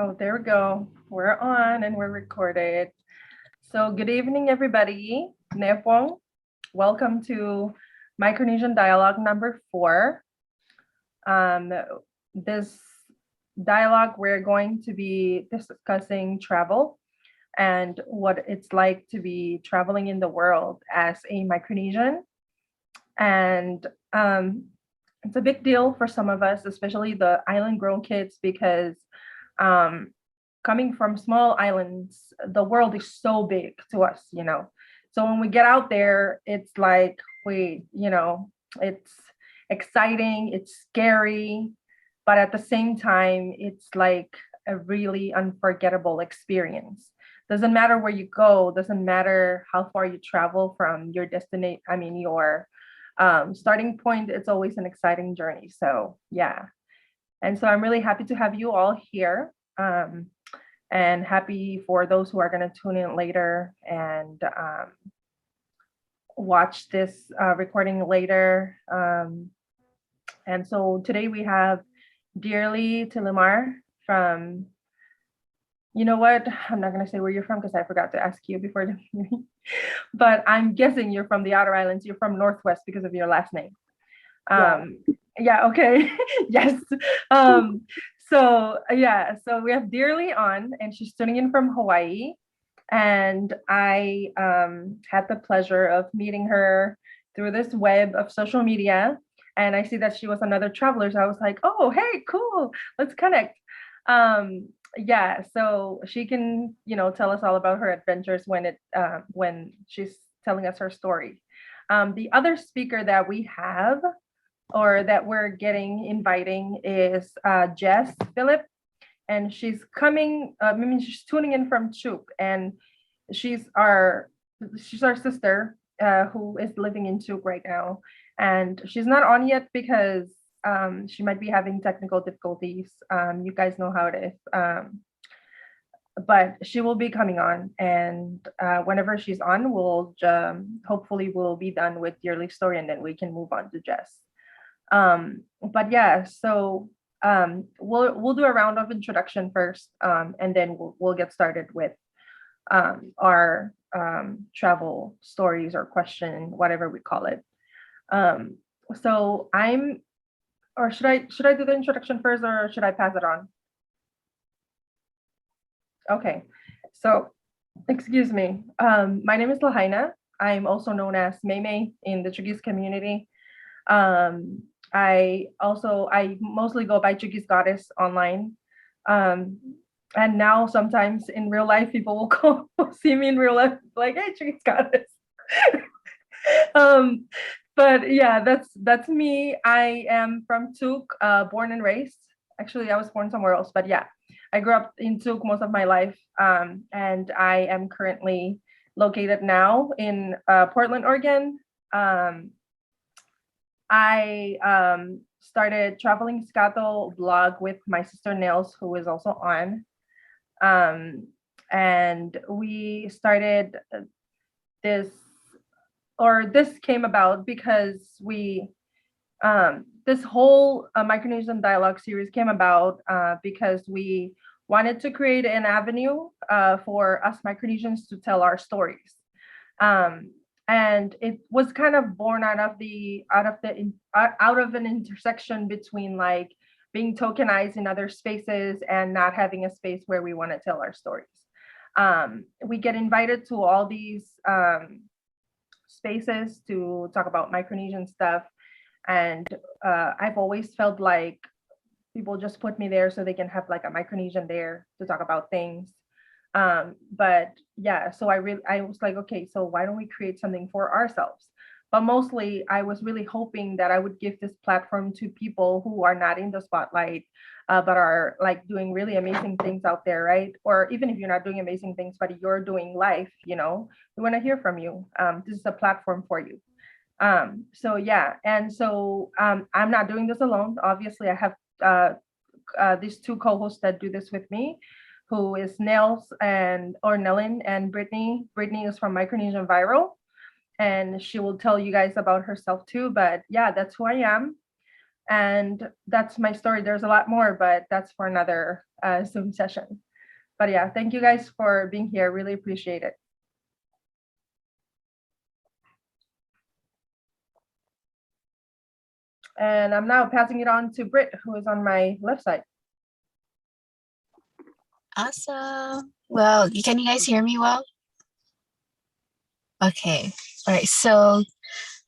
Oh, there we go. We're on and we're recorded. So, good evening, everybody. Nepong, welcome to Micronesian Dialogue number 4. Um, this dialogue, we're going to be discussing travel and what it's like to be traveling in the world as a Micronesian. And it's a big deal for some of us, especially the island grown kids, because um, coming from small islands, the world is so big to us. So when we get out there, it's like it's exciting, it's scary, but at the same time, it's like a really unforgettable experience. Doesn't matter where you go, doesn't matter how far you travel from your destination, I mean, your starting point, it's always an exciting journey. So, yeah. And so I'm really happy to have you all here. And happy for those who are going to tune in later and watch this recording later. And so today we have dearly Tilimwar from, you know what? I'm not going to say where you're from because I forgot to ask you before the meeting. But I'm guessing you're from the Outer Islands. You're from Northwest because of your last name. Yeah, okay. Yes. So we have Dearly on, and she's tuning in from Hawaii. And I had the pleasure of meeting her through this web of social media. And I see that she was another traveler. So I was like, oh, hey, cool. Let's connect. Yeah, so she can, tell us all about her adventures when she's telling us her story. The other speaker that we have or that we're inviting is Jess Phillip, and she's coming. She's tuning in from Chuk, and she's our sister who is living in Chuk right now, and she's not on yet because she might be having technical difficulties. You guys know how it is. But she will be coming on, and whenever she's on, hopefully we'll be done with Yearly Story, and then we can move on to Jess. But yeah, so we'll do a round of introduction first, and then we'll get started with our travel stories or question, whatever we call it. So or should I do the introduction first, or should I pass it on? Okay, so excuse me. My name is Lahaina. I'm also known as Meme in the Chugis community. I mostly go by Chugis Goddess online. And now sometimes in real life, people will see me in real life like, hey, Chugis Goddess. But yeah, that's me. I am from Tuk, born and raised. Actually, I was born somewhere else, but yeah, I grew up in Tuk most of my life. And I am currently located now in Portland, Oregon. I started Traveling Scato blog with my sister Nels, who is also on. And we started this came about because this whole Micronesian dialogue series came about because we wanted to create an avenue for us Micronesians to tell our stories. And it was kind of born out of an intersection between like being tokenized in other spaces and not having a space where we want to tell our stories. We get invited to all these spaces to talk about Micronesian stuff, and I've always felt like people just put me there so they can have like a Micronesian there to talk about things. But yeah, so I was like, okay, so why don't we create something for ourselves? But mostly I was really hoping that I would give this platform to people who are not in the spotlight, but are like doing really amazing things out there, right? Or even if you're not doing amazing things, but you're doing life, we want to hear from you. This is a platform for you. So yeah, and so I'm not doing this alone. Obviously, I have these two co-hosts that do this with me, who is Nels or Nellin and Brittany. Brittany is from Micronesian Viral, and she will tell you guys about herself too. But yeah, that's who I am. And that's my story. There's a lot more, but that's for another Zoom session. But yeah, thank you guys for being here. Really appreciate it. And I'm now passing it on to Britt, who is on my left side. Awesome. Well, can you guys hear me well? Okay. All right. So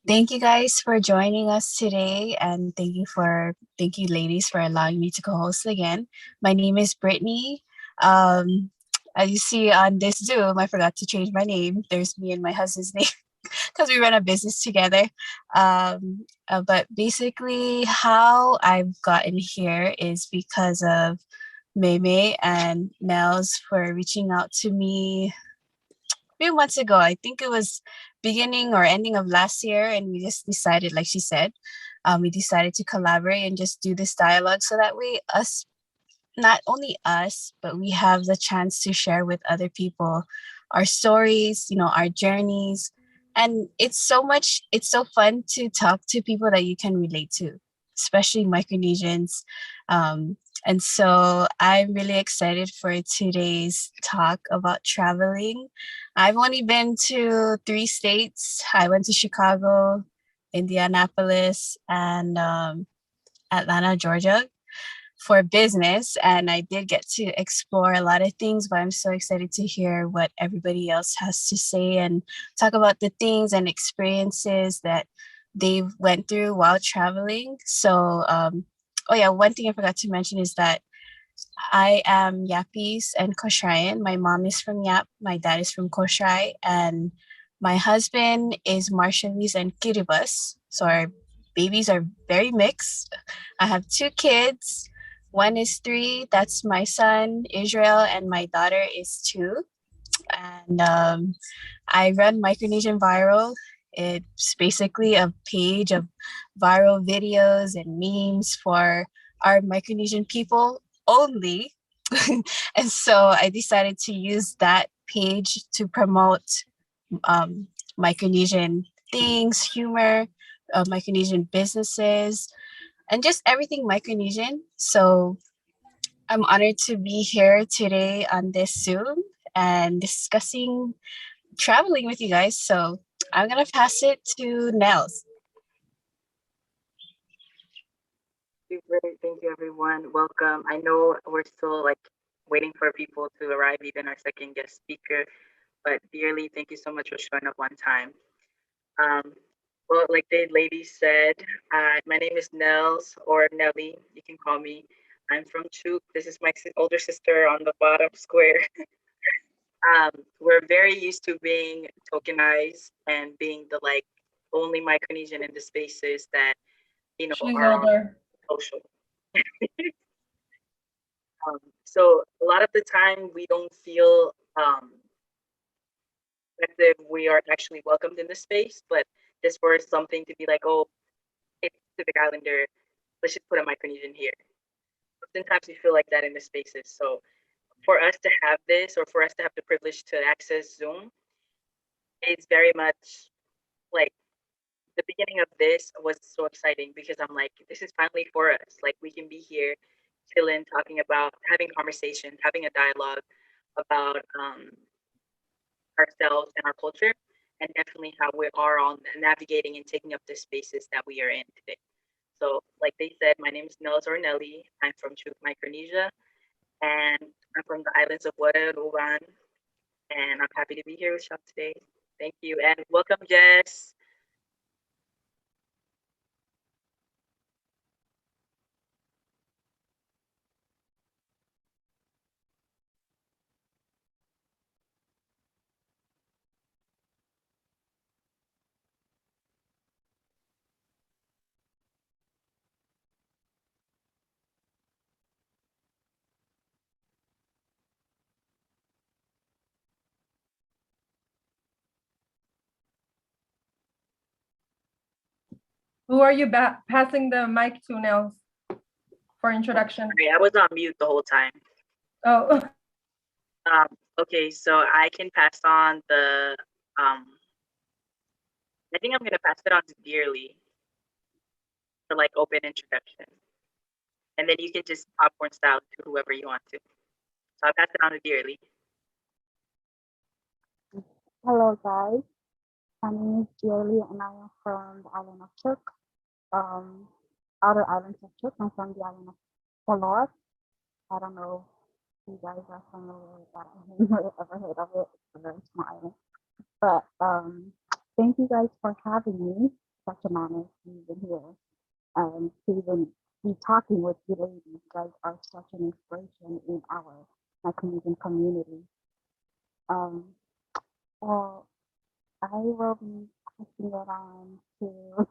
thank you guys for joining us today, and thank you ladies for allowing me to co-host again. My name is Brittany. As you see on this Zoom, I forgot to change my name. There's me and my husband's name because we run a business together. But basically, how I've gotten here is because of Mei and Nels for reaching out to me a few months ago. I think it was beginning or ending of last year, and we just decided, like she said, we decided to collaborate and just do this dialogue so that way not only us, but we have the chance to share with other people our stories, our journeys. And it's so fun to talk to people that you can relate to, especially Micronesians. And so I'm really excited for today's talk about traveling. I've only been to 3 states. I went to Chicago, Indianapolis, and Atlanta, Georgia for business, and I did get to explore a lot of things, but I'm so excited to hear what everybody else has to say and talk about the things and experiences that they went through while traveling. So oh yeah, one thing I forgot to mention is that I am Yapese and Koshrayan. My mom is from Yap, my dad is from Koshrai, and my husband is Marshallese and Kiribati. So our babies are very mixed. I have 2 kids. One is 3, that's my son, Israel, and my daughter is 2. And I run Micronesian Viral. It's basically a page of viral videos and memes for our Micronesian people only. And so I decided to use that page to promote Micronesian things, humor, Micronesian businesses, and just everything Micronesian. So I'm honored to be here today on this Zoom and discussing traveling with you guys. So I'm gonna pass it to Nels. Great. Thank you, everyone. Welcome. I know we're still waiting for people to arrive, even our second guest speaker, but dearly, thank you so much for showing up on time. Um, well, like the lady said, my name is Nels or Nelly. You can call me. I'm from Chuk. This is my older sister on the bottom square. We're very used to being tokenized and being the only Micronesian in the spaces that She's are on older. social. So a lot of the time we don't feel that we are actually welcomed in this space, but just for something to be like, oh, it's Pacific Islander, let's just put a Micronesian here. Sometimes we feel like that in the spaces. So for us to have this, or for us to have the privilege to access Zoom, is very much like the beginning of this was so exciting because I'm like, this is finally for us. Like we can be here chilling, talking about having conversation, having a dialogue about ourselves and our culture, and definitely how we are on navigating and taking up the spaces that we are in today. So, like they said, my name is Nels or Nelly. I'm from Chuk, Micronesia, and I'm from the islands of Wada, Ruban, and I'm happy to be here with y'all today. Thank you, and welcome, Jess. Who are you passing the mic to, Nels, for introduction? Sorry, I was on mute the whole time. Oh, Okay, so I can pass on the. I think I'm gonna pass it on to Dearly for open introduction, and then you can just popcorn style to whoever you want to. So I'll pass it on to Dearly. Hello guys, my name is Julie and I am from the island of Chuuk, outer islands of Chuuk. I'm from the island of Phillip. I don't know if you guys are familiar with that. I haven't ever heard of it. It's a very small island. But thank you guys for having me. Such an honor to be even here and to even be talking with you ladies. You guys are such an inspiration in our Micronesian community. Well, I will be passing it on to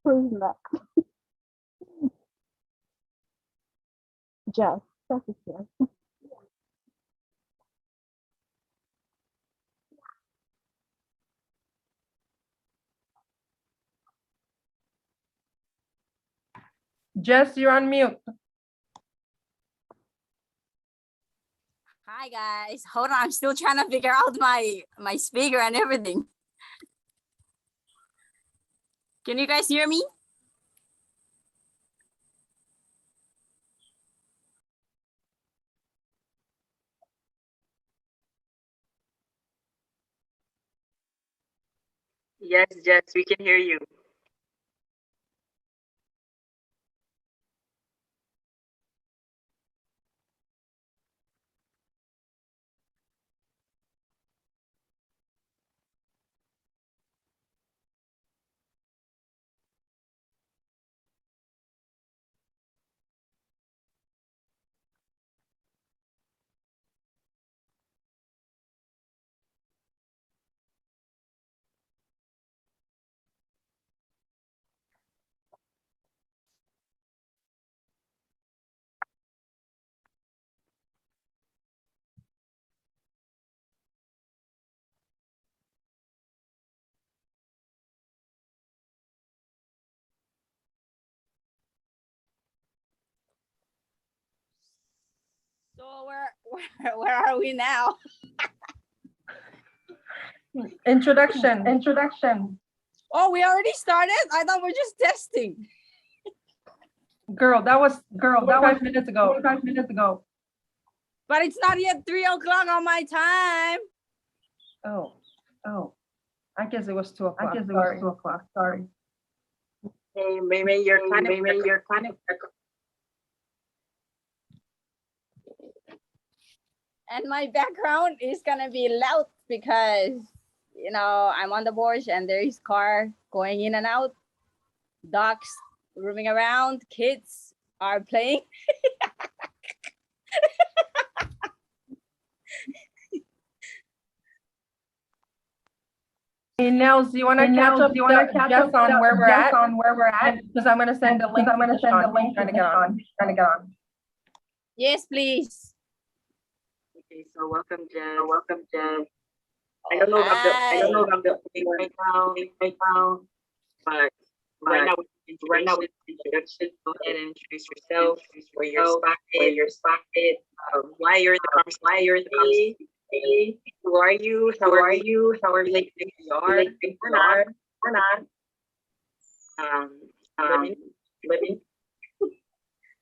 who's next? Jess. Jess is here. Jess, you're on mute. Hi guys, hold on. I'm still trying to figure out my speaker and everything. Can you guys hear me? Yes, Jess, we can hear you. So where are we now? Introduction. Oh, we already started? I thought we're just testing. Girl, that was 5 minutes ago. 5 minutes ago. But it's not yet 3 o'clock on my time. Oh. I guess it was 2 o'clock. Sorry. Hey, maybe you're kind of And my background is gonna be loud because you know I'm on the porch and there is car going in and out, dogs roaming around, kids are playing. Hey, Nels, do you want to catch up? Jess on where we're at? Because I'm gonna send the link. Trying to get on. Yes, please. Okay, so welcome, Jess. I don't know if I'm the right now, but right now with introduction, go ahead and introduce yourself, where you're spotted, why you're in the conversation, who are you, how are you think you are, or not.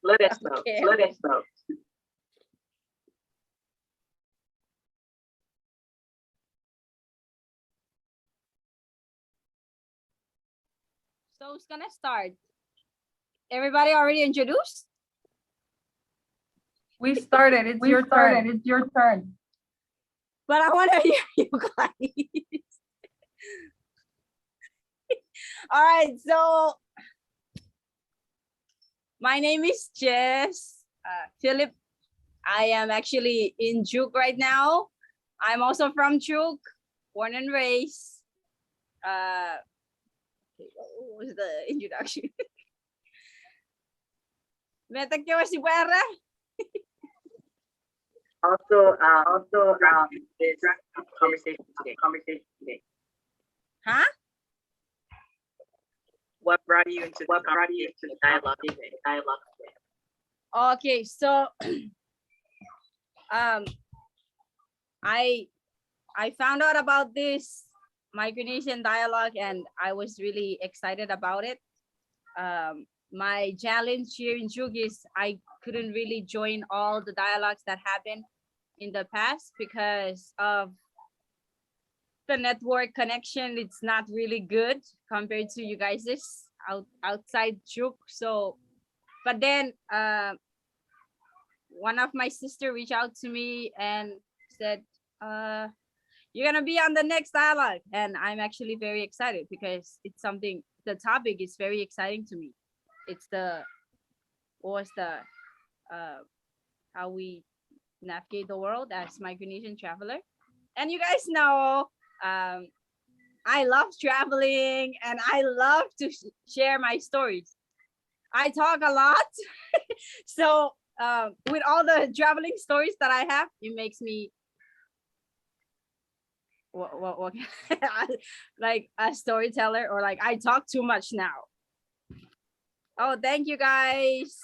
Let us know. Okay. Let us know. So who's gonna start? Everybody already introduced? We started. It's your turn. But I want to hear you guys. All right, so my name is Jess Phillip. I am actually in Chuuk right now. I'm also from Chuuk, born and raised. Okay, what was the introduction? Meta que si puerra. Also, this conversation today. Huh? What brought you into the dialogue today? Okay, so I found out about this Micronesian dialogue and I was really excited about it. my challenge here in Jug is I couldn't really join all the dialogues that happened in the past because of the network connection. It's not really good compared to you guys's outside Jug. So, but then one of my sister reached out to me and said, you're gonna be on the next dialogue, and I'm actually very excited because it's something. The topic is very exciting to me. It's the what's the how we navigate the world as Micronesian traveler, and you guys know I love traveling and I love to share my stories. I talk a lot, so with all the traveling stories that I have, it makes me what like a storyteller, or like I talk too much now. Oh, thank you guys.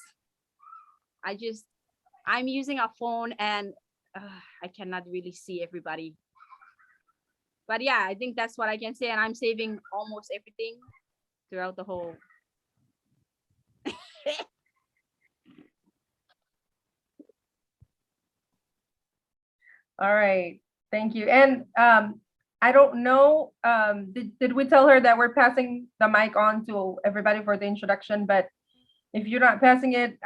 I'm using a phone and I cannot really see everybody. But yeah, I think that's what I can say, and I'm saving almost everything throughout the whole. All right, thank you. And I don't know, did we tell her that we're passing the mic on to everybody for the introduction? But if you're not passing it,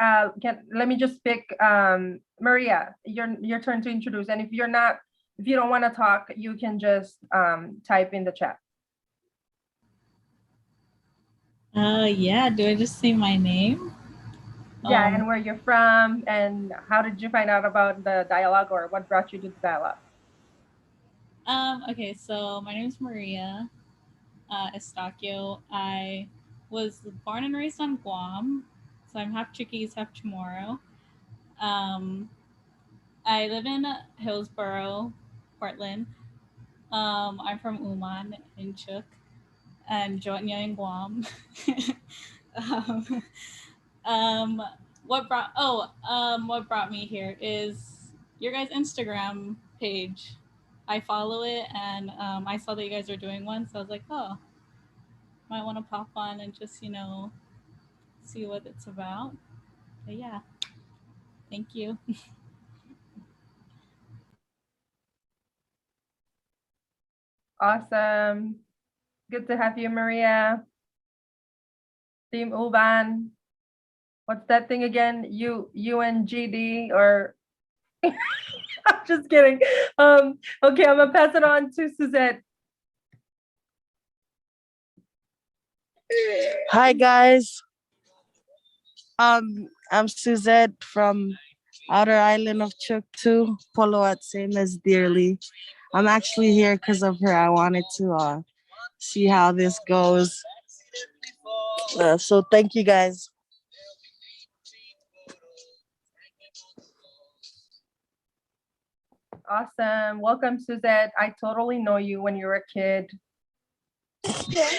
let me just pick Maria, your turn to introduce. And if you don't want to talk, you can just type in the chat. Yeah, do I just say my name? Yeah, and where you're from, and how did you find out about the dialogue, or what brought you to the dialogue? Okay, so my name is Maria Estacio. I was born and raised on Guam, so I'm half Chuukese, half Chamorro. I live in Hillsboro, Portland. I'm from Uman in Chuuk and Jonya in Guam. What brought me here is your guys' Instagram page. I follow it, and I saw that you guys are doing one, so I was like, oh, might want to pop on and just see what it's about. But yeah, thank you. Awesome. Good to have you, Maria. Team Uban. What's that thing again? UNGD or I'm just kidding. Okay, I'm gonna pass it on to Suzette. Hi guys. I'm Suzette from outer island of Chuuk too. Poloat, same as Dearly. I'm actually here because of her. I wanted to see how this goes. So thank you guys. Awesome. Welcome, Suzette. I totally know you when you were a kid.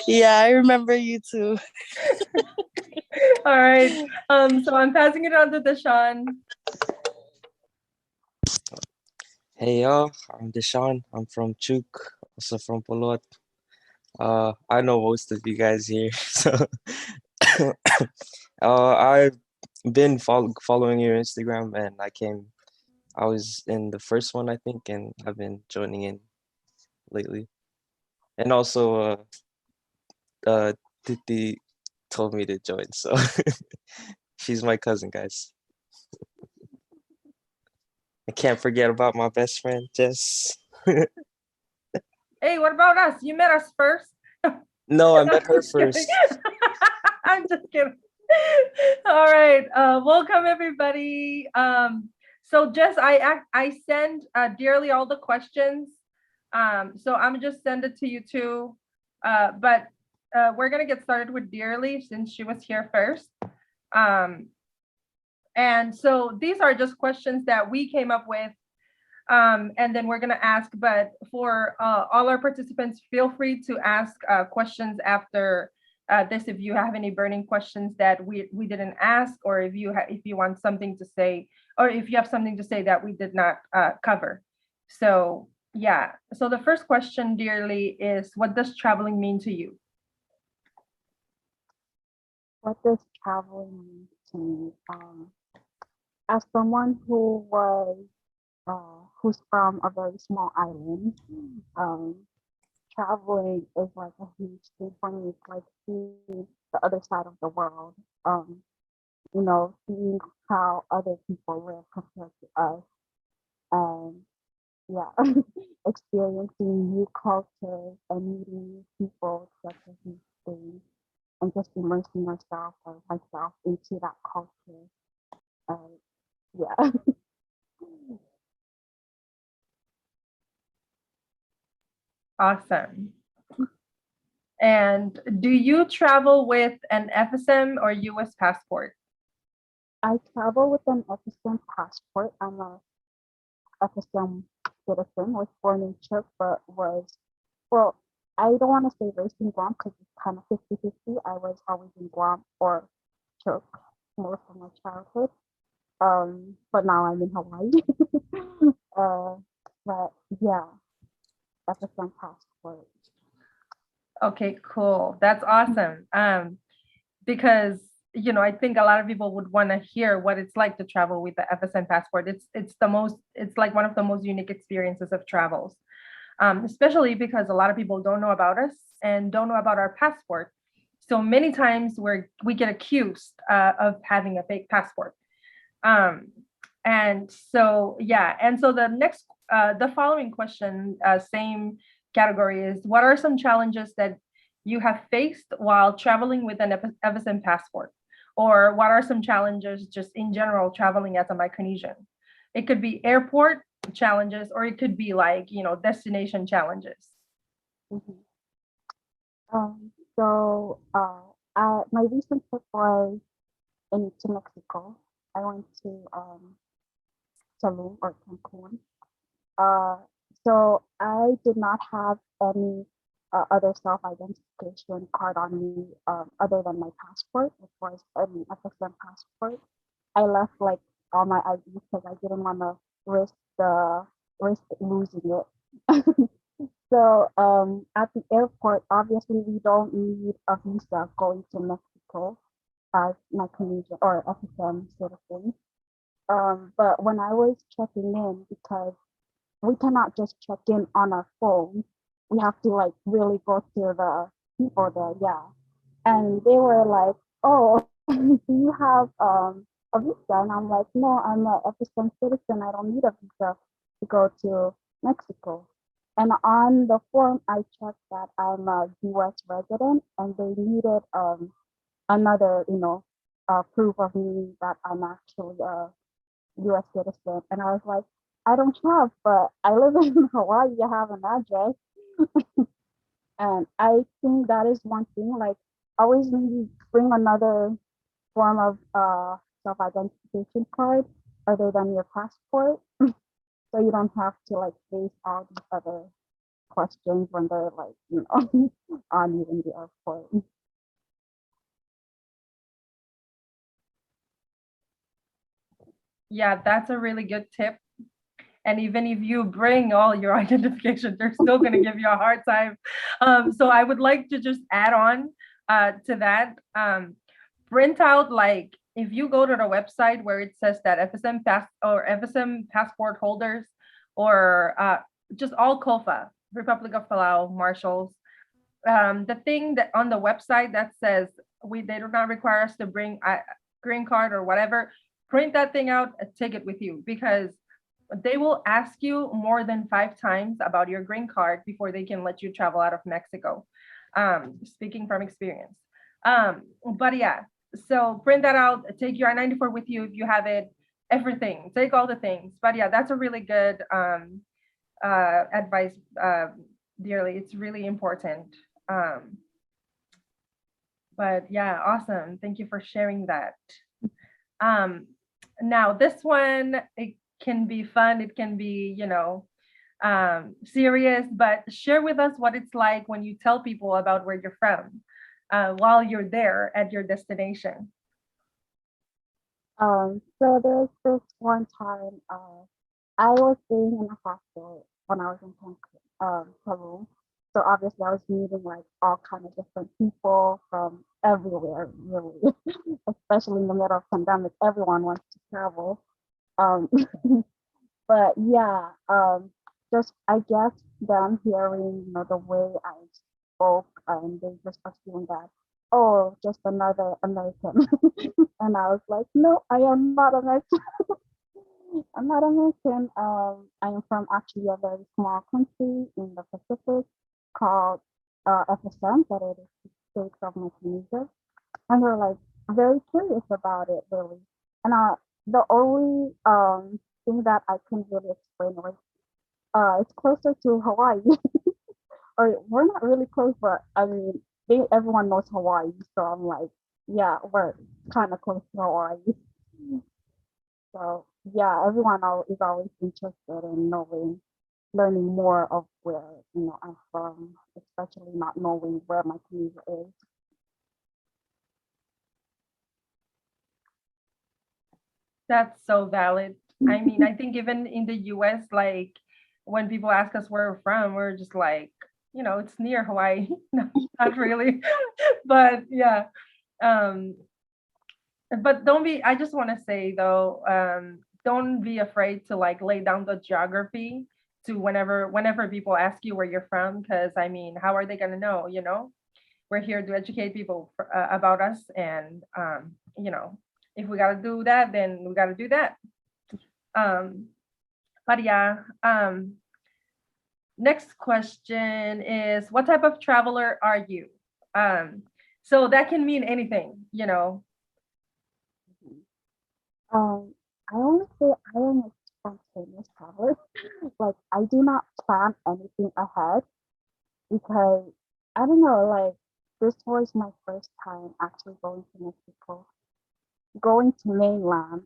Yeah, I remember you too. All right. So I'm passing it on to Deshaun. Hey y'all, I'm Deshaun. I'm from Chuuk, also from Polot. I know most of you guys here, so I've been following your Instagram, and I was in the first one, I think, and I've been joining in lately. And also, Titi told me to join, so she's my cousin, guys. I can't forget about my best friend, Jess. Hey, what about us? You met us first. No, I met her first. I'm just kidding. All right. Welcome everybody. So Jess, I send Dearly all the questions. So I'm just send it to you too. But we're gonna get started with Dearly since she was here first. And so these are just questions that we came up with. And then we're gonna ask, but for all our participants, feel free to ask questions after this if you have any burning questions that we didn't ask, or if you want something to say, or if you have something to say that we did not cover. So yeah, so the first question, Dearly, is what does traveling mean to you? What does traveling mean to me? As someone who's from a very small island, um, traveling is like a huge thing for me. It's like seeing the other side of the world. Um, seeing how other people live compared to us, and yeah, experiencing new cultures and meeting new people. Such a huge thing, and just immersing yourself or myself into that culture. And yeah. Awesome. And do you travel with an FSM or US passport? I travel with an FSM passport. I'm a FSM citizen, was born in Czech, but well, I don't want to say raised in Guam because it's kind of 50-50. I was always in Guam or Czech most of my childhood. But now I'm in Hawaii. uh, but yeah, FSM passport. Okay, cool. That's awesome. Because I think a lot of people would want to hear what it's like to travel with the FSN passport. It's like one of the most unique experiences of travels, especially because a lot of people don't know about us and don't know about our passport. So many times we get accused of having a fake passport. And so yeah, and so the following question, same category, is what are some challenges that you have faced while traveling with an FSM passport? Or what are some challenges just in general traveling as a Micronesian? It could be airport challenges, or it could be like, destination challenges. Mhm. My recent trip was into Mexico. I went to Tulum or Cancun. Uh, so I did not have any other self-identification card on me other than my passport, which was an FSM passport. I left like all my ID because I didn't want to risk losing it. So at the airport, obviously we don't need a visa going to Mexico as my Canadian or FSM citizen. But when I was checking in, because we cannot just check in on our phone, we have to like really go to the people there, yeah. And they were like, "Oh, do you have a visa?" And I'm like, "No, I'm a FSM citizen. I don't need a visa to go to Mexico." And on the form, I checked that I'm a U.S. resident, and they needed another, proof of me that I'm actually a U.S. citizen. And I was like, "I don't have, but I live in Hawaii. I have an address." And I think that is one thing. Like, always maybe bring another form of self-identification card other than your passport, so you don't have to like face all these other questions when they're like, on you in the airport. Yeah, that's a really good tip. And even if you bring all your identification, they're still going to give you a hard time. So I would like to just add on to that. Print out, like, if you go to the website where it says that FSM passport holders, or just all COFA, Republic of Palau, marshals, the thing that on the website that says they do not require us to bring a green card or whatever, print that thing out and take it with you, because they will ask you more than 5 times about your green card before they can let you travel out of Mexico. Speaking from experience. But yeah, so print that out, take your I-94 with you if you have it, everything, take all the things. But yeah, that's a really good advice, dearly. It's really important. But yeah, awesome. Thank you for sharing that. Now this one, it can be fun, it can be, serious, but share with us what it's like when you tell people about where you're from while you're there at your destination. So there's this one time I was staying in a hostel when I was in Peru. So obviously I was meeting like all kind of different people from everywhere, really, especially in the middle of pandemic. Everyone wants to travel. Um, but yeah, just I guess them hearing, the way I spoke, and they just assumed that, oh, just another American, and I was like, no, I am not American. I'm not American. I am from actually a very small country in the Pacific called FSM, that it is the state of Micronesia. And they're like very curious about it, really. And the only thing that I can really explain was it's closer to Hawaii. Or we're not really close, but I mean, everyone knows Hawaii, so I'm like, yeah, we're kind of close to Hawaii. So yeah, is always interested in learning more of where I'm from, especially not knowing where my community is. That's so valid. I mean, I think even in the US, like when people ask us where we're from, we're just like, it's near Hawaii. No, not really. But yeah. Um, but I just want to say though, don't be afraid to like lay down the geography to whenever people ask you where you're from, because I mean, how are they gonna know, We're here to educate people about us, and if we gotta do that, then we gotta do that. Um, but yeah, next question is, what type of traveler are you? So that can mean anything. I want to say I am a spontaneous traveler. Like I do not plan anything ahead because I don't know, like this was my first time actually going to Mexico, going to mainland,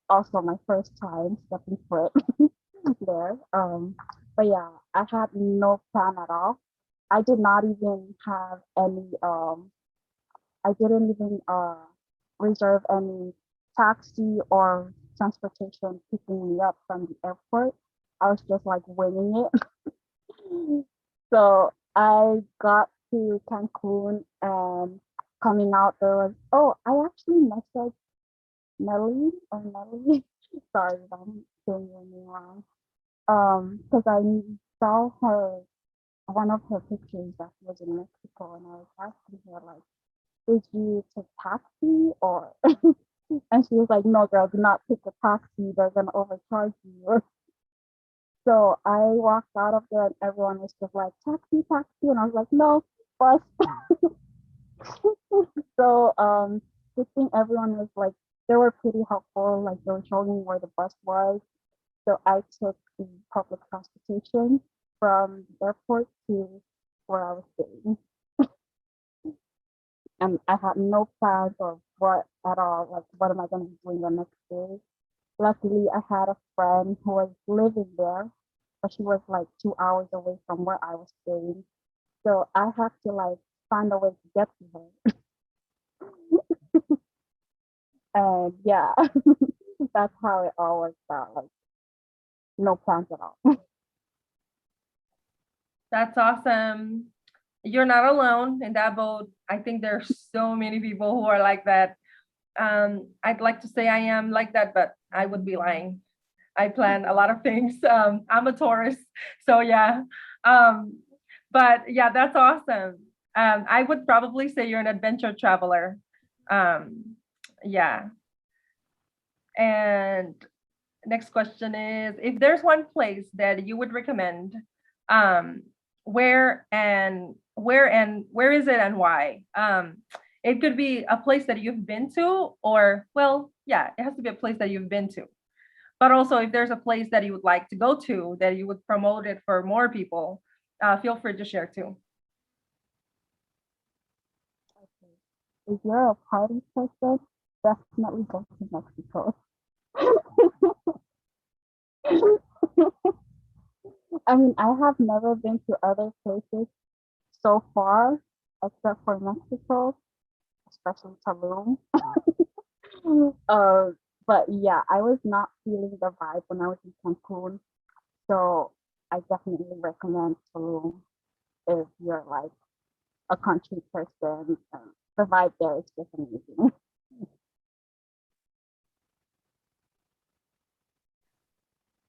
also my first time stepping foot there. But yeah, I had no plan at all. I did not even have any I didn't even reserve any taxi or transportation picking me up from the airport. I was just like winging it. So I got to Cancun, and coming out there was, oh, I actually messaged Nelly. Sorry if I'm saying your name wrong. Because I saw one of her pictures that was in Mexico, and I was asking her like, did you take taxi or? And she was like, no, girl, do not take a taxi. They're gonna overcharge you. So I walked out of there, and everyone was just like, taxi, taxi, and I was like, no, bus. So good thing everyone was like, they were pretty helpful. Like they were showing me where the bus was. So I took the public transportation from the airport to where I was staying. And I had no plans of what at all, like what am I gonna be doing the next day. Luckily I had a friend who was living there, but she was like 2 hours away from where I was staying. So I had to like find a way to get to her. And yeah, that's how it all worked out. Like no plans at all. That's awesome. You're not alone in that boat. I think there's so many people who are like that. I'd like to say I am like that, but I would be lying. I plan a lot of things. I'm a Taurus, so yeah. Um, but yeah, that's awesome. I would probably say you're an adventure traveler. Yeah. And next question is, if there's one place that you would recommend, um, where is it and why? It could be a place that you've been to, or well, yeah, it has to be a place that you've been to. But also, if there's a place that you would like to go to, that you would promote it for more people, feel free to share too. Okay. If you're a party person, definitely go to Mexico. I mean, I have never been to other places so far, except for Mexico, especially Tulum. uh, but yeah, I was not feeling the vibe when I was in Cancun, so I definitely recommend Tulum if you're like a country person. the vibe there is just amazing.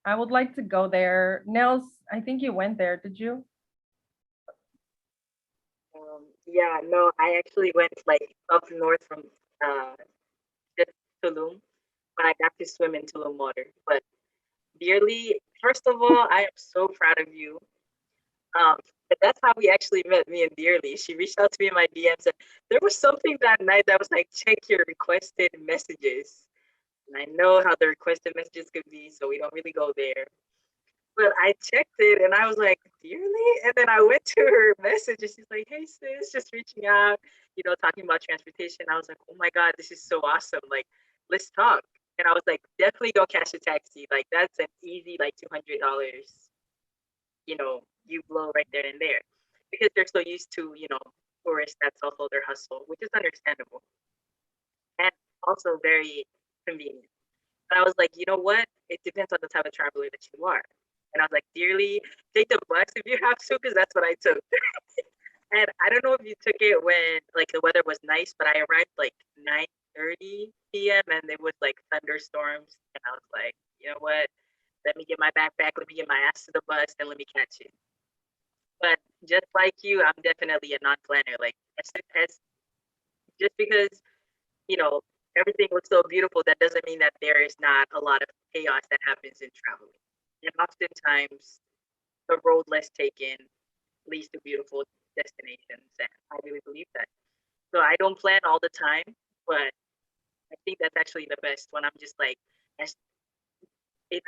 I would like to go there. Nels, I think you went there, did you? Yeah, no, I actually went like up north from uh just Tulum, but I got to swim in Tulum water. But dearly, first of all, I am so proud of you. Um, but that's how we actually met, me and Dearly. She reached out to me in my DMs. And there was something that night that was like, check your requested messages. And I know how the requested messages could be, so we don't really go there. But I checked it and I was like, Dearly? And then I went to her message and she's like, hey sis, just reaching out, talking about transportation. I was like, oh my God, this is so awesome. Like, let's talk. And I was like, definitely don't catch a taxi. Like, that's an easy, like, $200, you blow right there and there. Because they're so used to, tourists, that's also their hustle, which is understandable. And also very convenient. But I was like, you know what? It depends on the type of traveler that you are. And I was like, dearly, take the bus if you have to, because that's what I took. And I don't know if you took it when like the weather was nice, but I arrived like 9:30 p.m. and there was like thunderstorms. And I was like, you know what? Let me get my backpack, let me get my ass to the bus, and let me catch it. But just like you, I'm definitely a non-planner. Like as just because you know everything looks so beautiful, that doesn't mean that there is not a lot of chaos that happens in traveling. And oftentimes, the road less taken leads to beautiful destinations, and I really believe that. So I don't plan all the time, but I think that's actually the best when I'm just like, if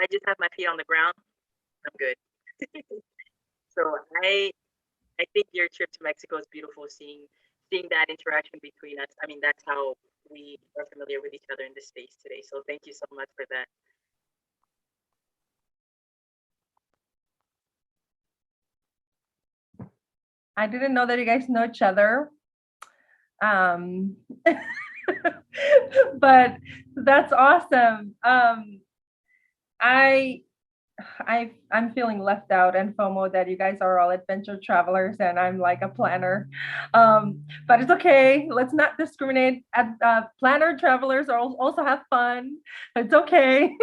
I just have my feet on the ground, I'm good. So I think your trip to Mexico is beautiful. Seeing that interaction between us. I mean, that's how we are familiar with each other in this space today. So thank you so much for that. I didn't know that you guys know each other. But that's awesome. I'm feeling left out and FOMO that you guys are all adventure travelers and I'm like a planner. But it's okay. Let's not discriminate. Planner travelers also have fun. It's okay.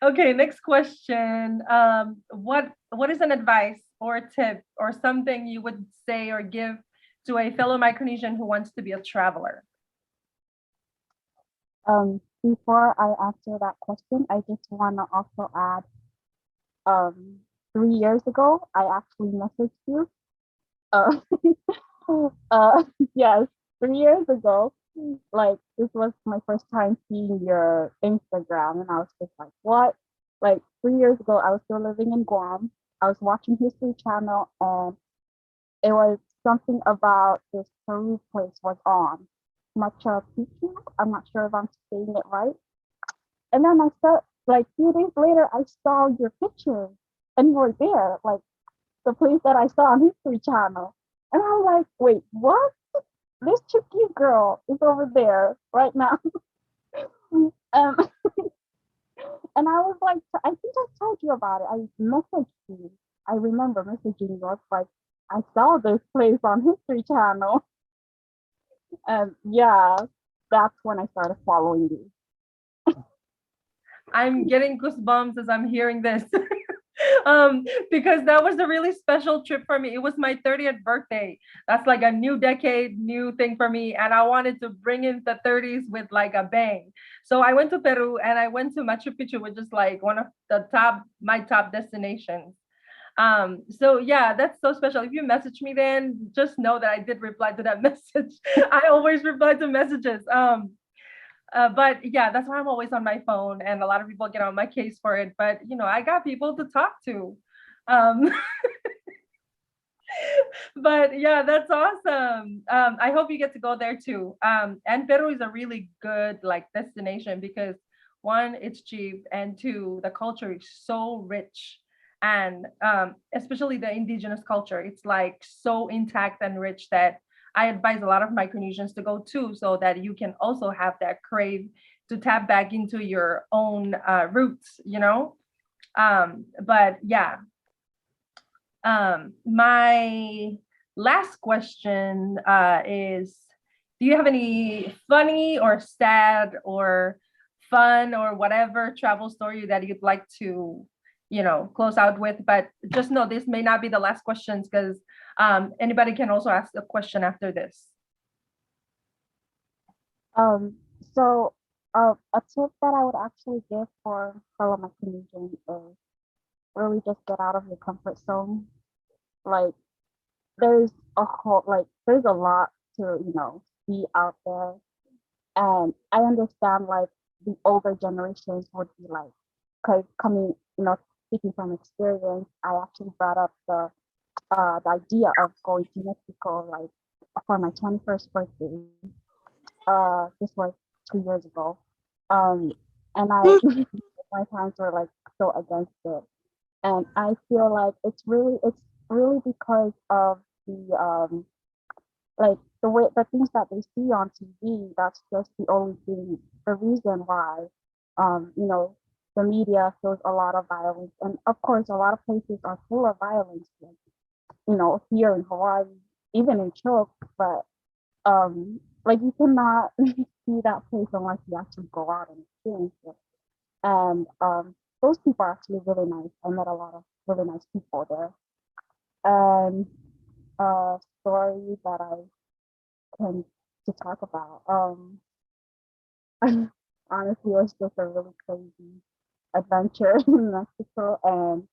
Okay, next question. What is an advice or a tip or something you would say or give to a fellow Micronesian who wants to be a traveler? Before I answer that question, I just want to also add, 3 years ago, I actually messaged you. Uh, yes, 3 years ago, like this was my first time seeing your Instagram, and I was just like, what? Like 3 years ago, I was still living in Guam. I was watching History Channel, and it was something about this Peru place was on. Machu Picchu. I'm not sure if I'm saying it right. And then I saw, like, few days later, I saw your picture, and you were there, like the place that I saw on History Channel. And I'm like, wait, what? This Chucky girl is over there right now. um, and I was like, I think I told you about it. I messaged you. I remember messaging you. I was like, I saw this place on History Channel. And yeah, that's when I started following you. I'm getting goosebumps as I'm hearing this. Because that was a really special trip for me. It was my 30th birthday. That's like a new decade, new thing for me. And I wanted to bring in the 30s with like a bang. So I went to Peru and I went to Machu Picchu, which is like one of my top destinations. So yeah, that's so special. If you message me, then just know that I did reply to that message. I always reply to messages. But yeah, that's why I'm always on my phone, and a lot of people get on my case for it. But I got people to talk to. Um, but yeah, that's awesome. I hope you get to go there too. And Peru is a really good like destination because one, it's cheap, and two, the culture is so rich. And especially the indigenous culture, it's like so intact and rich that I advise a lot of Micronesians to go too, so that you can also have that crave to tap back into your own roots. But yeah, my last question is, do you have any funny or sad or fun or whatever travel story that you'd like to, close out with? But just know this may not be the last questions, because anybody can also ask a question after this. So a tip that I would actually give for fellow Micronesians is really just get out of your comfort zone. Like there's there's a lot to, be out there. And I understand like the older generations would be like, cause coming, speaking from experience, I actually brought up the idea of going to Mexico like for my 21st birthday. This was 2 years ago. And my parents were like so against it. And I feel like it's really because of the things that they see on TV. That's just the only thing, the reason why, the media shows a lot of violence. And of course, a lot of places are full of violence, like, here in Hawaii, even in Chuuk, but like you cannot see that place unless you actually go out and experience it. And those people are actually really nice. I met a lot of really nice people there. And a story that I can to talk about. Honestly, it was just a really crazy adventure in Mexico, and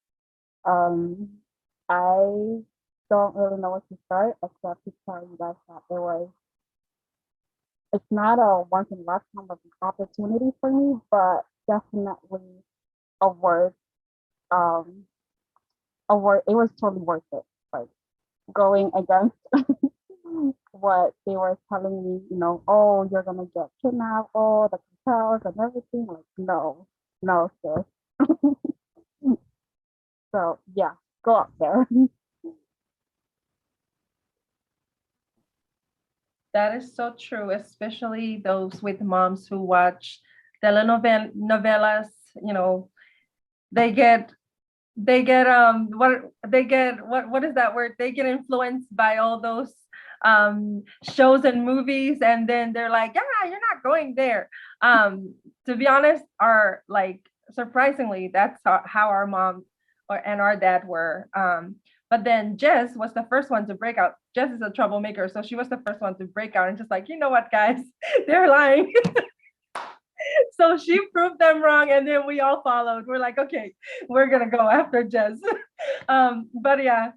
I don't really know what to start except to tell you guys that it's not a once in a lifetime of an opportunity for me, but definitely a word, um, it was totally worth it. Like going against what they were telling me, oh, you're gonna get kidnapped, oh, the cartels and everything. Like, no, sis. So yeah, go up there. That is so true, especially those with moms who watch telenovelas. They get what is that word? They get influenced by all those shows and movies, and then they're like, yeah, you're not going there. To be honest, surprisingly, that's how our mom and our dad were. But then Jess was the first one to break out. Jess is a troublemaker, so she was the first one to break out and just like, you know what, guys, they're lying. So she proved them wrong, and then we all followed. We're like, okay, we're gonna go after Jess. But yeah,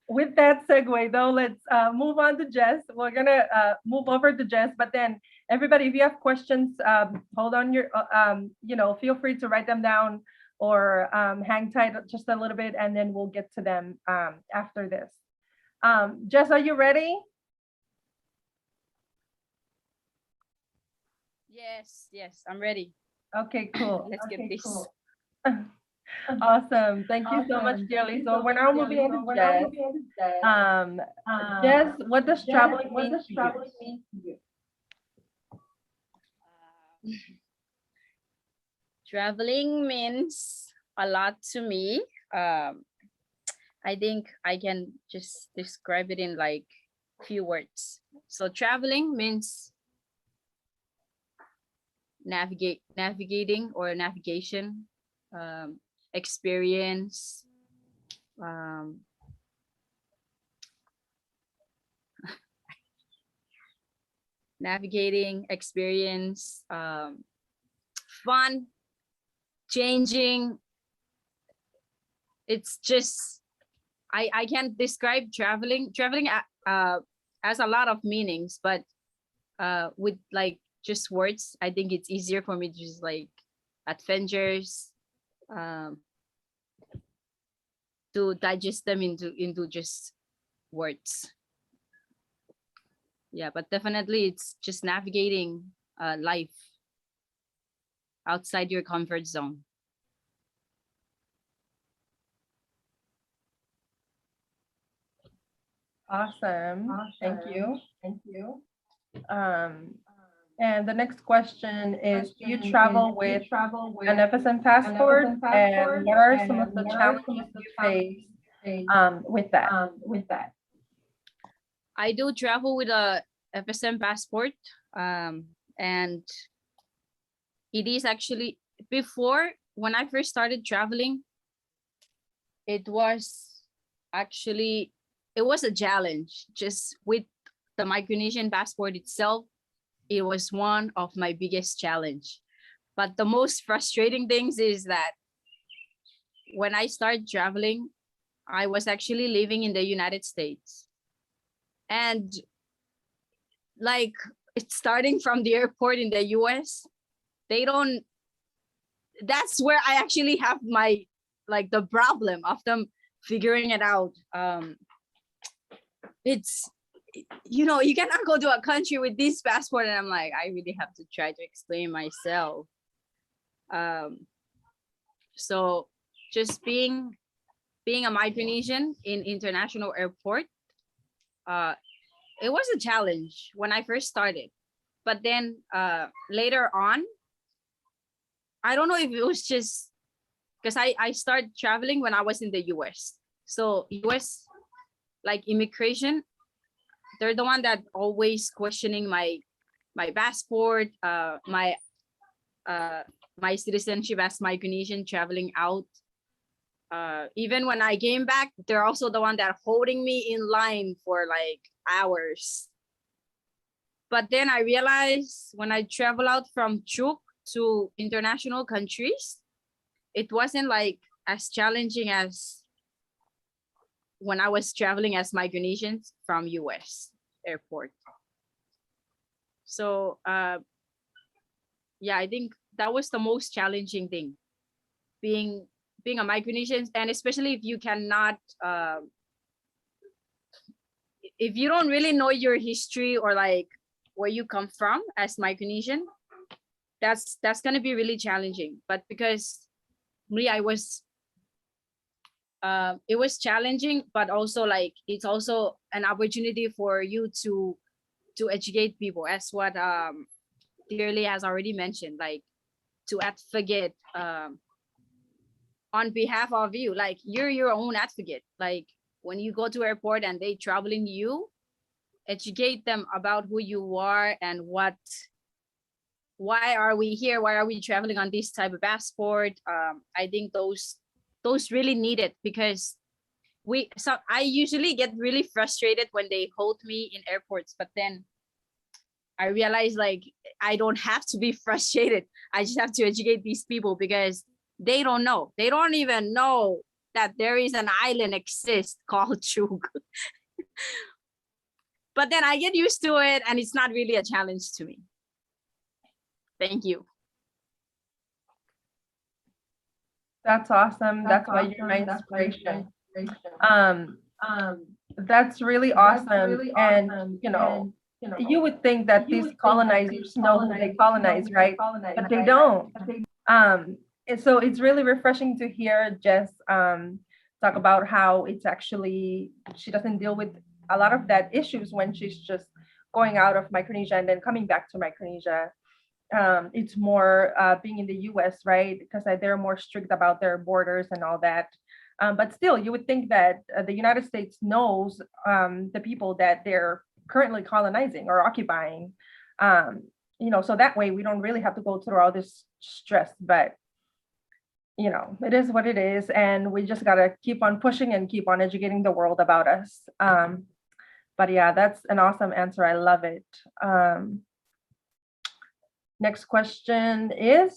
with that segue though, let's move on to Jess. We're gonna move over to Jess, but then everybody, if you have questions, hold on your, feel free to write them down or hang tight just a little bit, and then we'll get to them after this. Jess, are you ready? Yes, I'm ready. Okay, cool. Let's get this. Cool. Awesome. Thank you so much, Dearly. So we're now moving on to Jess. Jess, what does traveling mean to you? Traveling means a lot to me. I think I can just describe it in like few words. So traveling means navigating or navigation, experience, navigating, experience, fun, changing. It's just, I can't describe traveling. Traveling has a lot of meanings, but with like just words, I think it's easier for me to just like adventures, to digest them into just words. Yeah, but definitely it's just navigating life outside your comfort zone. Awesome. Thank you. And the next question is, do you travel with an FSM passport? And what are some of the challenges you face with that? I do travel with a FSM passport, and it is actually before when I first started traveling, it was actually it was a challenge just with the Micronesian passport itself. It was one of my biggest challenge. But the most frustrating things is that when I started traveling, I was actually living in the United States. And like it's starting from the airport in the US, they don't, that's where I actually have my, like the problem of them figuring it out. It's, you know, you cannot go to a country with this passport. And I'm like, I really have to try to explain myself. So just being a Micronesian in international airport, it was a challenge when I first started. But then later on, I don't know if it was just because I started traveling when I was in the US. So US, like immigration, they're the one that always questioning my passport, my citizenship as Micronesian traveling out. Even when I came back, they're also the one that holding me in line for like hours. But then I realized when I travel out from Chuk to international countries, it wasn't like as challenging as when I was traveling as Micronesians from US airport. So yeah, I think that was the most challenging thing, being a Micronesian, and especially if you cannot, if you don't really know your history or like where you come from as Micronesian, that's gonna be really challenging. But because me, I was, it was challenging, but also like it's also an opportunity for you to educate people, as what Dearly has already mentioned, like to advocate on behalf of you, like you're your own advocate. Like when you go to airport and they troubling you, educate them about who you are and why are we here, why are we traveling on this type of passport. I think those really need it, because I usually get really frustrated when they hold me in airports, but then I realize like I don't have to be frustrated. I just have to educate these people, because they don't know. They don't even know that there is an island exists called Chug. But then I get used to it and it's not really a challenge to me. Thank you. That's awesome. That's why you're my inspiration. That's really awesome. And you know, you would think that these colonizers know who they colonize, right? But they don't. And so it's really refreshing to hear Jess talk about how it's actually, she doesn't deal with a lot of that issues when she's just going out of Micronesia and then coming back to Micronesia. It's more being in the US, right? Because they're more strict about their borders and all that. But still, you would think that the United States knows the people that they're currently colonizing or occupying. You know, so that way we don't really have to go through all this stress. But you know, it is what it is, and we just gotta keep on pushing and keep on educating the world about us. But yeah, that's an awesome answer. I love it. Next question is,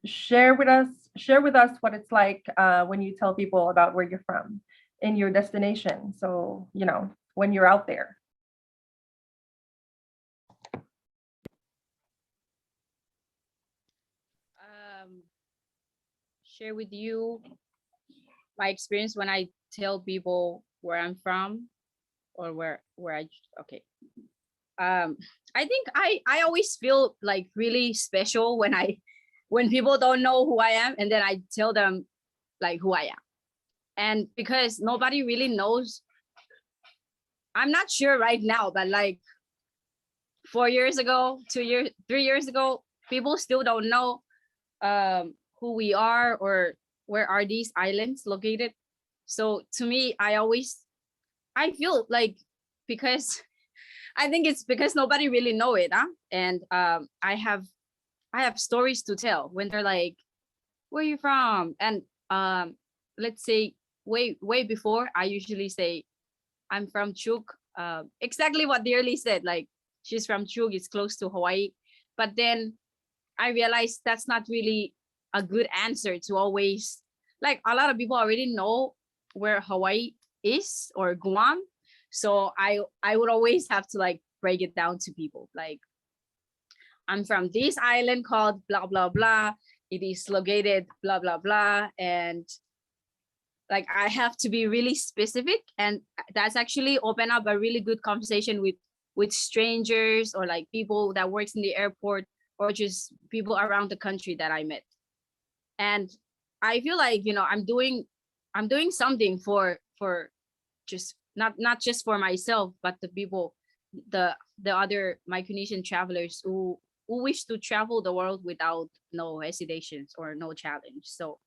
share with us what it's like when you tell people about where you're from in your destination. So, you know, when you're out there. Share with you my experience when I tell people where I'm from, or where I, okay. I think I always feel like really special when people don't know who I am, and then I tell them like who I am. And because nobody really knows, I'm not sure right now, but like 4 years ago, 2 years, 3 years ago, people still don't know who we are or where are these islands located. So to me, I always I feel like, because I think it's because nobody really know it, huh? And I have stories to tell when they're like, "Where you from?" And let's say way before, I usually say, "I'm from Chuk." Exactly what Dearly said, like she's from Chuk, it's close to Hawaii. But then I realized that's not really a good answer to always, like a lot of people already know where Hawaii is or Guam. So I would always have to like break it down to people. Like, I'm from this island called blah blah blah. It is located blah blah blah. And like I have to be really specific, and that's actually open up a really good conversation with strangers, or like people that works in the airport, or just people around the country that I met. And I feel like, I'm doing something for just not just for myself, but the people, the other Micronesian travelers who wish to travel the world without no hesitations or no challenge. So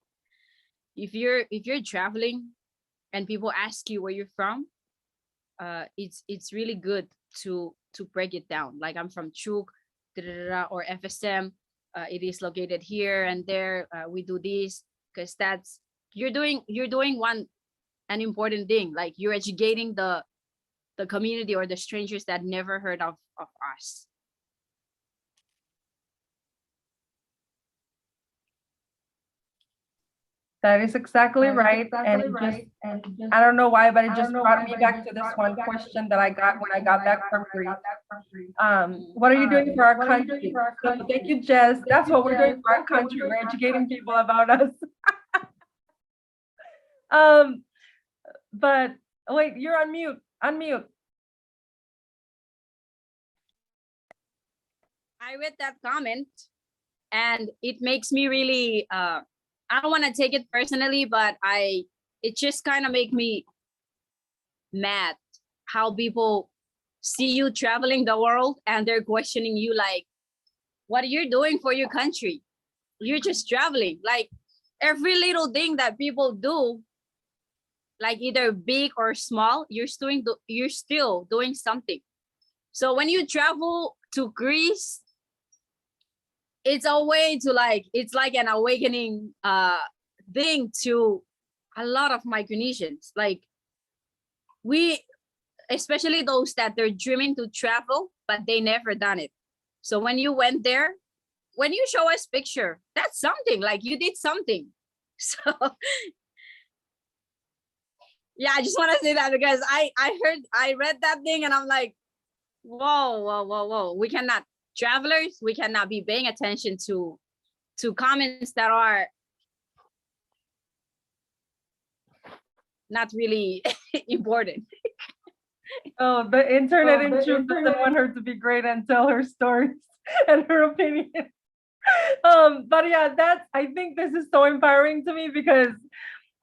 if you're traveling and people ask you where you're from, it's really good to break it down. Like, I'm from Chuk, or FSM. It is located here and there. We do this because that's you're doing an important thing. Like, you're educating the community or the strangers that never heard of us. That is exactly right. And it just, I don't know why, but it just brought me back to this one question that I got when I got back from Greece. What are you doing for our country? So thank you, Jess. That's what we're doing for our country. We're educating people about us. But wait, you're on mute. Unmute. I read that comment, and it makes me really I don't want to take it personally, but it just kind of make me mad how people see you traveling the world and they're questioning you, like, what are you doing for your country? You're just traveling. Like, every little thing that people do, like either big or small, you're still doing something. So when you travel to Greece, it's a way to, like, it's like an awakening thing to a lot of Micronesians. Like, we, especially those that they're dreaming to travel, but they never done it. So when you went there, when you show us picture, that's something, like you did something. So yeah, I just want to say that because I read that thing and I'm like, whoa. Travelers, we cannot be paying attention to comments that are not really important. Oh, the internet in truth doesn't want her to be great and tell her stories and her opinion. But yeah, I think this is so empowering to me because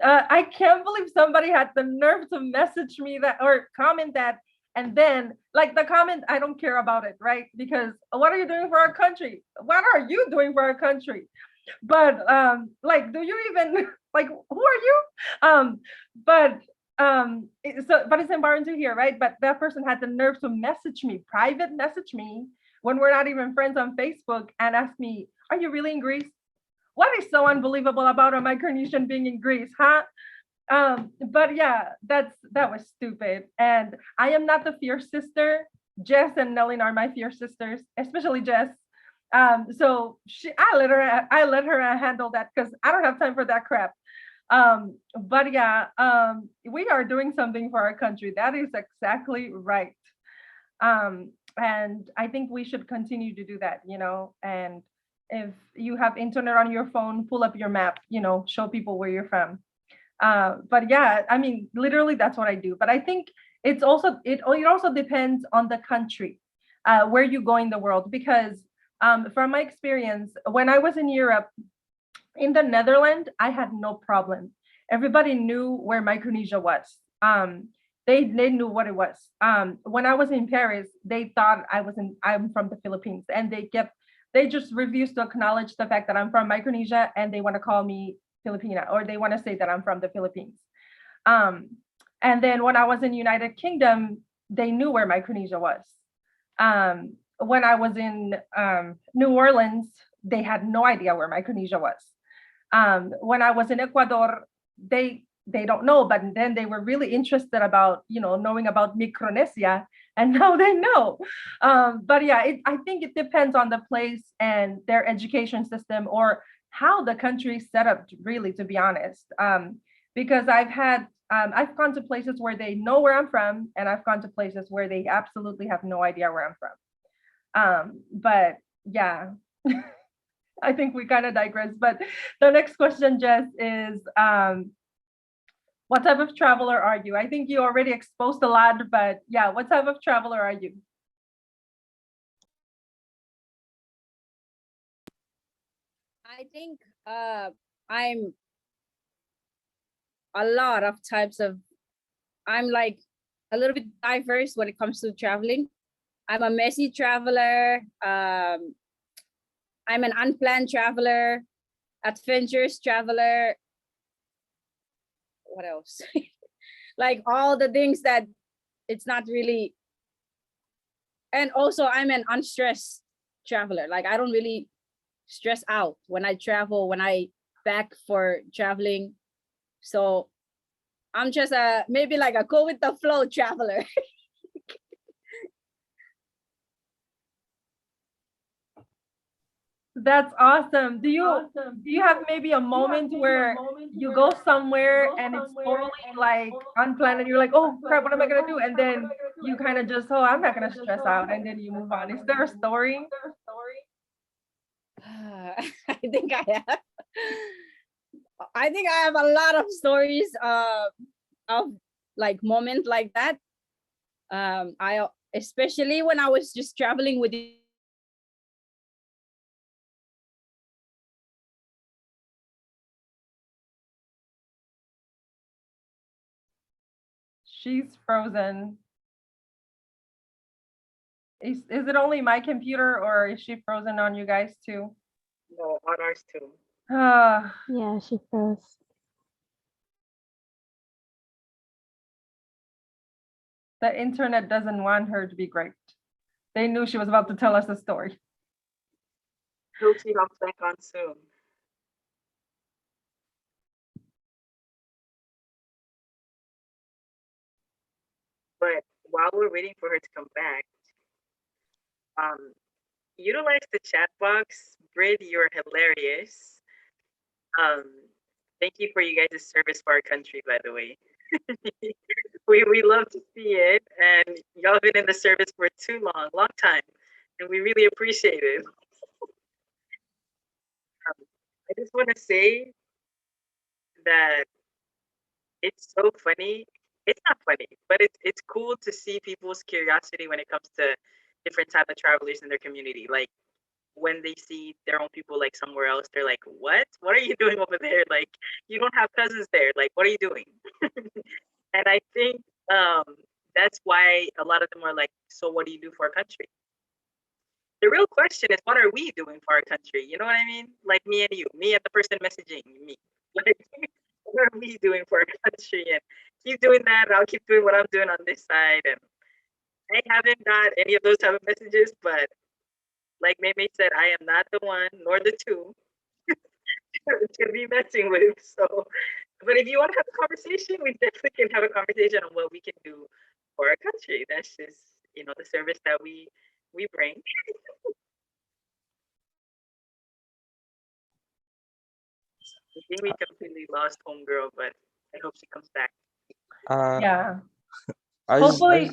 I can't believe somebody had the nerve to message me that or comment that. And then, like, the comment, I don't care about it, right? Because what are you doing for our country? What are you doing for our country? But like, do you even like, who are you? But it's empowering to hear, right? But that person had the nerve to private message me when we're not even friends on Facebook, and ask me, "Are you really in Greece? What is so unbelievable about a Micronesian being in Greece, huh?" But yeah, that was stupid. And I am not the fierce sister. Jess and Nellin are my fierce sisters, especially Jess. So I let her handle that because I don't have time for that crap. But yeah, we are doing something for our country. That is exactly right. And I think we should continue to do that, and if you have internet on your phone, pull up your map, show people where you're from. But yeah, I mean, literally that's what I do. But I think it also depends on the country, where you go in the world, because from my experience, when I was in Europe, in the Netherlands, I had no problem. Everybody knew where Micronesia was. They knew what it was. When I was in Paris, they thought I'm from the Philippines, and they just refused to acknowledge the fact that I'm from Micronesia, and they want to call me Filipina, or they want to say that I'm from the Philippines. And then when I was in United Kingdom, they knew where Micronesia was. When I was in New Orleans, they had no idea where Micronesia was. When I was in Ecuador, they don't know, but then they were really interested about, knowing about Micronesia, and now they know. But yeah, I think it depends on the place and their education system, or how the country is set up, really, to be honest. Because I've gone to places where they know where I'm from, and I've gone to places where they absolutely have no idea where I'm from. But yeah, I think we kind of digress. But the next question, Jess, is what type of traveler are you? I think you already exposed a lot, but yeah, what type of traveler are you? I think I'm a lot of types of, I'm like a little bit diverse when it comes to traveling. I'm a messy traveler. I'm an unplanned traveler, adventurous traveler. What else? Like all the things that it's not really. And also I'm an unstressed traveler. Like I don't really stress out when I travel, when I back for traveling. So I'm just maybe like a go with the flow traveler. That's awesome. Do you have maybe a moment where you go somewhere and it's totally like unplanned, and you're like, oh crap, what am I gonna do? And then you kind of just, oh, I'm not gonna stress out, and then you move on. Is there a story? I think I have. I think I have a lot of stories of like moments like that. I especially when I was just traveling with. She's frozen. Is it only my computer, or is she frozen on you guys too? No, on ours too. Yeah, she froze. The internet doesn't want her to be great. They knew she was about to tell us a story. Hope she hops back on soon. But while we're waiting for her to come back, utilize the chat box. Brid, you're hilarious. Thank you for you guys' service for our country, by the way. we love to see it, and y'all been in the service for too long time, and we really appreciate it. I just want to say that it's so funny. It's not funny, but it's cool to see people's curiosity when it comes to different type of travelers in their community. Like when they see their own people like somewhere else, they're like, "What? What are you doing over there? Like you don't have cousins there. Like what are you doing?" And I think that's why a lot of them are like, "So what do you do for our country?" The real question is, what are we doing for our country? You know what I mean? Like me and you, me and the person messaging me. Like, what are we doing for our country? And keep doing that. I'll keep doing what I'm doing on this side. And I haven't got any of those type of messages, but like Mei said, I am not the one nor the two to be messing with. So, but if you want to have a conversation, we definitely can have a conversation on what we can do for our country. That's just, the service that we bring. I think we completely lost homegirl, but I hope she comes back. Yeah. Hopefully.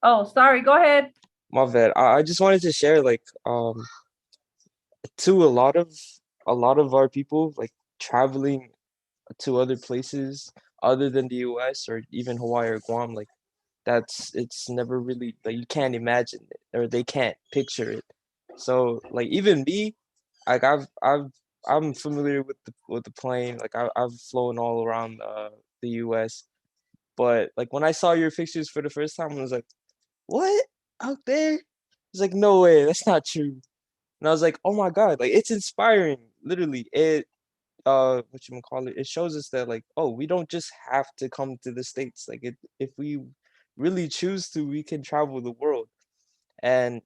Oh, sorry. Go ahead. My bad. I just wanted to share to a lot of our people, like traveling to other places other than the US or even Hawaii or Guam, like it's never really, like, you can't imagine it, or they can't picture it. So like even me, like I'm familiar with the plane. Like I've flown all around the US, but like when I saw your pictures for the first time, I was like, what, out there? It's like, no way, that's not true. And I was like, oh my God, like it's inspiring. Literally, what you call it, it shows us that like, oh, we don't just have to come to the States. Like if we really choose to, we can travel the world. And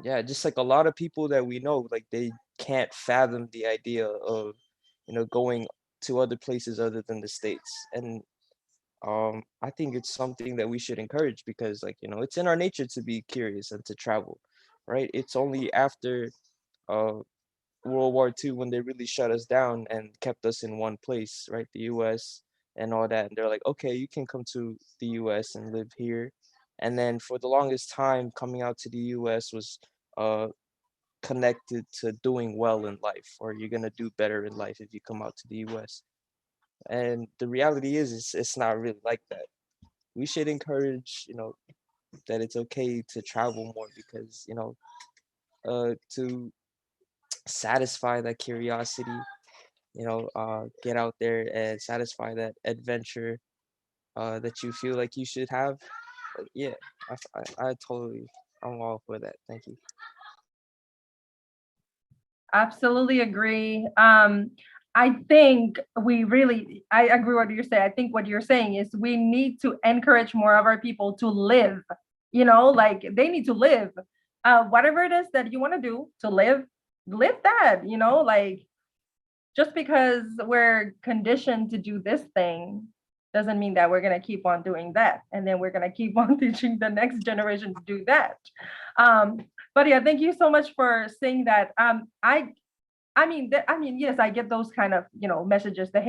yeah, just like a lot of people that we know, like they can't fathom the idea of, going to other places other than the States. And I think it's something that we should encourage because, like, it's in our nature to be curious and to travel, right? It's only after uh World War II when they really shut us down and kept us in one place, right? The US and all that. And they're like, okay, you can come to the US and live here. And then for the longest time, coming out to the US was uh connected to doing well in life, or you're gonna do better in life if you come out to the US. And the reality is, it's not really like that. We should encourage, that it's okay to travel more because, to satisfy that curiosity, get out there and satisfy that adventure that you feel like you should have. Yeah, I totally, I'm all for that. Thank you. Absolutely agree. I think I agree with what you're saying. I think what you're saying is we need to encourage more of our people to live, like they need to live. Whatever it is that you want to do to live that, like just because we're conditioned to do this thing doesn't mean that we're going to keep on doing that. And then we're going to keep on teaching the next generation to do that. But yeah, thank you so much for saying that. Yes, I get those kind of, messages, the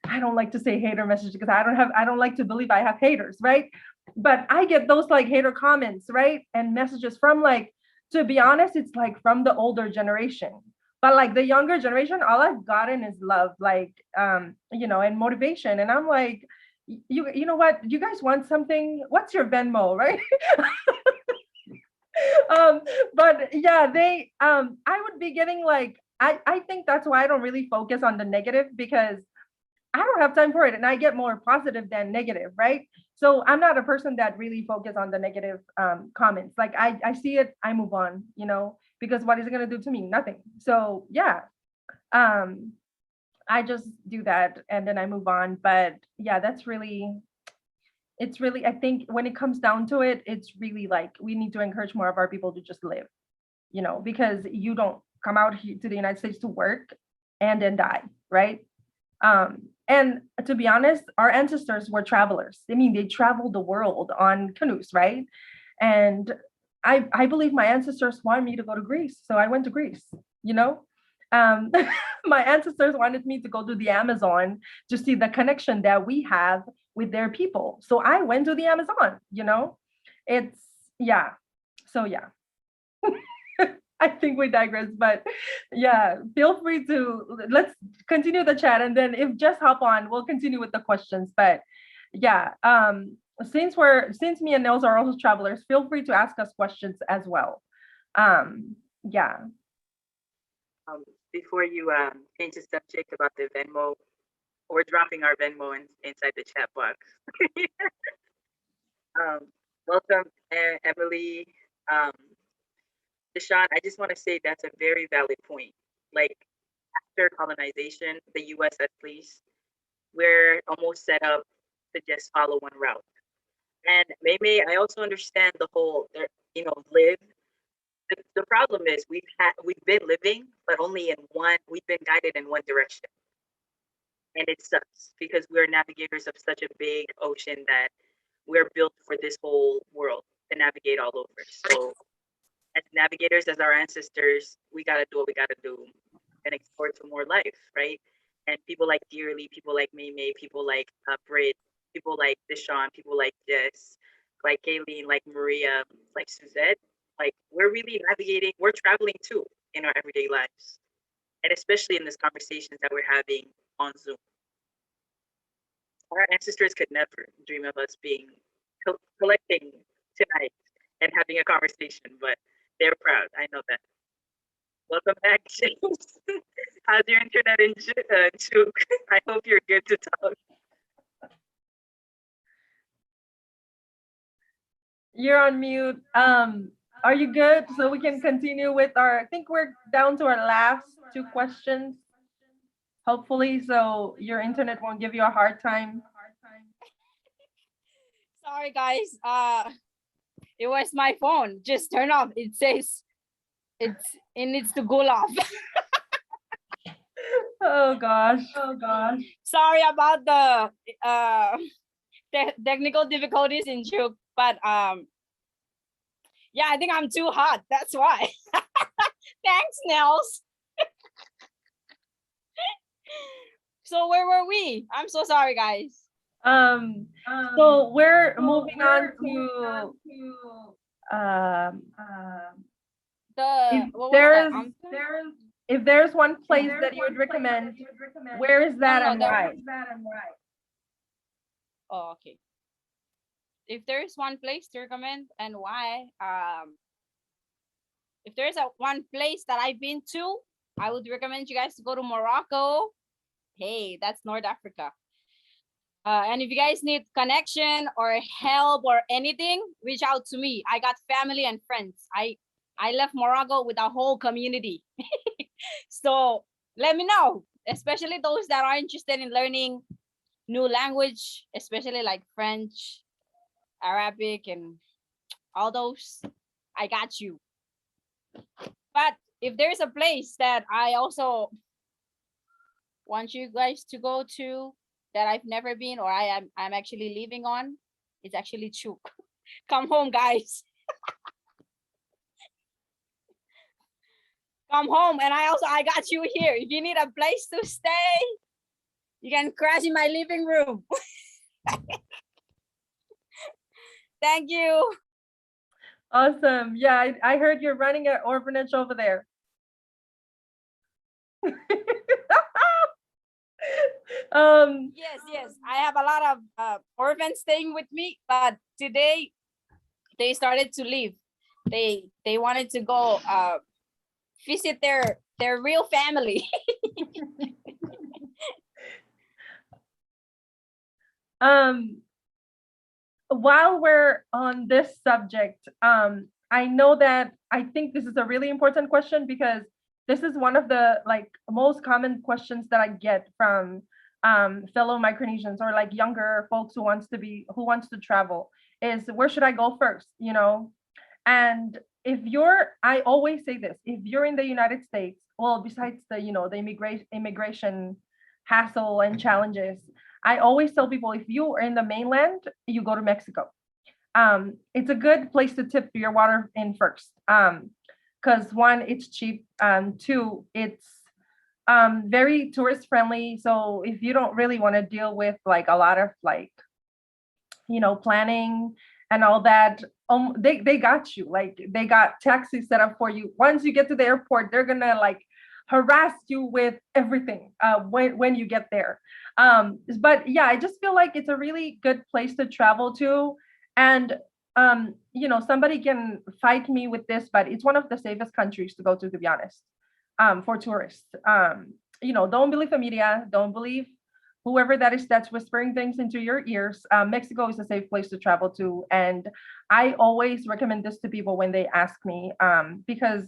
I don't like to say hater message because I don't like to believe I have haters, right? But I get those like hater comments, right? And messages from like, to be honest, it's like from the older generation. But like the younger generation, all I've gotten is love, like, and motivation. And I'm like, you know what? You guys want something? What's your Venmo, right? um, but yeah, I would be getting like, I think that's why I don't really focus on the negative because I don't have time for it and I get more positive than negative, right? So I'm not a person that really focus on the negative comments. Like I see it, I move on, because what is it going to do to me? Nothing. So yeah, um, I just do that and then I move on. But yeah, it's really, I think when it comes down to it, it's really like we need to encourage more of our people to just live, because you don't come out here to the United States to work and then die, right? And to be honest, our ancestors were travelers. I mean, they traveled the world on canoes, right? And I believe my ancestors wanted me to go to Greece, so I went to Greece. You know, um, my ancestors wanted me to go to the Amazon to see the connection that we have with their people. So I went to the Amazon. It's yeah. So yeah. I think we digress, but yeah, feel free to let's continue the chat, and then if just hop on, we'll continue with the questions. But yeah, since me and Nels are also travelers, feel free to ask us questions as well. Yeah. Before you change the subject about the Venmo, we're dropping our Venmo inside the chat box. Welcome, Emily. Deshaun, I just want to say that's a very valid point. Like after colonization, the US at least, we're almost set up to just follow one route. And maybe I also understand the whole, live. The problem is we've been living, but only in one. We've been guided in one direction, and it sucks because we're navigators of such a big ocean that we're built for this whole world to navigate all over. So as navigators, as our ancestors, we got to do what we got to do and explore to more life, right? And people like Dearly, people like May, people like Britt, people like Deshaun, people like Jess, like Kayleen, like Maria, like Suzette, like we're really navigating, we're traveling too in our everyday lives. And especially in these conversations that we're having on Zoom. Our ancestors could never dream of us being collecting tonight and having a conversation, but they're proud. I know that. Welcome back, James. How's your internet in Chuk? I hope you're good to talk. You're on mute. Are you good? So we can continue with I think we're down to our last two questions. hopefully, so your internet won't give you a hard time. Sorry, guys. It was my phone. Just turn off. It says it needs to cool off. Oh gosh. Sorry about the technical difficulties in Chuk, but yeah, I think I'm too hot. That's why. Thanks, Nels. So where were we? I'm so sorry, guys. So we're moving on to The if what was there's that? if there's one place that you would recommend, where is that No, and there- why? Oh, okay. If there is one place to recommend and why, if there's one place that I've been to, I would recommend you guys to go to Morocco. Hey, that's North Africa. And if you guys need connection or help or anything, reach out to me. I got family and friends. I left Morocco with a whole community. So let me know, especially those that are interested in learning new language, especially like French, Arabic, and all those. I got you. But if there's a place that I also want you guys to go to that I've never been or I'm actually living on, it's actually Chuk. Come home, guys. Come home. And I got you here. If you need a place to stay, you can crash in my living room. Thank you. Awesome. Yeah, I heard you're running an orphanage over there. Yes. I have a lot of orphans staying with me, but today they started to leave. They wanted to go visit their real family. While we're on this subject, I know that I think this is a really important question because this is one of the like most common questions that I get from fellow Micronesians or like younger folks who wants to travel is where should I go first, you know? And I always say this, if you're in the United States, well, besides the, the immigration hassle and challenges, I always tell people if you are in the mainland, you go to Mexico. It's a good place to tip your water in first. Because one, it's cheap. Two, it's very tourist friendly. So if you don't really want to deal with like a lot of like, planning and all that, they got you. Like they got taxis set up for you. Once you get to the airport, they're gonna like harass you with everything when you get there. But yeah, I just feel like it's a really good place to travel to. And somebody can fight me with this, but it's one of the safest countries to go to be honest, for tourists. Don't believe the media, don't believe whoever that is that's whispering things into your ears. Mexico is a safe place to travel to. And I always recommend this to people when they ask me, because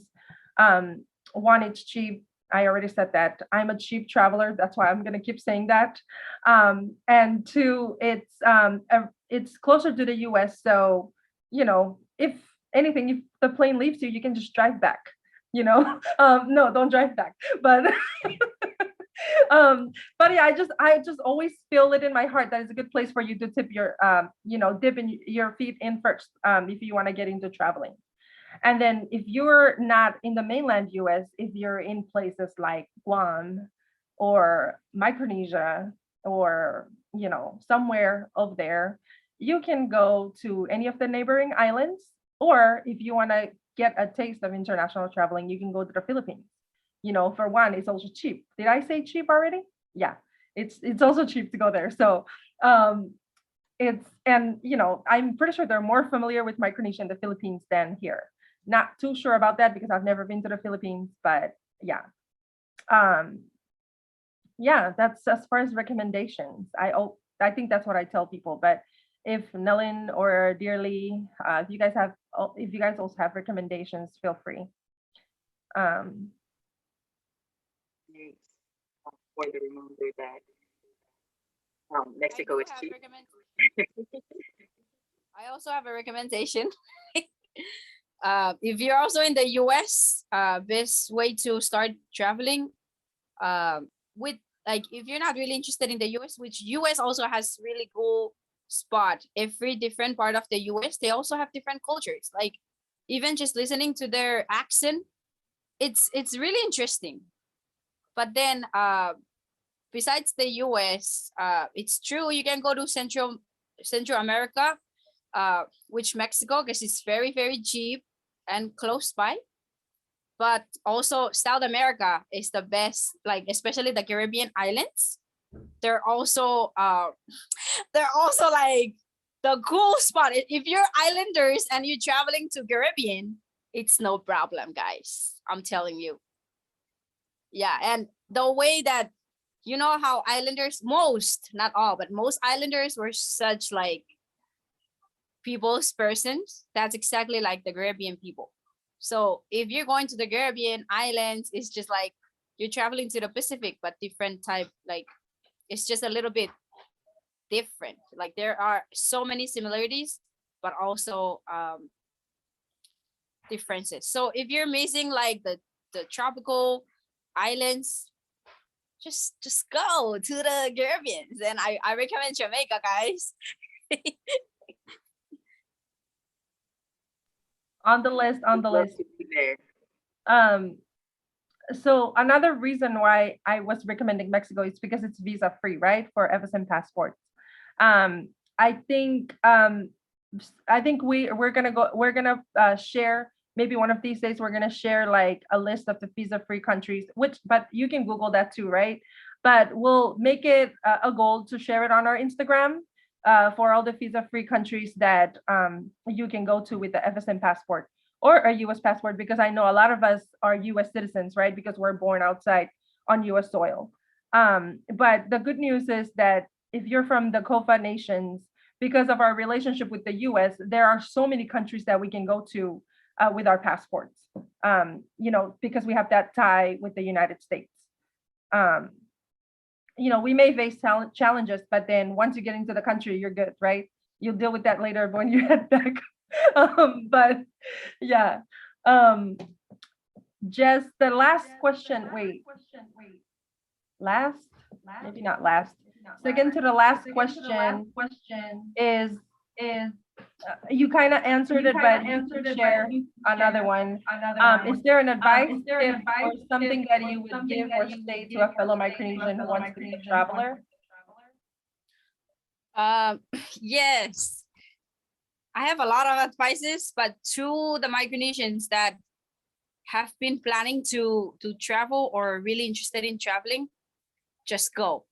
one, it's cheap. I already said that. I'm a cheap traveler. That's why I'm going to keep saying that. And two, it's closer to the US. So, if anything, if the plane leaves you, you can just drive back, no, don't drive back. But but yeah, I just always feel it in my heart that it's a good place for you to tip your dip in your feet in first, if you want to get into traveling. And then if you're not in the mainland US, if you're in places like Guam or Micronesia or somewhere over there, you can go to any of the neighboring islands. Or if you want to get a taste of international traveling, you can go to the Philippines. For one, it's also cheap. Did I say cheap already? Yeah, it's also cheap to go there. So I'm pretty sure they're more familiar with Micronesia and the Philippines than here. Not too sure about that because I've never been to the Philippines, but yeah. Yeah, that's as far as recommendations. I think that's what I tell people. But if Nellin or Dearly, if you guys also have recommendations, feel free. for the reminder that Mexico is cheap. I also have a recommendation. If you're also in the US, best way to start traveling with, like, if you're not really interested in the US, which US also has really cool spot. Every different part of the US, they also have different cultures. Like, even just listening to their accent, it's really interesting. But then besides the US, it's true you can go to Central America, which Mexico, because it's very, very cheap and close by. But also South America is the best, like especially the Caribbean islands. They're also like the cool spot. If you're islanders and you're traveling to Caribbean, it's no problem, guys. I'm telling you. Yeah, and the way that, you know how islanders, most, not all, but most islanders were such like people's persons. That's exactly like the Caribbean people. So if you're going to the Caribbean islands, it's just like you're traveling to the Pacific, but different type, like it's just a little bit different. Like there are so many similarities, but also differences. So if you're missing like the tropical islands, just go to the Caribbeans. And I recommend Jamaica, guys. On the list. Love to be there. So another reason why I was recommending Mexico is because it's visa free, right? For FSM passports. I think we're gonna share, maybe one of these days we're gonna share like a list of the visa free countries, but you can Google that too, right? But we'll make it a goal to share it on our Instagram for all the visa free countries that you can go to with the FSM passport or a US passport, because I know a lot of us are US citizens, right? Because we're born outside on US soil. But the good news is that if you're from the COFA nations, because of our relationship with the US, there are so many countries that we can go to with our passports, because we have that tie with the United States. We may face challenges, but then once you get into the country, you're good, right? You'll deal with that later when you head back. But yeah, just the last question. Wait, last, maybe not last. Second to the last question is you kind of answered it, but you can share another one. Is there an advice tip or something that you would give or say to a fellow Micronesian who wants to be a traveler? Yes, I have a lot of advices, but to the Micronesians that have been planning to travel or really interested in traveling, just go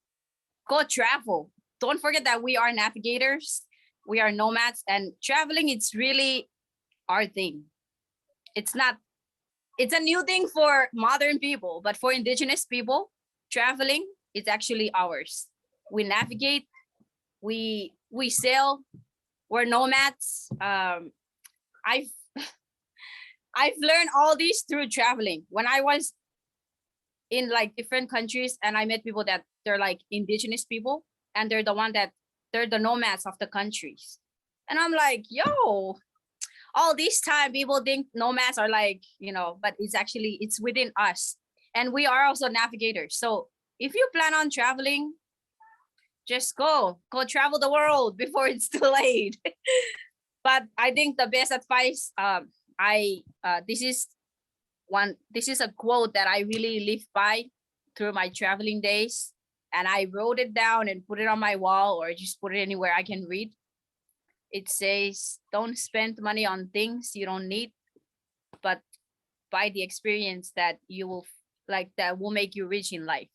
travel. Don't forget that we are navigators, we are nomads, and traveling, it's really our thing. It's a new thing for modern people, but for indigenous people, traveling is actually ours. We navigate, we sail, we're nomads. I've learned all these through traveling. When I was in like different countries and I met people that they're like indigenous people, and they're the nomads of the countries. And I'm like, yo, all this time people think nomads are like, but it's within us. And we are also navigators. So if you plan on traveling, just go travel the world before it's too late. But I think the best advice, this is a quote that I really live by through my traveling days. And I wrote it down and put it on my wall, or just put it anywhere I can read. It says, don't spend money on things you don't need, but buy the experience that you will like, that will make you rich in life.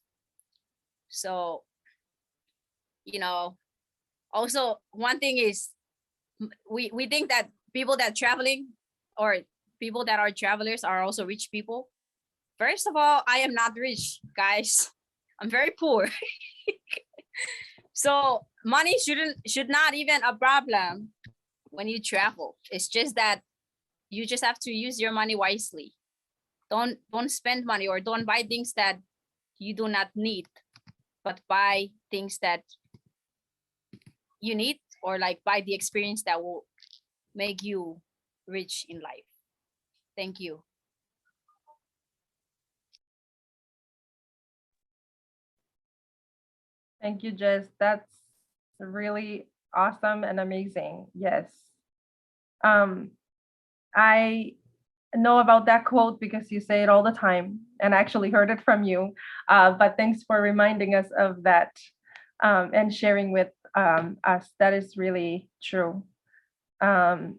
So, also one thing is we think that people that traveling or people that are travelers are also rich people. First of all, I am not rich, guys. I'm very poor. So money should not even a problem when you travel. It's just that you just have to use your money wisely. Don't spend money or don't buy things that you do not need. but buy things that you need, or like buy the experience that will make you rich in life. Thank you. Thank you, Jess. That's really awesome and amazing. Yes. I know about that quote because you say it all the time and I actually heard it from you. But thanks for reminding us of that and sharing with us. That is really true. The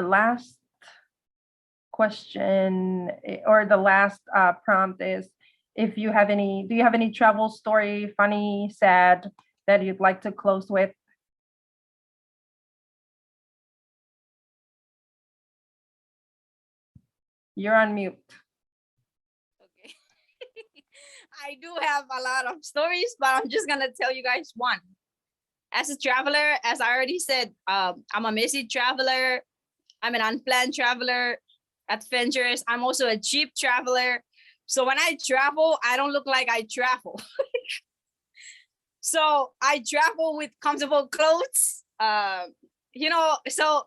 last question or the last prompt is, if you have any, do you have any travel story, funny, sad, that you'd like to close with? You're on mute. Okay. I do have a lot of stories, but I'm just gonna tell you guys one. As a traveler, as I already said, I'm a messy traveler. I'm an unplanned traveler, adventurous. I'm also a cheap traveler. So when I travel, I don't look like I travel. So I travel with comfortable clothes. You know, so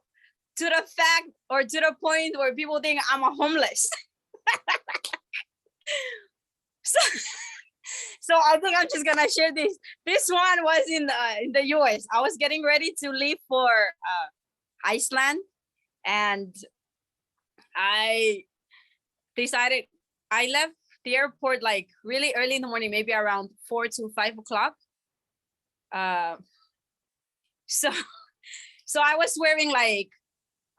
to the fact or to the point where people think I'm a homeless. so, so I think I'm just gonna share this. This one was in the US. I was getting ready to leave for Iceland, and I decided, I left the airport like really early in the morning, maybe around 4 to 5 o'clock. So I was wearing like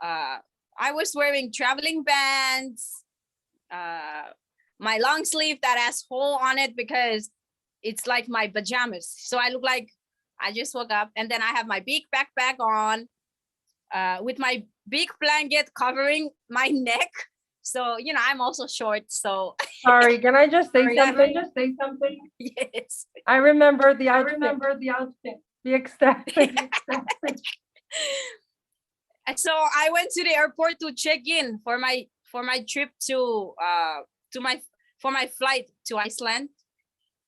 I was wearing traveling bands, my long sleeve that has hole on it because it's like my pajamas. So I look like I just woke up, and then I have my big backpack on with my big blanket covering my neck. So, you know, I'm also short, so. Sorry, can I just say something? Yes. I remember the outfit. The ecstatic. So I went to the airport to check in for my trip to my flight to Iceland,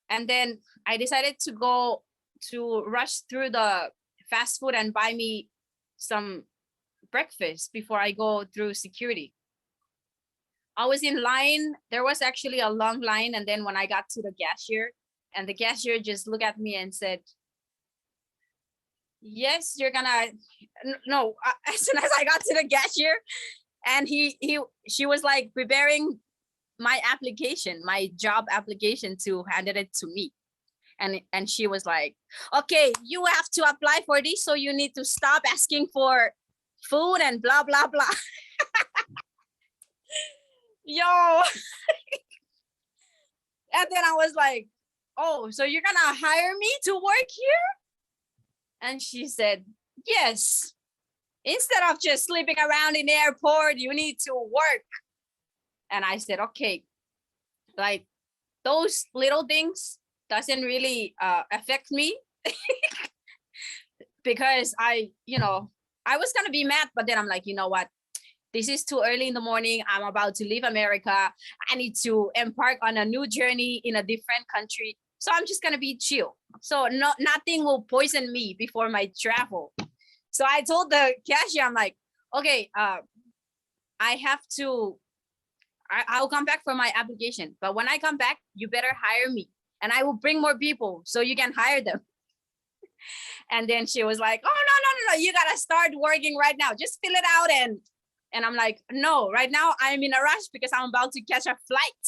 and then I decided to go to rush through the fast food and buy me some breakfast before I go through security. I was in line. There was actually a long line, and then when I got to the cashier, and the cashier just looked at me and said, "Yes, you're gonna." No, as soon as I got to the cashier, and she was like preparing my application, my job application, to handed it to me, and she was like, "Okay, you have to apply for this, so you need to stop asking for food and blah blah blah." Yo. And then I was like, "Oh, so you're gonna hire me to work here?" And she said, "Yes. Instead of just sleeping around in the airport, you need to work." And I said, "Okay." Like, those little things doesn't really affect me because I was gonna be mad, but then I'm like, you know what? This is too early in the morning. I'm about to leave America. I need to embark on a new journey in a different country. So I'm just gonna be chill. So nothing will poison me before my travel. So I told the cashier, I'm like, "Okay, I have to, I'll come back for my application. But when I come back, you better hire me. And I will bring more people so you can hire them." And then she was like, "Oh, no. You gotta start working right now. Just fill it out." And I'm like, "No, right now I'm in a rush because I'm about to catch a flight."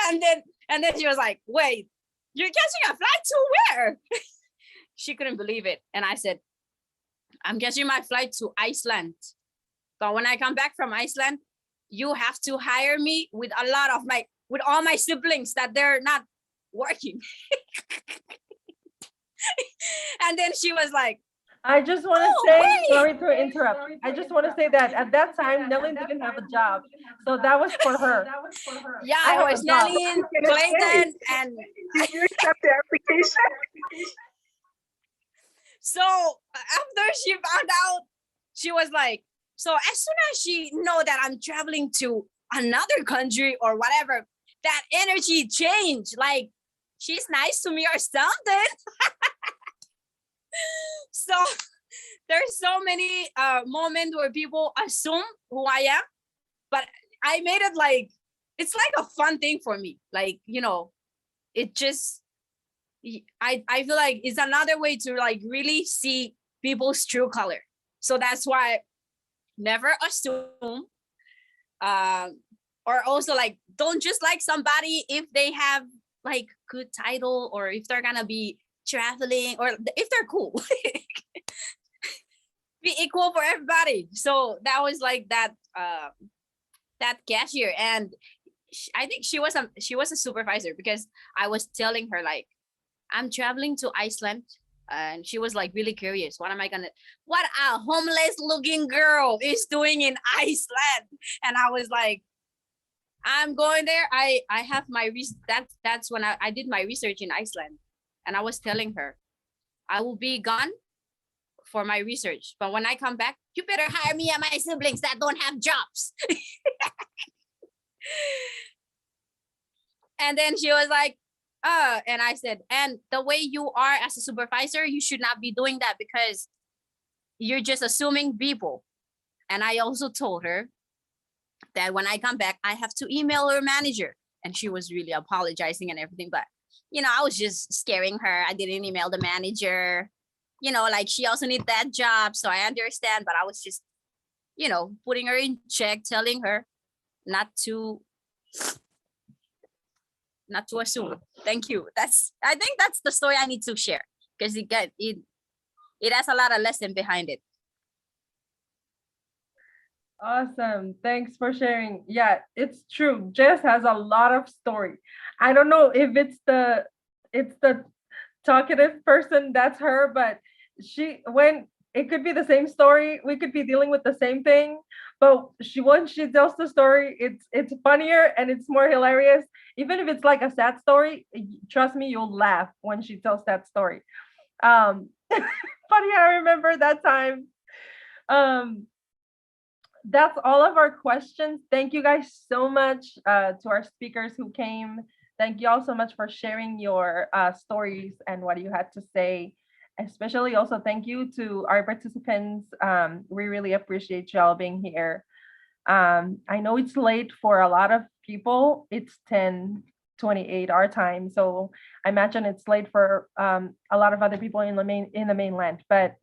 And then she was like, "Wait, you're catching a flight to where?" She couldn't believe it. And I said, "I'm catching my flight to Iceland. But when I come back from Iceland, you have to hire me with all my siblings that they're not working." And then she was like, I just want to "Oh, say, wait." sorry to interrupt. I just want to say that at that time, Nelly didn't have a job. So that was for her. Yeah, I I have a was job. Nelly, Clayton, and Did you accept the application? so after she found out, she was like, so as soon as she know that I'm traveling to another country or whatever, that energy changed. Like, she's nice to me or something. So there's so many moments where people assume who I am, but I made it like, it's like a fun thing for me. Like, it just, I feel like it's another way to like really see people's true color. So that's why never assume, or also like, don't just like somebody if they have like good title or if they're gonna be traveling or if they're cool. Be equal for everybody. So that was like that cashier, and I think she was a supervisor, because I was telling her like, I'm traveling to Iceland, and she was like really curious. What a homeless looking girl is doing in Iceland? And I was like, I'm going there. I have my that's when I did my research in Iceland, and I was telling her, I will be gone for my research, but when I come back, you better hire me and my siblings that don't have jobs. And then she was like, and I said, and the way you are as a supervisor, you should not be doing that, because you're just assuming people. And I also told her that when I come back, I have to email her manager. And she was really apologizing and everything, but I was just scaring her. I didn't email the manager. Like, she also needs that job, so I understand, but I was just, putting her in check, telling her not to assume. Thank you. I think that's the story I need to share, because it has a lot of lesson behind it. Awesome. Thanks for sharing. Yeah, it's true. Jess has a lot of story. I don't know if it's the talkative person, that's her, but when it could be the same story, we could be dealing with the same thing, but when she tells the story, it's funnier and it's more hilarious. Even if it's like a sad story, trust me, you'll laugh when she tells that story. Funny, I remember that time. That's all of our questions. Thank you guys so much to our speakers who came. Thank you all so much for sharing your stories and what you had to say. Especially also thank you to our participants. We really appreciate y'all being here. I know it's late for a lot of people. It's 10:28 our time, so I imagine it's late for a lot of other people in the mainland. But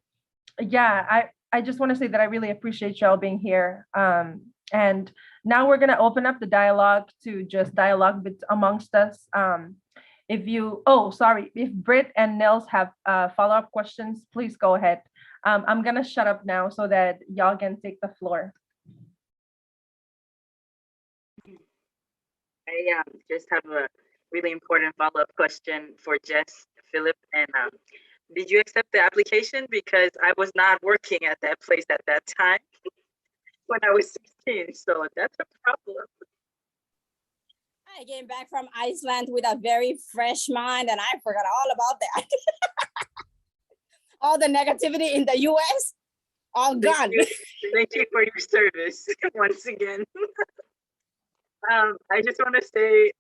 yeah, I just want to say that I really appreciate y'all being here. And now we're gonna open up the dialogue to just dialogue amongst us. If Britt and Nils have follow-up questions, please go ahead. I'm gonna shut up now so that y'all can take the floor. I just have a really important follow-up question for Jess, Philip, and did you accept the application? Because I was not working at that place at that time when I was 16, so that's a problem. I came back from Iceland with a very fresh mind, and I forgot all about that. All the negativity in the US, all gone. Thank you for your service once again. I just want to say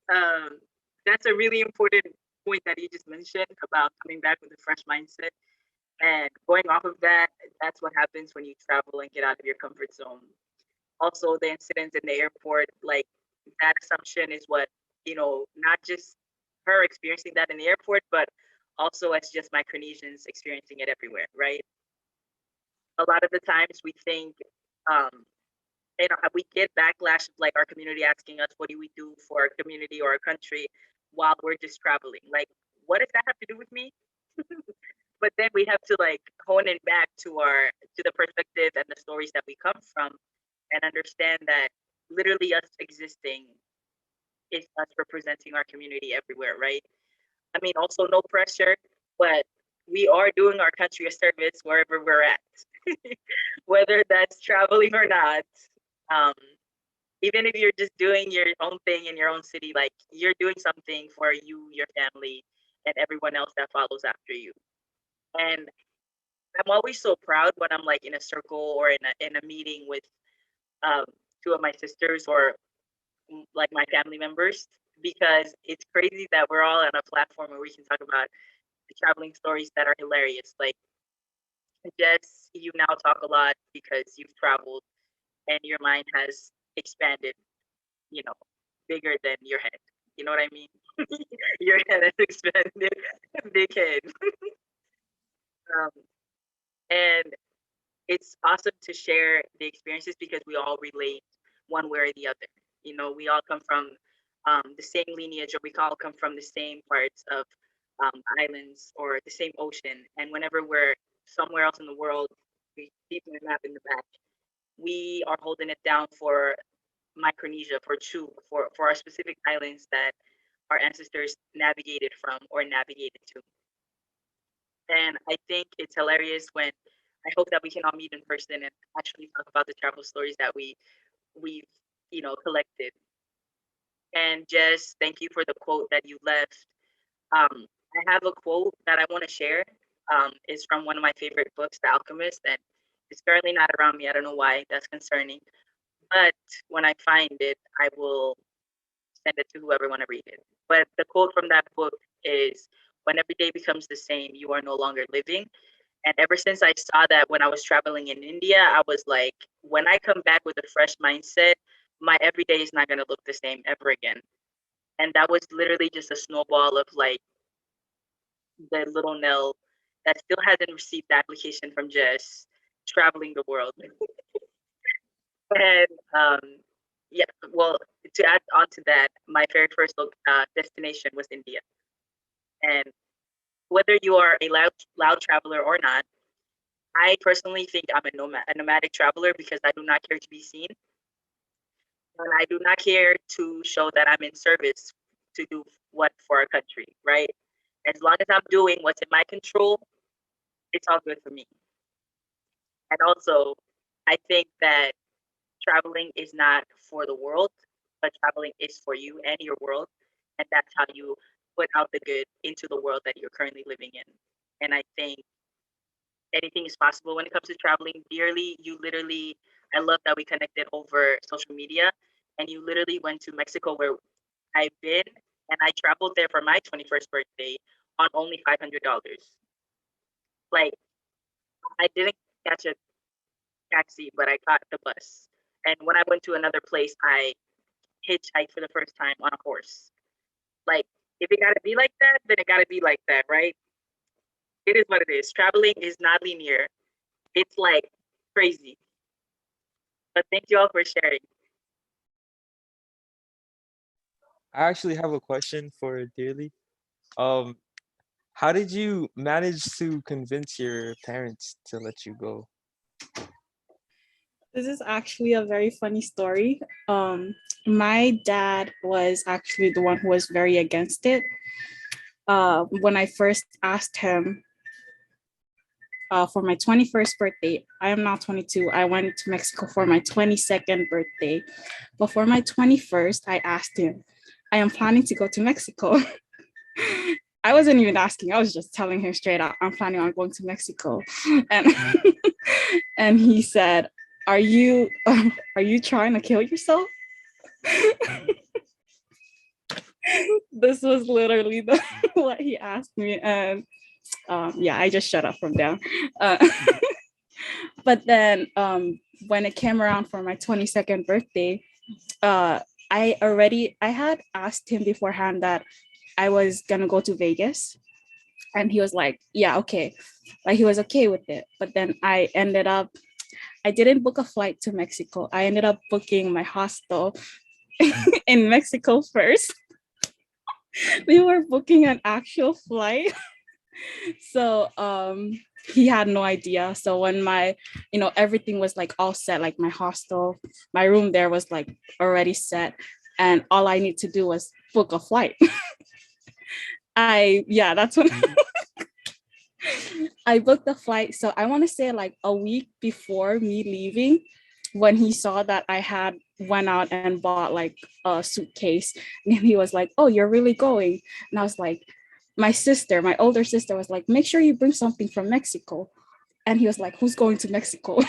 that's a really important point that you just mentioned about coming back with a fresh mindset. And going off of that, that's what happens when you travel and get out of your comfort zone. Also, the incidents in the airport, like that assumption is what, not just her experiencing that in the airport, but also as just Micronesians experiencing it everywhere, right? A lot of the times we think, we get backlash of like our community asking us, what do we do for our community or our country while we're just traveling? Like, what does that have to do with me? But then we have to like hone it back to the perspective and the stories that we come from, and understand that literally us existing is us representing our community everywhere, right? I mean, also no pressure, but we are doing our country a service wherever we're at, whether that's traveling or not. Even if you're just doing your own thing in your own city, like you're doing something for you, your family, and everyone else that follows after you. And I'm always so proud when I'm like in a circle or in a meeting with two of my sisters or like my family members, because it's crazy that we're all on a platform where we can talk about the traveling stories that are hilarious. Like, Jess, you now talk a lot because you've traveled and your mind has expanded, you know, bigger than your head. You know what I mean? Your head has expanded, big head. Um, and it's awesome to share the experiences because we all relate one way or the other. You know, we all come from the same lineage, or we all come from the same parts of islands or the same ocean. And whenever we're somewhere else in the world, we see the map in the back. We are holding it down for Micronesia, for Chu, for our specific islands that our ancestors navigated from or navigated to. And I think it's hilarious when I hope that we can all meet in person and actually talk about the travel stories that we've collected. And Jess, thank you for the quote that you left. I have a quote that I want to share. It's from one of my favorite books, The Alchemist, and it's currently not around me. I don't know why. That's concerning. But when I find it, I will send it to whoever want to read it. But the quote from that book is, "When every day becomes the same, you are no longer living." And ever since I saw that when I was traveling in India, I was like, when I come back with a fresh mindset, my everyday is not going to look the same ever again. And that was literally just a snowball of like the little Nell that still hasn't received the application from Jess traveling the world. And yeah, well, to add on to that, my very first destination was India. And whether you are a loud traveler or not, I personally think I'm a nomadic traveler because I do not care to be seen. And I do not care to show that I'm in service to do what for our country, right? As long as I'm doing what's in my control, it's all good for me. And also, I think that traveling is not for the world, but traveling is for you and your world. And that's how you put out the good into the world that you're currently living in. And I think anything is possible when it comes to traveling. Dearly, you literally, I love that we connected over social media, and you literally went to Mexico where I've been, and I traveled there for my 21st birthday on only $500. Like, I didn't catch a taxi, but I caught the bus. And when I went to another place, I hitchhiked for the first time on a horse. Like, if it gotta be like that, then it gotta be like that, right? It is what it is. Traveling is not linear. It's like crazy. But thank you all for sharing. I actually have a question for Dearly. Um, how did you manage to convince your parents to let you go? This is actually a very funny story. My dad was actually the one who was very against it. When I first asked him for my 21st birthday, I am now 22. I went to Mexico for my 22nd birthday. Before my 21st, I asked him, I am planning to go to Mexico. I wasn't even asking, I was just telling him straight out, I'm planning on going to Mexico. And and he said, are you trying to kill yourself? This was literally what he asked me. And yeah, I just shut up from there. But then when it came around for my 22nd birthday, I had asked him beforehand that I was gonna go to Vegas. And he was like, yeah, okay. Like, he was okay with it. But then I didn't book a flight to Mexico. I ended up booking my hostel in Mexico first. We were booking an actual flight. So he had no idea. So when everything was like all set, like my hostel, my room there was like already set, and all I need to do was book a flight. That's when I booked the flight. So I want to say like a week before me leaving, when he saw that I had went out and bought like a suitcase, and he was like, oh, you're really going? And I was like, my older sister was like, make sure you bring something from Mexico. And he was like, who's going to Mexico?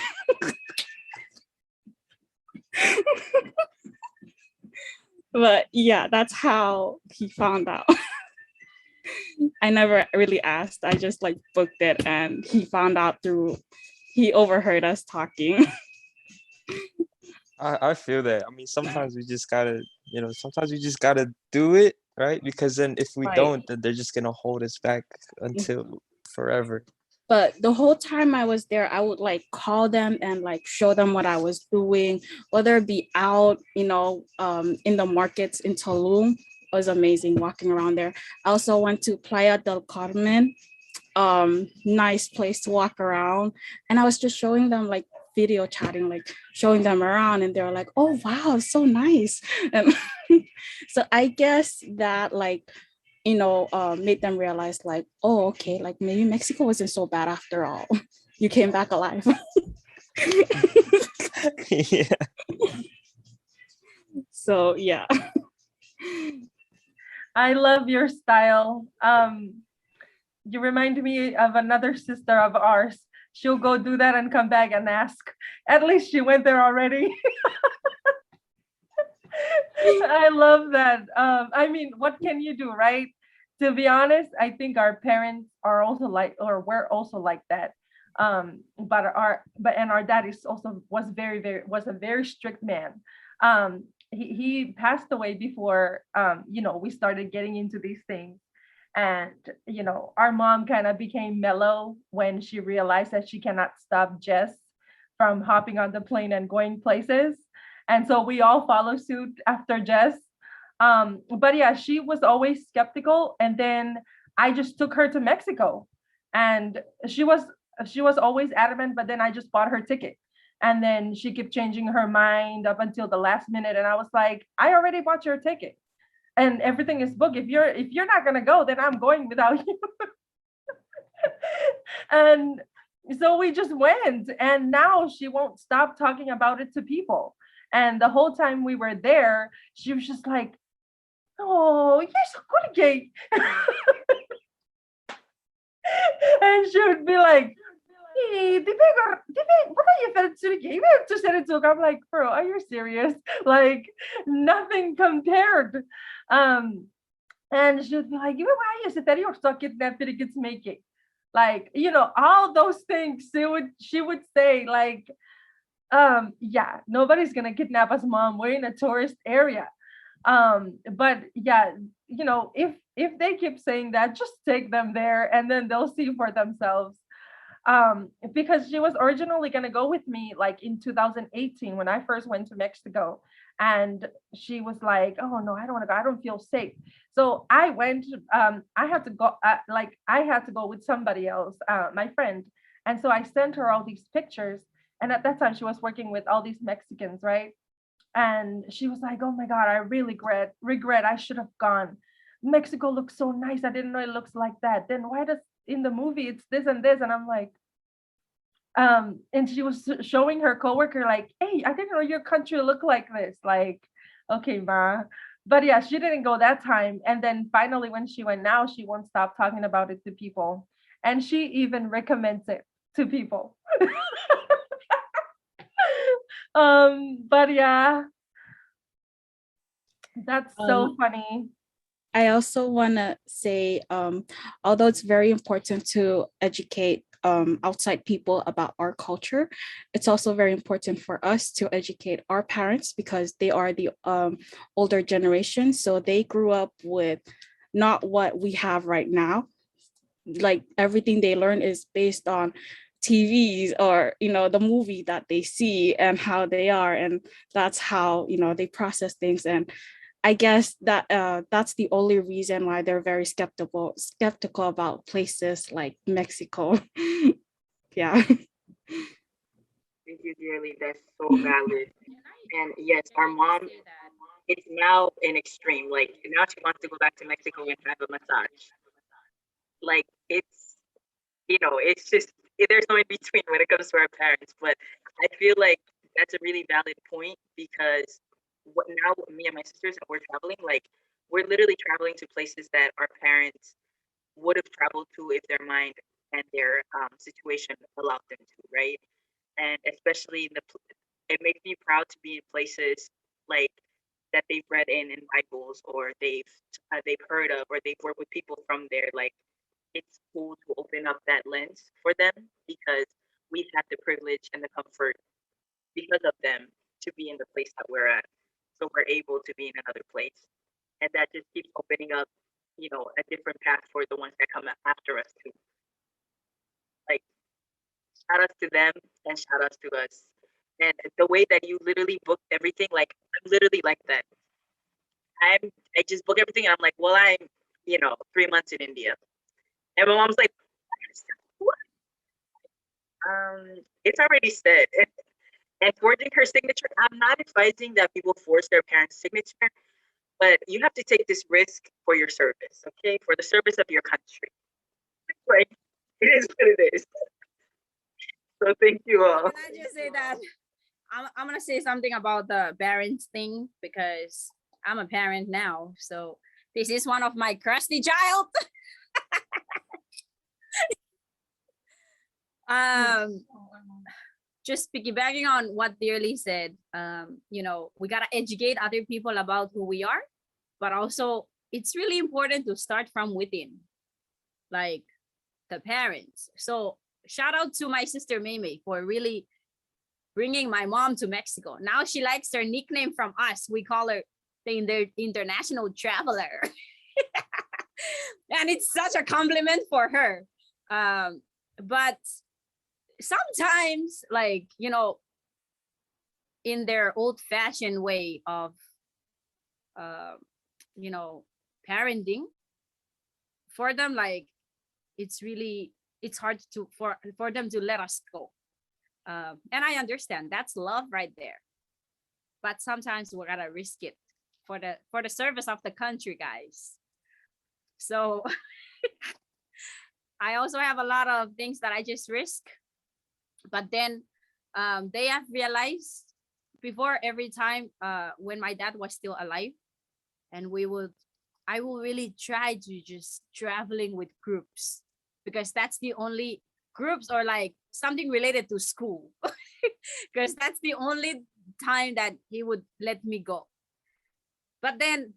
But yeah, that's how he found out. I never really asked. I just like booked it, and he found out through, he overheard us talking. I feel that. I mean, sometimes we just gotta, sometimes we just gotta do it, right? Because then if we Right. don't, then they're just gonna hold us back until forever. But the whole time I was there, I would like call them and like show them what I was doing, whether it be out, in the markets in Tulum. It was amazing walking around there. I also went to Playa del Carmen, nice place to walk around. And I was just showing them like video chatting, like showing them around, and they were like, oh wow, so nice. And so I guess that like, made them realize like, oh, okay, like maybe Mexico wasn't so bad after all. You came back alive. Yeah. So yeah. I love your style. You remind me of another sister of ours. She'll go do that and come back and ask. At least she went there already. I love that. I mean, what can you do, right? To be honest, I think our parents are also like, or we're also like that. But our dad is also was a very strict man. He passed away before we started getting into these things. And our mom kind of became mellow when she realized that she cannot stop Jess from hopping on the plane and going places. And so we all follow suit after Jess. But yeah, she was always skeptical. And then I just took her to Mexico. And she was always adamant, but then I just bought her ticket. And then she kept changing her mind up until the last minute. And I was like, I already bought your ticket and everything is booked. If you're not gonna go, then I'm going without you. And so we just went, and now she won't stop talking about it to people. And the whole time we were there, she was just like, "Oh, you're so good, gay." And she would be like, "Hey, what are you felt to gay? To send it to?" I'm like, "Bro, are you serious? Like nothing compared." Um, and she would be like, why is it that you're stuck in that it's making? Like, all those things she would say, like, yeah, nobody's gonna kidnap us, mom. We're in a tourist area. But yeah, if they keep saying that, just take them there and then they'll see for themselves. Because she was originally going to go with me like in 2018 when I first went to Mexico, and she was like, oh no, I don't want to go, I don't feel safe. So I went. I had to go, I had to go with somebody else, my friend. And so I sent her all these pictures, and at that time she was working with all these Mexicans, right? And she was like, oh my god, I really regret, I should have gone. Mexico looks so nice, I didn't know it looks like that. Then why does in the movie it's this and this? And I'm like, and she was showing her coworker like, hey, I didn't know your country looked like this. Like, okay, ma. But yeah, she didn't go that time. And then finally when she went now, she won't stop talking about it to people, and she even recommends it to people. But yeah, that's so funny. I also want to say, although it's very important to educate outside people about our culture, it's also very important for us to educate our parents, because they are the older generation. So they grew up with not what we have right now. Like everything they learn is based on TVs or the movie that they see and how they are, and that's how they process things. And I guess that that's the only reason why they're very skeptical about places like Mexico. Yeah. Thank you dearly. That's so valid. And yes, our mom, it's now an extreme. Like now she wants to go back to Mexico and have a massage. Like it's just there's no in between when it comes to our parents. But I feel like that's a really valid point, because what now me and my sisters, we're traveling, like we're literally traveling to places that our parents would have traveled to if their mind and their situation allowed them to, right? And especially it makes me proud to be in places like that they've read in Bibles, or they've heard of, or they've worked with people from there. Like, it's cool to open up that lens for them, because we've had the privilege and the comfort because of them to be in the place that we're at. So we're able to be in another place. And that just keeps opening up, a different path for the ones that come after us too. Like, shout outs to them and shout outs to us. And the way that you literally booked everything, like, I'm literally like that. I just book everything and I'm like, well, I'm, 3 months in India. And my mom's like, what? It's already said. And forging her signature, I'm not advising that people forge their parents' signature, but you have to take this risk for your service, okay? For the service of your country. Like, it is what it is. So thank you all. Can I just say that I'm gonna say something about the parents thing, because I'm a parent now. So this is one of my crusty child. Just piggybacking on what Dearly said, we gotta educate other people about who we are, but also it's really important to start from within, like the parents. So shout out to my sister Meme for really bringing my mom to Mexico. Now she likes her nickname from us. We call her the international traveler. And it's such a compliment for her. But sometimes, like, in their old-fashioned way of parenting, for them, like, it's hard for them to let us go. And I understand that's love right there, but sometimes we gotta risk it for the service of the country, guys. So I also have a lot of things that I just risk, but then they have realized before, every time when my dad was still alive, and I will really try to just traveling with groups, because that's the only groups, or like something related to school, because that's the only time that he would let me go. But then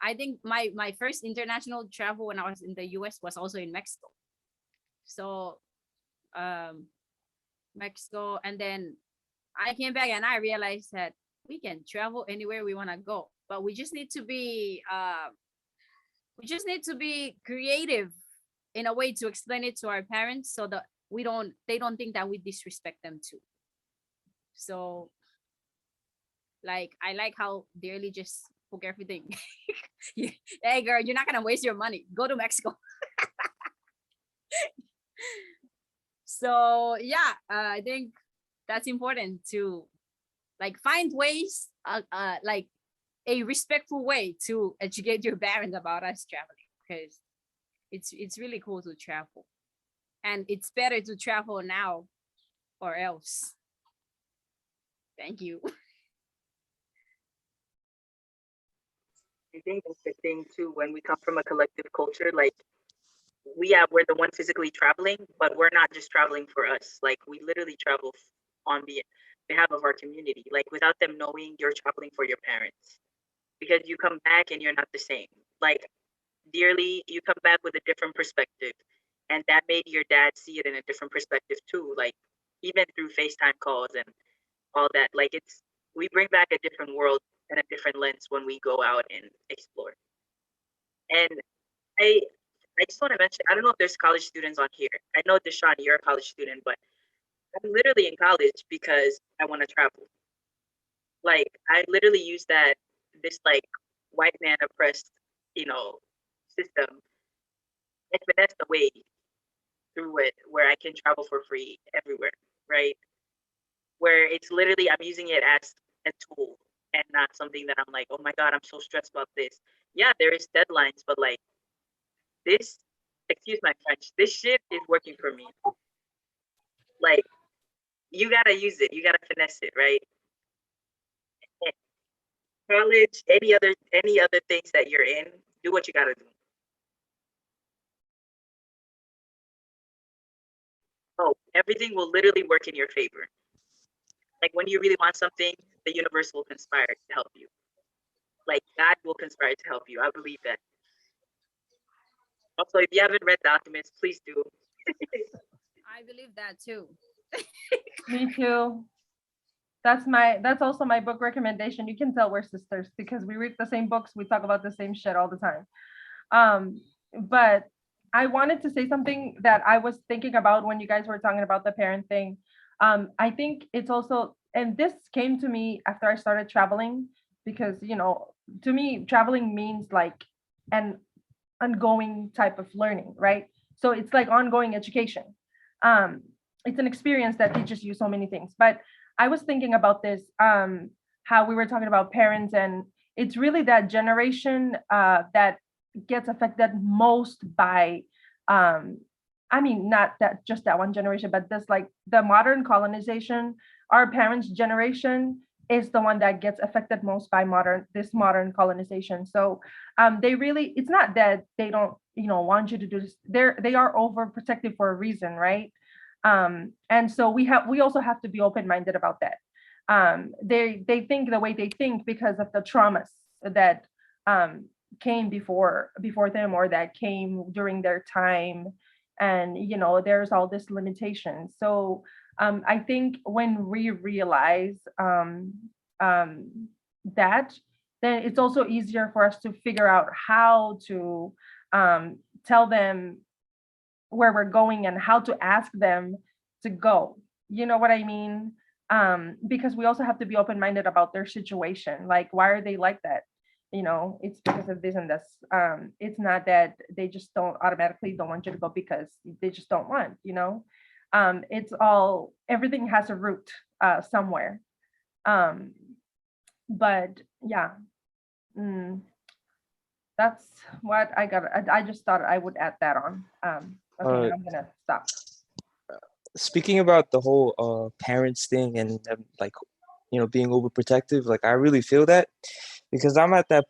I think my first international travel when I was in the US was also in Mexico. So Mexico, and then I came back and I realized that we can travel anywhere we want to go, but we just need to be creative in a way to explain it to our parents, so that they don't think that we disrespect them too. So, like, I like how Dearly just book everything. Hey girl, you're not gonna waste your money. Go to Mexico. So yeah, I think that's important to, like, find ways, like a respectful way to educate your parents about us traveling, because it's really cool to travel, and it's better to travel now or else. Thank you. I think that's the thing too, when we come from a collective culture, like, we're the one physically traveling, but we're not just traveling for us. Like, we literally travel on behalf of our community. Like, without them knowing, you're traveling for your parents, because you come back and you're not the same. Like, Dearly, you come back with a different perspective, and that made your dad see it in a different perspective too. Like, even through FaceTime calls and all that, like, we bring back a different world and a different lens when we go out and explore. And I I just want to mention, I don't know if there's college students on here. I know, Deshaun, you're a college student, but I'm literally in college because I want to travel. Like, I literally use this, like, white man oppressed, system, and finesse the way through it, where I can travel for free everywhere, right? Where it's literally, I'm using it as a tool and not something that I'm like, oh my God, I'm so stressed about this. Yeah, there is deadlines, but like, this, excuse my French, this shit is working for me. Like, you gotta use it, you gotta finesse it, right? College, any other things that you're in, do what you gotta do. Oh, everything will literally work in your favor. Like, when you really want something, the universe will conspire to help you. like God will conspire to help you. I believe that. Also, if you haven't read documents, please do. I believe that too. Me too. That's also my book recommendation. You can tell we're sisters because we read the same books, we talk about the same shit all the time. But I wanted to say something that I was thinking about when you guys were talking about the parent thing. I think it's also, and this came to me after I started traveling, because to me traveling means like an ongoing type of learning, right? So it's like ongoing education. um it's an experience that teaches you so many things. But I was thinking about this, how we were talking about parents, and it's really that generation that gets affected most by, I mean, not that just that one generation, but this, like, the modern colonization. Our parents generation is the one that gets affected most by modern colonization. So they really, it's not that they don't want you to do this. They are overprotective for a reason, right? And so we also have to be open-minded about that. They think the way they think because of the traumas that came before them, or that came during their time. And there's all this limitation. So I think when we realize that, then it's also easier for us to figure out how to tell them where we're going and how to ask them to go. You know what I mean? Because we also have to be open-minded about their situation. Like, why are they like that? It's because of this and this. It's not that they just don't want you to go because they just don't want. It's all, everything has a root somewhere. But yeah, that's what I got. I just thought I would add that on. Okay, I'm gonna stop. Speaking about the whole parents thing and like being overprotective, like I really feel that, because I'm at that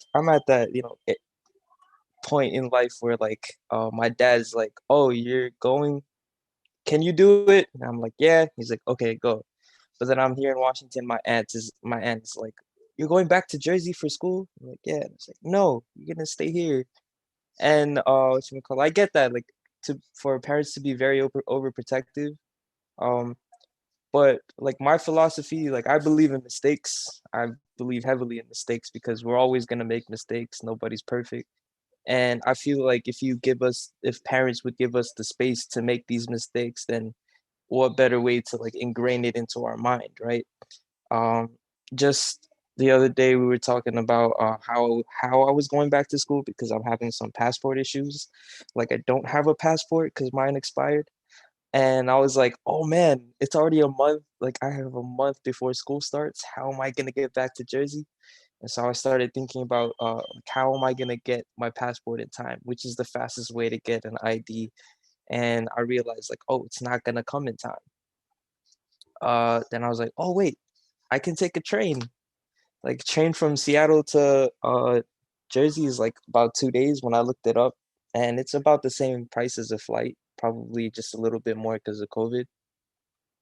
point in life where like my dad's like, oh, you're going, can you do it? And I'm like, yeah. He's like, okay, go. But then I'm here in Washington, my aunt is like, you're going back to Jersey for school? I'm like, yeah. It's like, no, you're gonna stay here. And I get that, like, for parents to be very overprotective. But like my philosophy, like I believe in mistakes. I believe heavily in mistakes because we're always gonna make mistakes. Nobody's perfect. And I feel like if parents would give us the space to make these mistakes, then what better way to like ingrain it into our mind, right? Um, just the other day we were talking about how I was going back to school because I'm having some passport issues. Like I don't have a passport because mine expired. And I was like, oh man, it's already a month. Like I have a month before school starts. How am I gonna get back to Jersey? And so I started thinking about like, how am I gonna get my passport in time, which is the fastest way to get an ID. And I realized like, oh, it's not gonna come in time. Then I was like, oh wait, I can take a train. Like train from Seattle to Jersey is like about 2 days when I looked it up, and it's about the same price as a flight, probably just a little bit more because of COVID.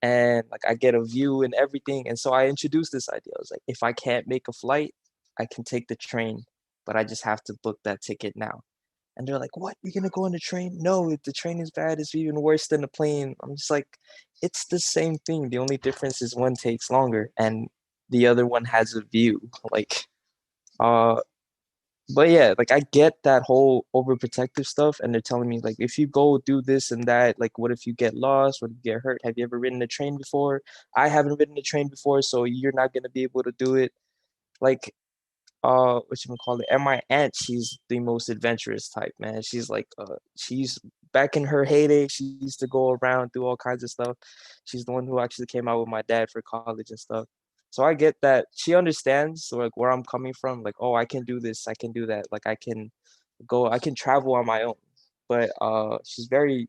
And like I get a view and everything. And so I introduced this idea. I was like, if I can't make a flight, I can take the train, but I just have to book that ticket now. And they're like, what? You're gonna go on the train? No, if the train is bad, it's even worse than the plane. I'm just like, it's the same thing. The only difference is one takes longer and the other one has a view. Like, uh, but yeah, like I get that whole overprotective stuff, and they're telling me like if you go do this and that, like what if you get lost? What if you get hurt? Have you ever ridden a train before? I haven't ridden a train before, so you're not gonna be able to do it. Like what you call it, and my aunt, she's the most adventurous type, man. She's like she's back in her heyday, she used to go around do all kinds of stuff. She's the one who actually came out with my dad for college and stuff. So I get that she understands like where I'm coming from, like, oh, I can do this, I can do that, like I can travel on my own. But she's very,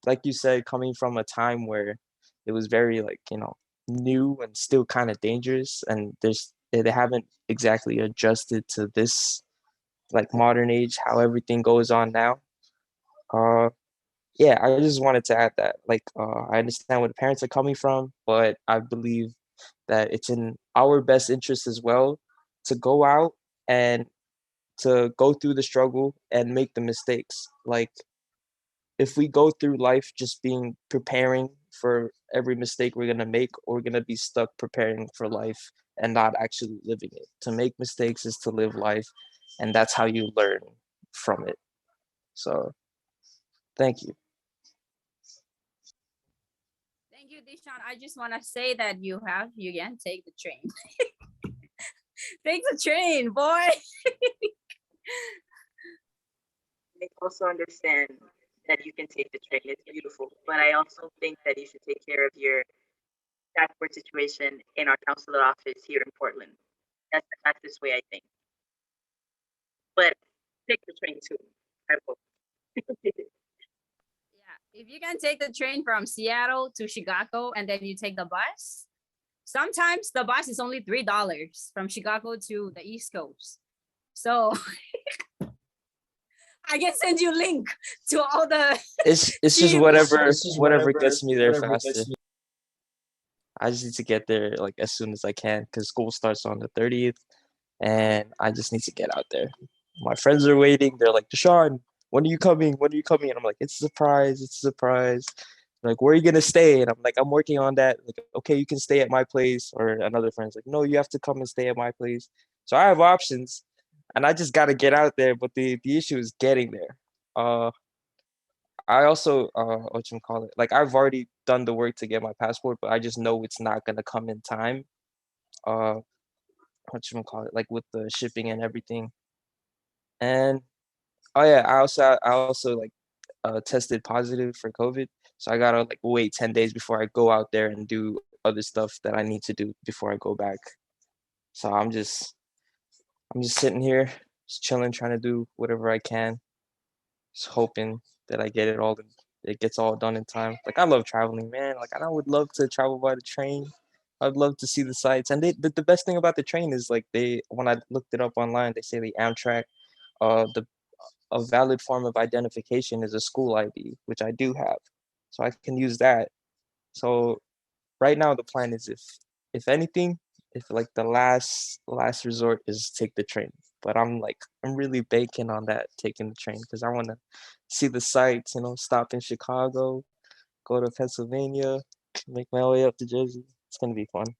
like you said, coming from a time where it was very like new and still kind of dangerous, and they haven't exactly adjusted to this like modern age, how everything goes on now. uh yeah, I just wanted to add that, like, I understand where the parents are coming from, but I believe that it's in our best interest as well to go out and to go through the struggle and make the mistakes. Like if we go through life just being preparing for every mistake we're gonna make, we're gonna be stuck preparing for life and not actually living it. To make mistakes is to live life, and that's how you learn from it. So thank you. Thank you, Deshaun. I just want to say that you can take the train. Take the train, boy. I also understand that you can take the train. It's beautiful. But I also think that you should take care of your passport situation in our consular office here in Portland. That's the fastest way, I think. But take the train too. I hope. Yeah, if you can take the train from Seattle to Chicago and then you take the bus, sometimes the bus is only $3 from Chicago to the East Coast. So I can send you link to all the. It's just cheap- whatever gets me there faster. I just need to get there like as soon as I can because school starts on the 30th, and I just need to get out there. My friends are waiting. They're like, Deshaun, when are you coming? When are you coming? And I'm like, it's a surprise. It's a surprise. They're like, where are you gonna stay? And I'm like, I'm working on that. Like, okay, you can stay at my place. Or another friend's like, no, you have to come and stay at my place. So I have options, and I just gotta get out there. But the issue is getting there. I also what you call it? Like I've already done the work to get my passport, but I just know it's not gonna come in time. Uh, what you call it? Like with the shipping and everything. And oh yeah, I also like tested positive for COVID, so I gotta like wait 10 days before I go out there and do other stuff that I need to do before I go back. So I'm just sitting here, just chilling, trying to do whatever I can, just hoping that I get it gets all done in time. Like I love traveling, man. Like I would love to travel by the train. I'd love to see the sights. And the best thing about the train is like when I looked it up online, they say the Amtrak, the a valid form of identification is a school ID, which I do have. So I can use that. So right now the plan is if anything, if like the last resort is take the train. But I'm really banking on that taking the train because I want to see the sights, stop in Chicago, go to Pennsylvania, make my way up to Jersey. It's gonna be fun.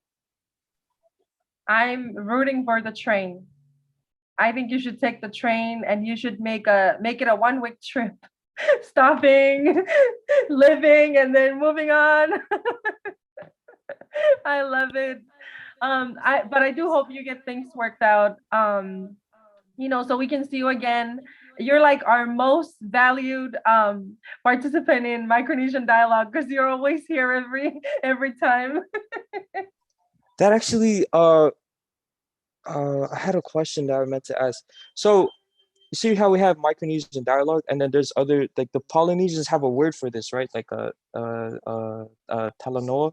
I'm rooting for the train. I think you should take the train and you should make it a 1 week trip, stopping, living, and then moving on. I love it. But I do hope you get things worked out. So we can see you again. You're like our most valued participant in Micronesian dialogue because you're always here every time. That actually I had a question that I meant to ask. So you see how we have Micronesian dialogue, and then there's other like the Polynesians have a word for this, right? Like Talanoa,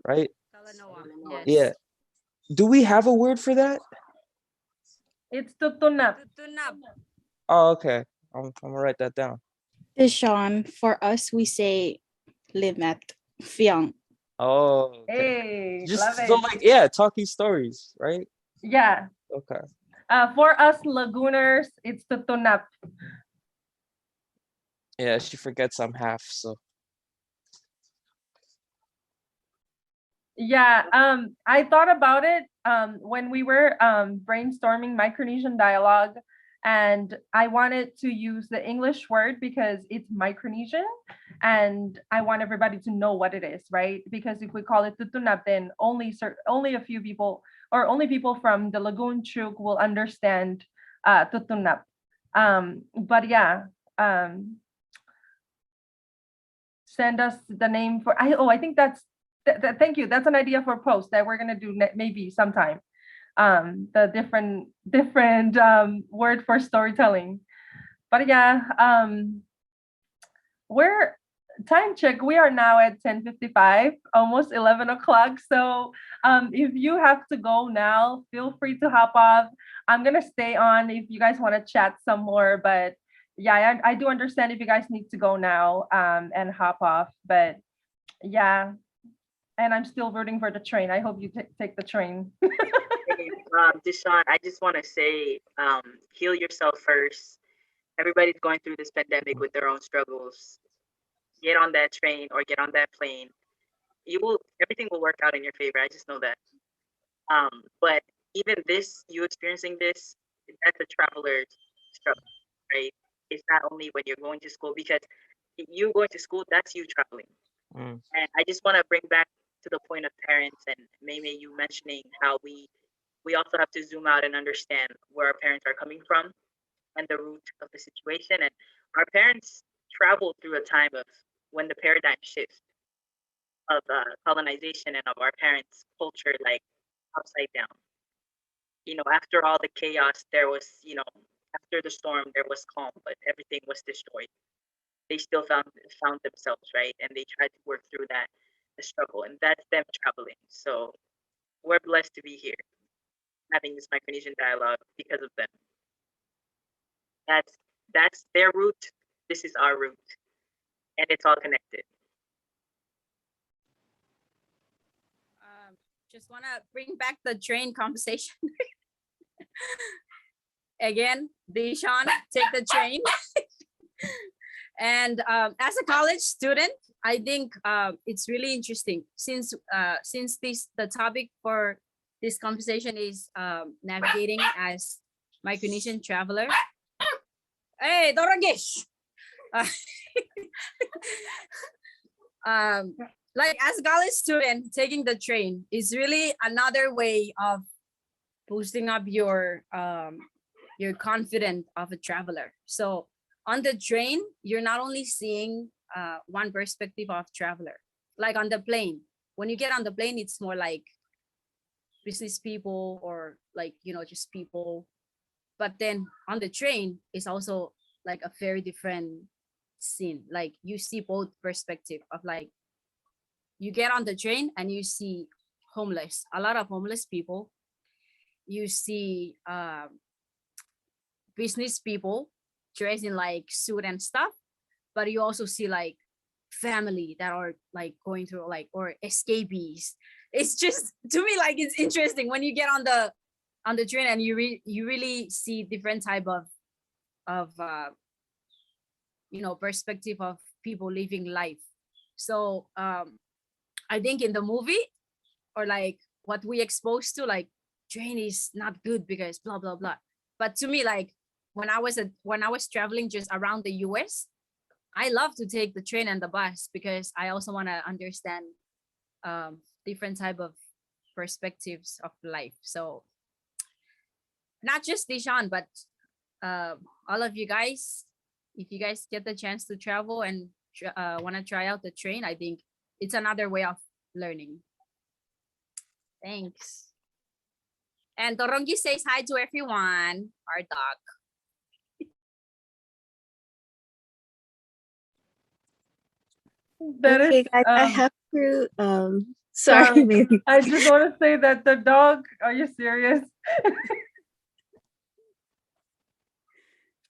right? Talanoa, yes. Yeah. Do we have a word for that? It's tutunap. Tutunap. Oh, okay. I'm gonna write that down. Deshaun, for us, we say limet, fiang. Oh, okay. Hey, Just love so it. like yeah, talking stories, right? Yeah. Okay. For us Lagooners, it's tutunap. Yeah, she forgets I'm half, so Yeah, I thought about it when we were brainstorming Micronesian dialogue, and I wanted to use the English word because it's Micronesian, and I want everybody to know what it is, right? Because if we call it tutunap, then only a few people or only people from the Lagoon Truk will understand tutunap. But yeah, send us the name for I think that's thank you. That's an idea for a post that we're gonna do maybe sometime. The different word for storytelling. But yeah, we're time check. We are now at 10:55, almost 11 o'clock. So if you have to go now, feel free to hop off. I'm gonna stay on if you guys want to chat some more. But yeah, I do understand if you guys need to go now and hop off. But yeah, and I'm still rooting for the train. I hope you take the train. Hey, Deshaun, I just want to say, heal yourself first. Everybody's going through this pandemic with their own struggles. Get on that train or get on that plane. Everything will work out in your favor. I just know that. But even this, you experiencing this, that's a traveler's struggle, right? It's not only when you're going to school, because you going to school, that's you traveling. Mm. And I just want to bring back to the point of parents and maybe you mentioning how we also have to zoom out and understand where our parents are coming from and the root of the situation. And our parents traveled through a time of when the paradigm shift of colonization and of our parents' culture, like upside down. After all the chaos, there was, after the storm, there was calm, but everything was destroyed. They still found themselves, right? And they tried to work through the struggle, and that's them traveling. So we're blessed to be here, having this Micronesian dialogue because of them. That's their route. This is our route, and it's all connected. Just want to bring back the train conversation. Again, Deshaun, take the train. And as a college student, I think it's really interesting since the topic for this conversation is navigating as Micronesian traveler. Hey, Dorangish. Like as a college student, taking the train is really another way of boosting up your confidence of a traveler. So on the train, you're not only seeing one perspective of traveler. Like on the plane, when you get on the plane, it's more like business people or like, just people. But then on the train, it's also like a very different scene. Like you see both perspective of like, you get on the train and you see a lot of homeless people. You see business people dressed in like suit and stuff, but you also see like family that are like going through like, or escapees. It's just, to me, like it's interesting when you get on the train and you really see different type of perspective of people living life. So I think in the movie or like what we exposed to, like train is not good because blah blah blah. But to me, like when I was traveling just around the US, I love to take the train and the bus because I also want to understand different type of perspectives of life. So not just Deshaun, but all of you guys, if you guys get the chance to travel and want to try out the train, I think it's another way of learning. Thanks. And Torongi says hi to everyone, our dog. Okay, guys, I have to. Sorry, maybe. I just want to say that the dog. Are you serious?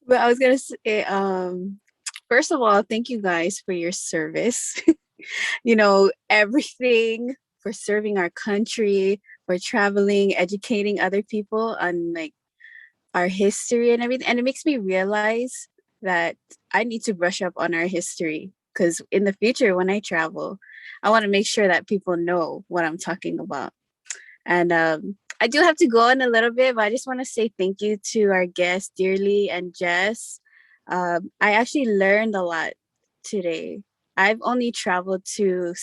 But I was gonna say, first of all, thank you guys for your service. Everything for serving our country, for traveling, educating other people on like our history and everything. And it makes me realize that I need to brush up on our history because in the future, when I travel, I want to make sure that people know what I'm talking about. And I do have to go in a little bit, but I just want to say thank you to our guests, Dearly and Jess. I actually learned a lot today. I've only traveled to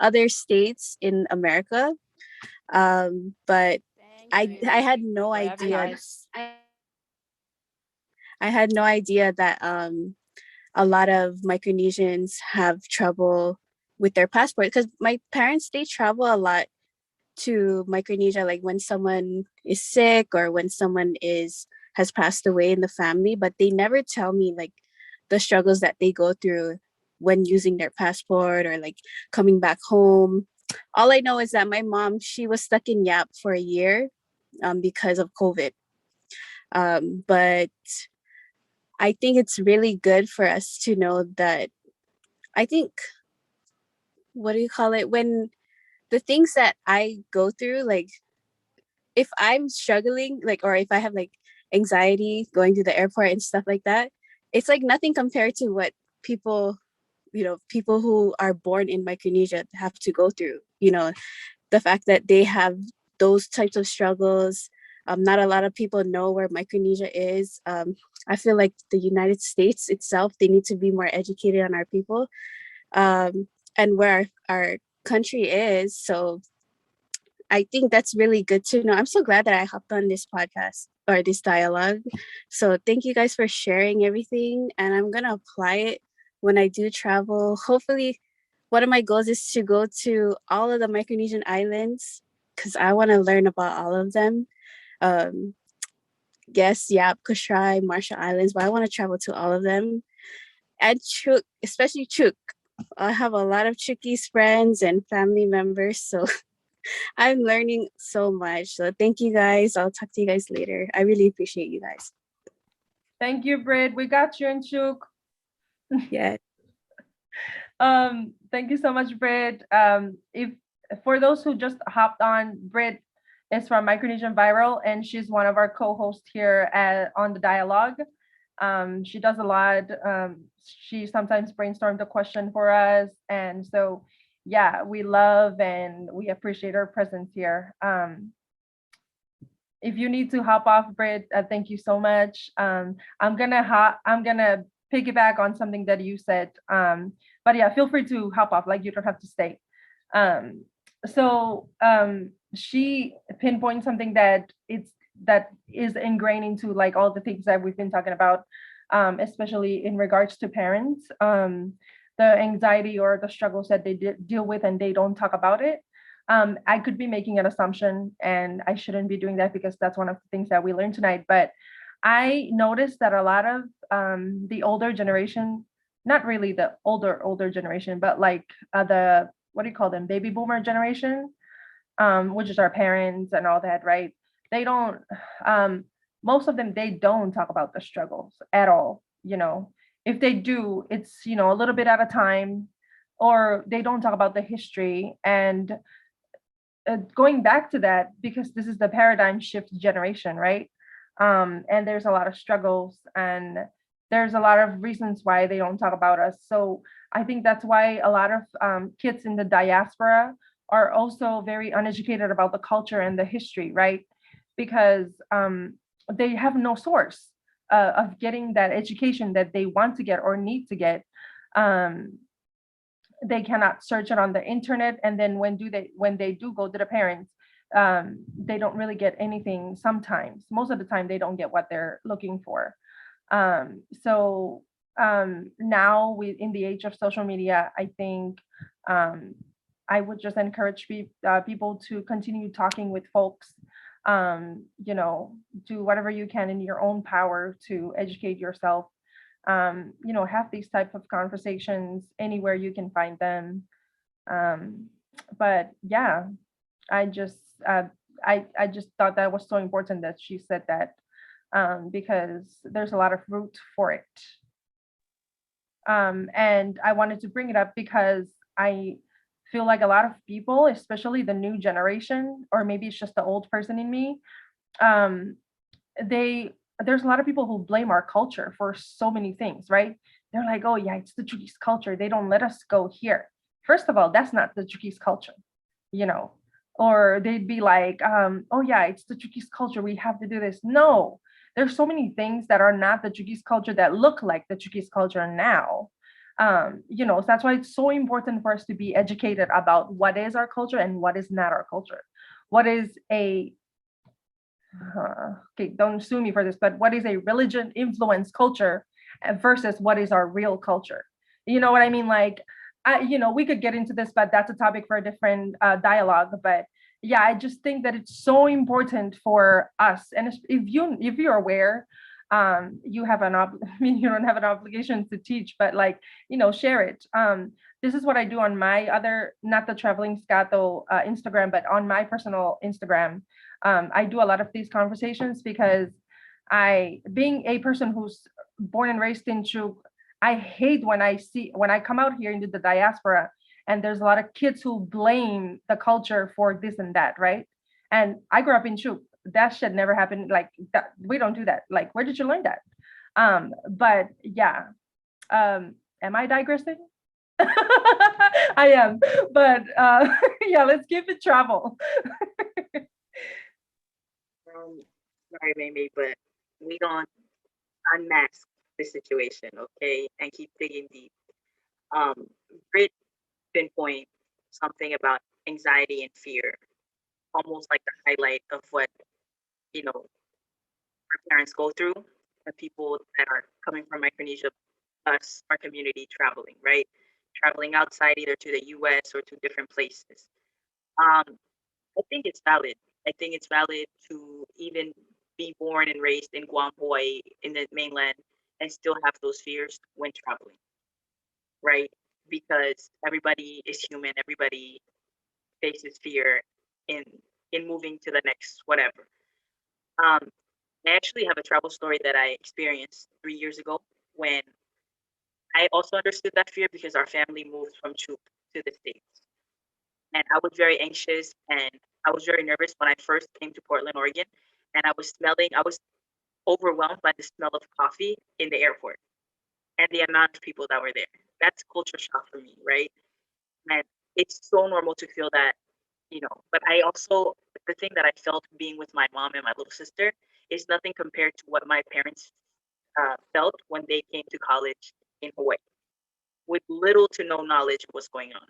other states in America, but I had no idea. I had no idea that a lot of Micronesians have trouble with their passport because my parents, they travel a lot to Micronesia, like when someone is sick or when someone has passed away in the family, but they never tell me like the struggles that they go through when using their passport or like coming back home. All I know is that my mom, she was stuck in Yap for a year because of COVID. But I think it's really good for us to know that, I think, what do you call it? When the things that I go through, like if I'm struggling, like, or if I have like anxiety going to the airport and stuff like that, it's like nothing compared to what people, people who are born in Micronesia have to go through. The fact that they have those types of struggles. Not a lot of people know where Micronesia is. I feel like the United States itself, they need to be more educated on our people, and where our country is. So I think that's really good to know. I'm so glad that I hopped on this podcast or this dialogue. So thank you guys for sharing everything. And I'm going to apply it when I do travel. Hopefully, one of my goals is to go to all of the Micronesian islands because I want to learn about all of them. Yes, Yap, Kashrai, Marshall Islands, but I want to travel to all of them. And Chuk, especially Chuk. I have a lot of Chukies friends and family members. So I'm learning so much. So thank you guys. I'll talk to you guys later. I really appreciate you guys. Thank you, Brit. We got you in Chuk. Yeah. Thank you so much, Brit. If for those who just hopped on, Brit is from Micronesian Viral, and she's one of our co-hosts here on the dialogue. She does a lot. She sometimes brainstorms a question for us, and so yeah, we love and we appreciate her presence here. If you need to hop off, Brit, thank you so much. I'm gonna piggyback on something that you said. But yeah, feel free to hop off. Like you don't have to stay. She pinpoints something that is ingrained into like all the things that we've been talking about, especially in regards to parents, the anxiety or the struggles that they deal with and they don't talk about it. I could be making an assumption and I shouldn't be doing that because that's one of the things that we learned tonight. But I noticed that a lot of the older generation, not really the older generation, but like the, what do you call them, baby boomer generation, which is our parents and all that, right? They don't, most of them, they don't talk about the struggles at all. If they do, it's, a little bit at a time, or they don't talk about the history. And going back to that, because this is the paradigm shift generation, right? And there's a lot of struggles and there's a lot of reasons why they don't talk about us. So I think that's why a lot of kids in the diaspora are also very uneducated about the culture and the history, right? Because they have no source of getting that education that they want to get or need to get. They cannot search it on the internet, and then when they do go to the parents, they don't really get anything. Sometimes, most of the time, they don't get what they're looking for. So now in the age of social media, I think I would just encourage people to continue talking with folks. Do whatever you can in your own power to educate yourself. Have these type of conversations anywhere you can find them. But yeah, I just thought that was so important that she said that, because there's a lot of root for it. And I wanted to bring it up because I feel like a lot of people, especially the new generation, or maybe it's just the old person in me, there's a lot of people who blame our culture for so many things, right? They're like, oh yeah, it's the Chuukese culture. They don't let us go here. First of all, that's not the Chuukese culture, or they'd be like, oh yeah, it's the Chuukese culture. We have to do this. No, there's so many things that are not the Chuukese culture that look like the Chuukese culture now. So that's why it's so important for us to be educated about what is our culture and what is not our culture. What is okay, don't sue me for this, but what is a religion influenced culture versus what is our real culture? You know what I mean? Like, we could get into this, but that's a topic for a different dialogue. But yeah, I just think that it's so important for us. And if you're aware, you have you don't have an obligation to teach, but like, share it. This is what I do on my other, not the Traveling Scato Instagram, but on my personal Instagram. I do a lot of these conversations because being a person who's born and raised in Chuk, I hate when I come out here into the diaspora and there's a lot of kids who blame the culture for this and that, right? And I grew up in Chuk. that should never happen. Like that, we don't do that. Like, where did you learn that? But yeah, am I digressing? I am, but yeah, let's keep it travel. Sorry, Mimi, but we don't unmask the situation, okay, and keep digging deep. Um, Brit pinpoint something about anxiety and fear, almost like the highlight of what our parents go through, and people that are coming from Micronesia, us, our community traveling, right? Traveling outside either to the US or to different places. Um, I think it's valid. I think it's valid to even be born and raised in Guam, Hawaii, in the mainland, and still have those fears when traveling, right? Because everybody is human. Everybody faces fear in moving to the next whatever. Um, I actually have a travel story that I experienced 3 years ago when I also understood that fear because our family moved from Chuuk to the States. And I was very anxious and I was very nervous when I first came to Portland, Oregon. And I was overwhelmed by the smell of coffee in the airport and the amount of people that were there. That's culture shock for me, right? And it's so normal to feel that, but I also, the thing that I felt being with my mom and my little sister is nothing compared to what my parents felt when they came to college in Hawaii with little to no knowledge of what's going on,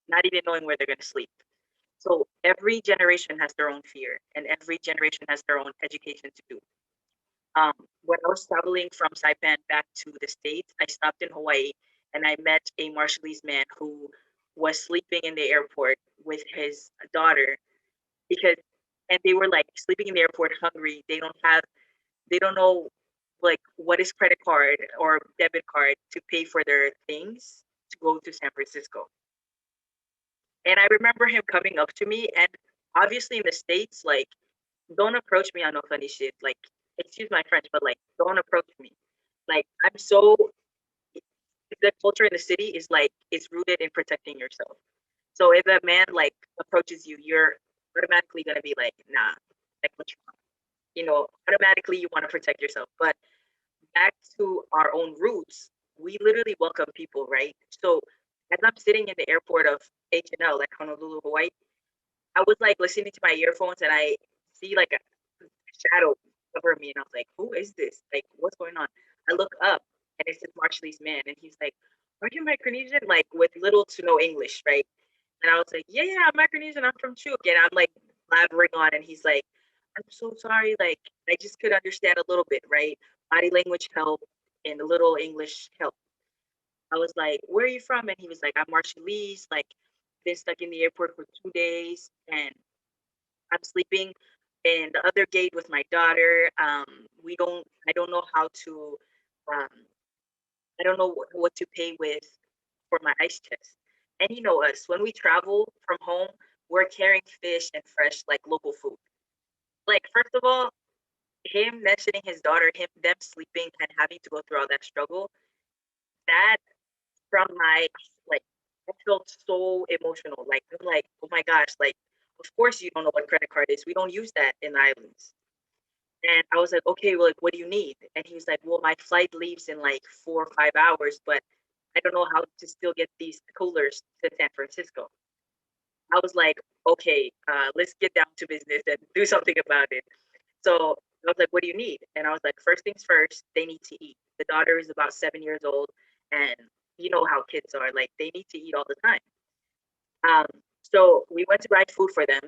not even knowing where they're going to sleep. So every generation has their own fear, and every generation has their own education to do. When I was traveling from Saipan back to the States, I stopped in Hawaii and I met a Marshallese man who was sleeping in the airport with his daughter because, and they were like sleeping in the airport hungry. They don't know like what is credit card or debit card to pay for their things to go to San Francisco. And I remember him coming up to me, and obviously in the States, like, don't approach me on no funny shit. Like, excuse my French, but like, don't approach me. Like, I'm so, the culture in the city is like, it's rooted in protecting yourself. So if a man like approaches you, you're automatically gonna be like, nah, like, what's wrong? Automatically you want to protect yourself. But back to our own roots, we literally welcome people, right? So as I'm sitting in the airport of H&L, like Honolulu, Hawaii, I was like listening to my earphones and I see like a shadow cover me and I was like, who is this? Like, what's going on? I look up and it's this Marshallese man and he's like, are you Micronesian? Like with little to no English, right? And I was like, yeah, I'm Micronesian. I'm from Chuuk. And I'm like blabbering on and he's like, I'm so sorry. Like, I just could understand a little bit, right? Body language help and a little English help. I was like, where are you from? And he was like, I'm Marshallese. Like, been stuck in the airport for 2 days and I'm sleeping in the other gate with my daughter. I don't know how to, um, I don't know what to pay with for my ice chest. And you know us, when we travel from home, we're carrying fish and fresh, like local food. Like, first of all, him mentioning his daughter, them sleeping and having to go through all that struggle, that from my, like, I felt so emotional. Like, I'm like, oh my gosh, like, of course you don't know what credit card is. We don't use that in the islands. And I was like, okay, well, like, what do you need? And he was like, well, my flight leaves in like 4 or 5 hours, but I don't know how to still get these coolers to San Francisco. I was like, okay, let's get down to business and do something about it. So I was like, what do you need? And I was like, first things first, they need to eat. The daughter is about 7 years old, and you know how kids are, like, they need to eat all the time. So we went to buy food for them.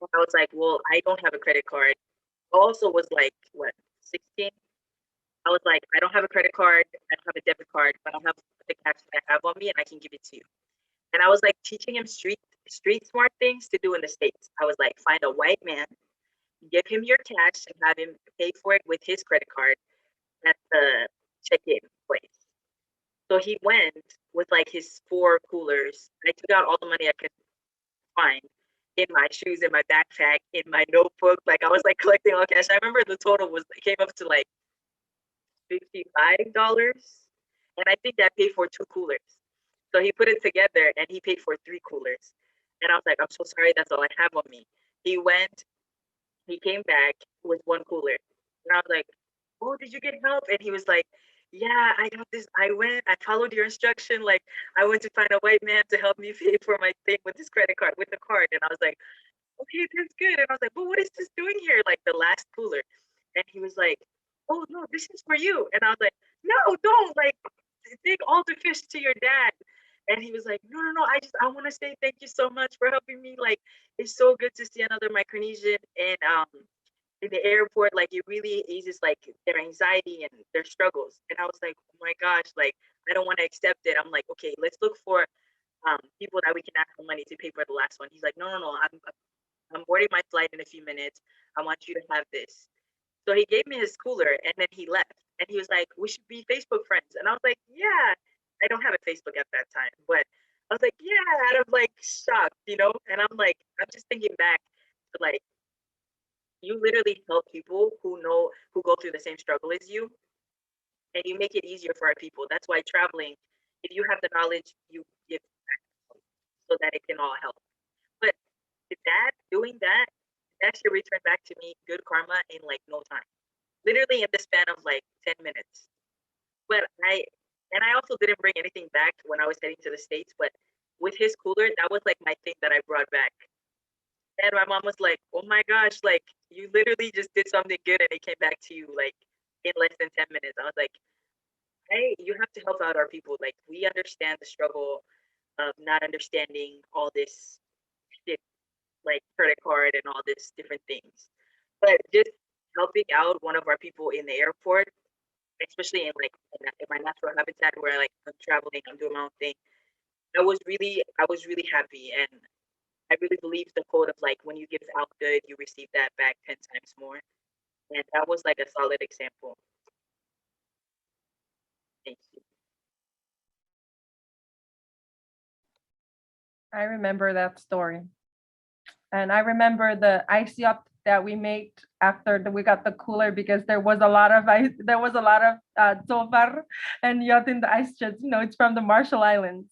I was like, well, I don't have a credit card. I also was like, what, 16? I was like, I don't have a credit card. I don't have a debit card, but I'll have the cash that I have on me and I can give it to you. And I was like teaching him street smart things to do in the States. I was like, find a white man, give him your cash and have him pay for it with his credit card at the check-in place. So he went with like his 4 coolers. I took out all the money I could find in my shoes, in my backpack, in my notebook. Like, I was like collecting all cash. I remember the total came up to like $55. And I think that paid for 2 coolers. So he put it together and he paid for 3 coolers. And I was like, I'm so sorry, that's all I have on me. He went, He came back with one cooler. And I was like, oh, did you get help? And he was like, yeah, I got this. I followed your instruction. Like, I went to find a white man to help me pay for my thing with his credit card, with the card. And I was like, okay, that's good. And I was like, but what is this doing here? Like the last cooler. And he was like, oh, no, this is for you. And I was like, no, don't. Like, take all the fish to your dad. And he was like, no, I want to say thank you so much for helping me. Like, it's so good to see another Micronesian. And in the airport, like it really eases like their anxiety and their struggles. And I was like, oh my gosh, like I don't want to accept it. I'm like, okay, let's look for people that we can ask for money to pay for the last one. He's like, no, I'm boarding my flight in a few minutes. I want you to have this. So he gave me his cooler and then he left. And he was like, we should be Facebook friends. And I was like, yeah, I don't have a Facebook at that time, but I was like, yeah, out of like shock, you know? And I'm like, I'm just thinking back to like, you literally help people who go through the same struggle as you, and you make it easier for our people. That's why traveling, if you have the knowledge, you give back so that it can all help. But doing that should return back to me good karma in like no time, literally in the span of like 10 minutes. But I also didn't bring anything back when I was heading to the States, but with his cooler, that was like my thing that I brought back. And my mom was like, oh my gosh, like you literally just did something good and it came back to you like in less than 10 minutes. I was like, hey, you have to help out our people. Like we understand the struggle of not understanding all this shit, like credit card and all this different things. But just helping out one of our people in the airport, especially in like in my natural habitat where like I'm traveling, I'm doing my own thing. I was really happy, and I really believe the quote of like when you give out good, you receive that back 10 times more. And that was like a solid example. Thank you. I remember that story. And I remember the ice yacht that we made after we got the cooler, because there was a lot of ice, there was a lot of tofar and yacht in the ice chest. You know, it's from the Marshall Islands.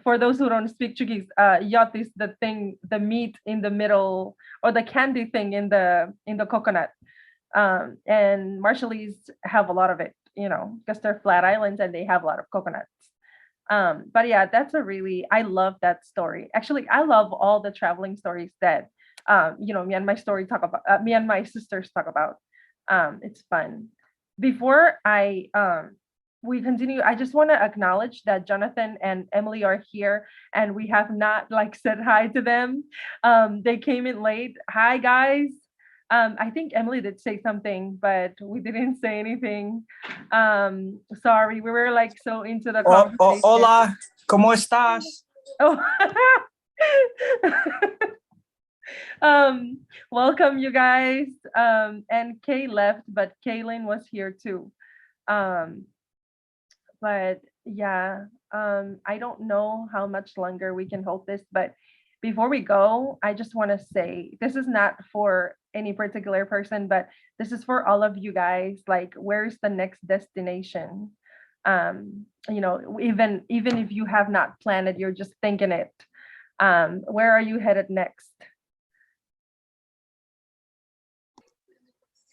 For those who don't speak Portuguese, yacht is the thing, the meat in the middle, or the candy thing in the coconut. And Marshallese have a lot of it, you know, because they're flat islands and they have a lot of coconuts. But yeah, that's I love that story. Actually, I love all the traveling stories that you know, me and my sisters talk about. It's fun. Before we continue, I just want to acknowledge that Jonathan and Emily are here, and we have not like said hi to them. They came in late. Hi guys. I think Emily did say something, but we didn't say anything. Sorry, we were like so into the conversation. Hola, ¿cómo estás? Oh. Welcome you guys. And Kay left, but Kaylin was here too. But yeah, I don't know how much longer we can hold this, but before we go, I just want to say this is not for any particular person, but this is for all of you guys. Like, where is the next destination? You know, even if you have not planned it, you're just thinking it. Where are you headed next?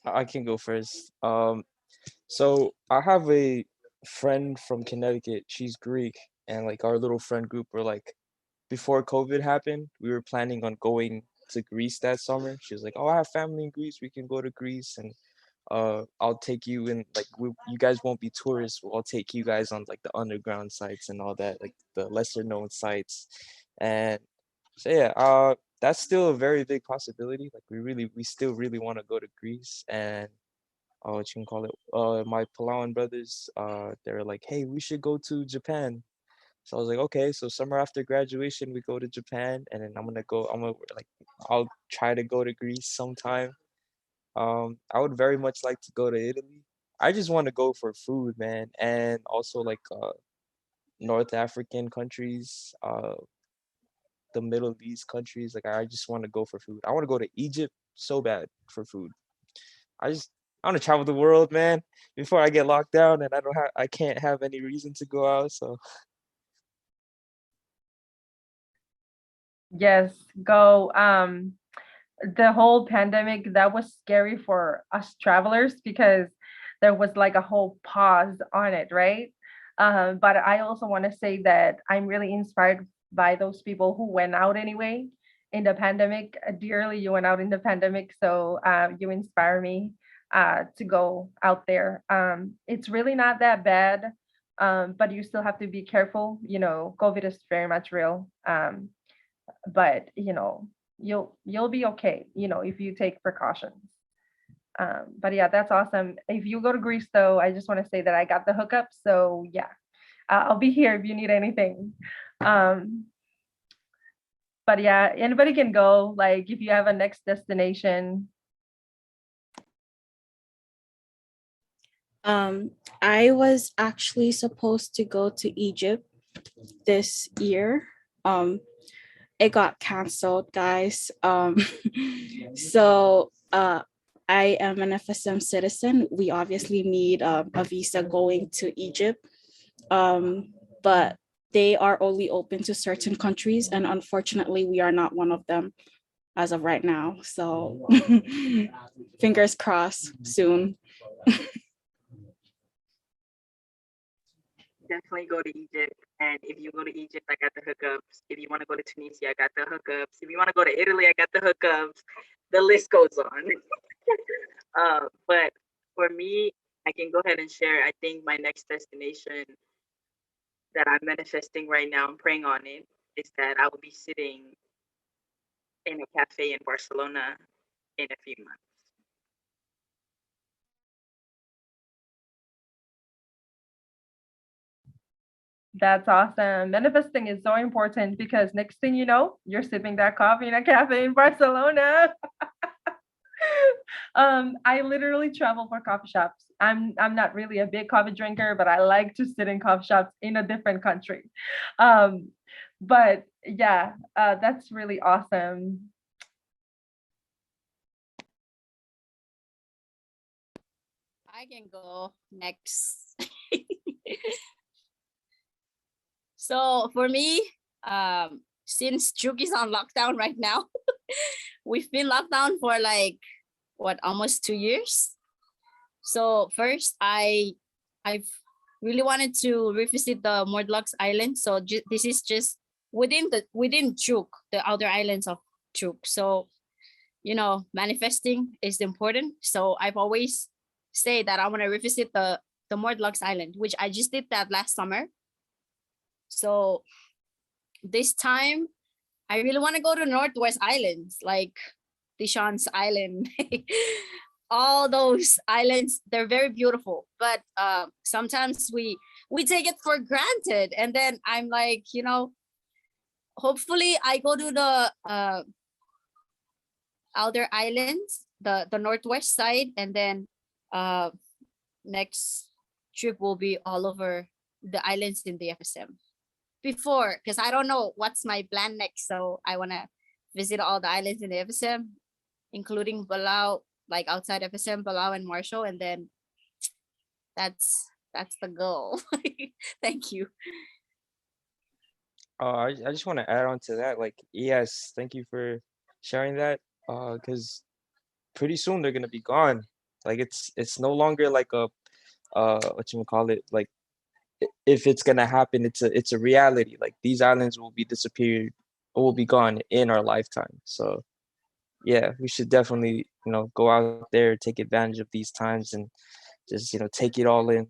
I can go first. So I have a friend from Connecticut. She's Greek, and like our little friend group were like, before COVID happened, we were planning on going to Greece that summer. She was like, "Oh, I have family in Greece. We can go to Greece, and I'll take you in. Like, you guys won't be tourists. I'll take you guys on like the underground sites and all that, like the lesser known sites." And so yeah, that's still a very big possibility. Like we still really want to go to Greece. And what you can call it, my Palawan brothers, they're like, hey, we should go to Japan. So I was like, okay, so summer after graduation, we go to Japan, and then I'll try to go to Greece sometime. I would very much like to go to Italy. I just want to go for food, man, and also like North African countries, the Middle East countries. Like I just want to go for food. I want to go to Egypt so bad for food. I want to travel the world, man, before I get locked down and I can't have any reason to go out. So Yes, go. the whole pandemic, that was scary for us travelers because there was like a whole pause on it, right? But I also want to say that I'm really inspired by those people who went out anyway in the pandemic. Dearly, you went out in the pandemic, so you inspire me to go out there. It's really not that bad, but you still have to be careful. You know, COVID is very much real. But you know, you'll be okay, you know, if you take precautions. But yeah, that's awesome. If you go to Greece though, I just want to say that I got the hookup. So yeah, I'll be here if you need anything. Um, but yeah, anybody can go, like if you have a next destination. I was actually supposed to go to Egypt this year. It got canceled, guys. So I am an FSM citizen. We obviously need a visa going to Egypt, but they are only open to certain countries, and unfortunately, we are not one of them as of right now. So fingers crossed soon. Definitely go to Egypt. And if you go to Egypt, I got the hookups. If you want to go to Tunisia, I got the hookups. If you want to go to Italy, I got the hookups. The list goes on. But for me, I can go ahead and share. I think my next destination that I'm manifesting right now, I'm praying on it, is that I will be sitting in a cafe in Barcelona in a few months. That's awesome. Manifesting is so important because next thing you know, you're sipping that coffee in a cafe in Barcelona. I literally travel for coffee shops. I'm not really a big coffee drinker, but I like to sit in coffee shops in a different country. But yeah, that's really awesome. I can go next. So for me, since Chuk is on lockdown right now, we've been locked down for like what, almost 2 years. So first, I've really wanted to revisit the Mordlux Island. So this is just within Chuk, the outer islands of Chuk. So you know, manifesting is important. So I've always say that I want to revisit the Mordlux Island, which I just did that last summer. So this time, I really want to go to Northwest Islands, like Dishon's Island. All those islands, they're very beautiful, but sometimes we take it for granted. And then I'm like, you know, hopefully I go to the outer islands, the northwest side, and then next trip will be all over the islands in the FSM. Before, because I don't know what's my plan next, so I want to visit all the islands in the FSM, including Palau, like outside FSM, Palau and Marshall, and then that's the goal. Thank you. I just want to add on to that. Like, yes, thank you for sharing that. Because pretty soon they're gonna be gone. Like it's no longer like a what you call it, like if it's gonna happen, it's a reality. Like these islands will be disappeared or will be gone in our lifetime. So yeah, we should definitely, you know, go out there, take advantage of these times and just, you know, take it all in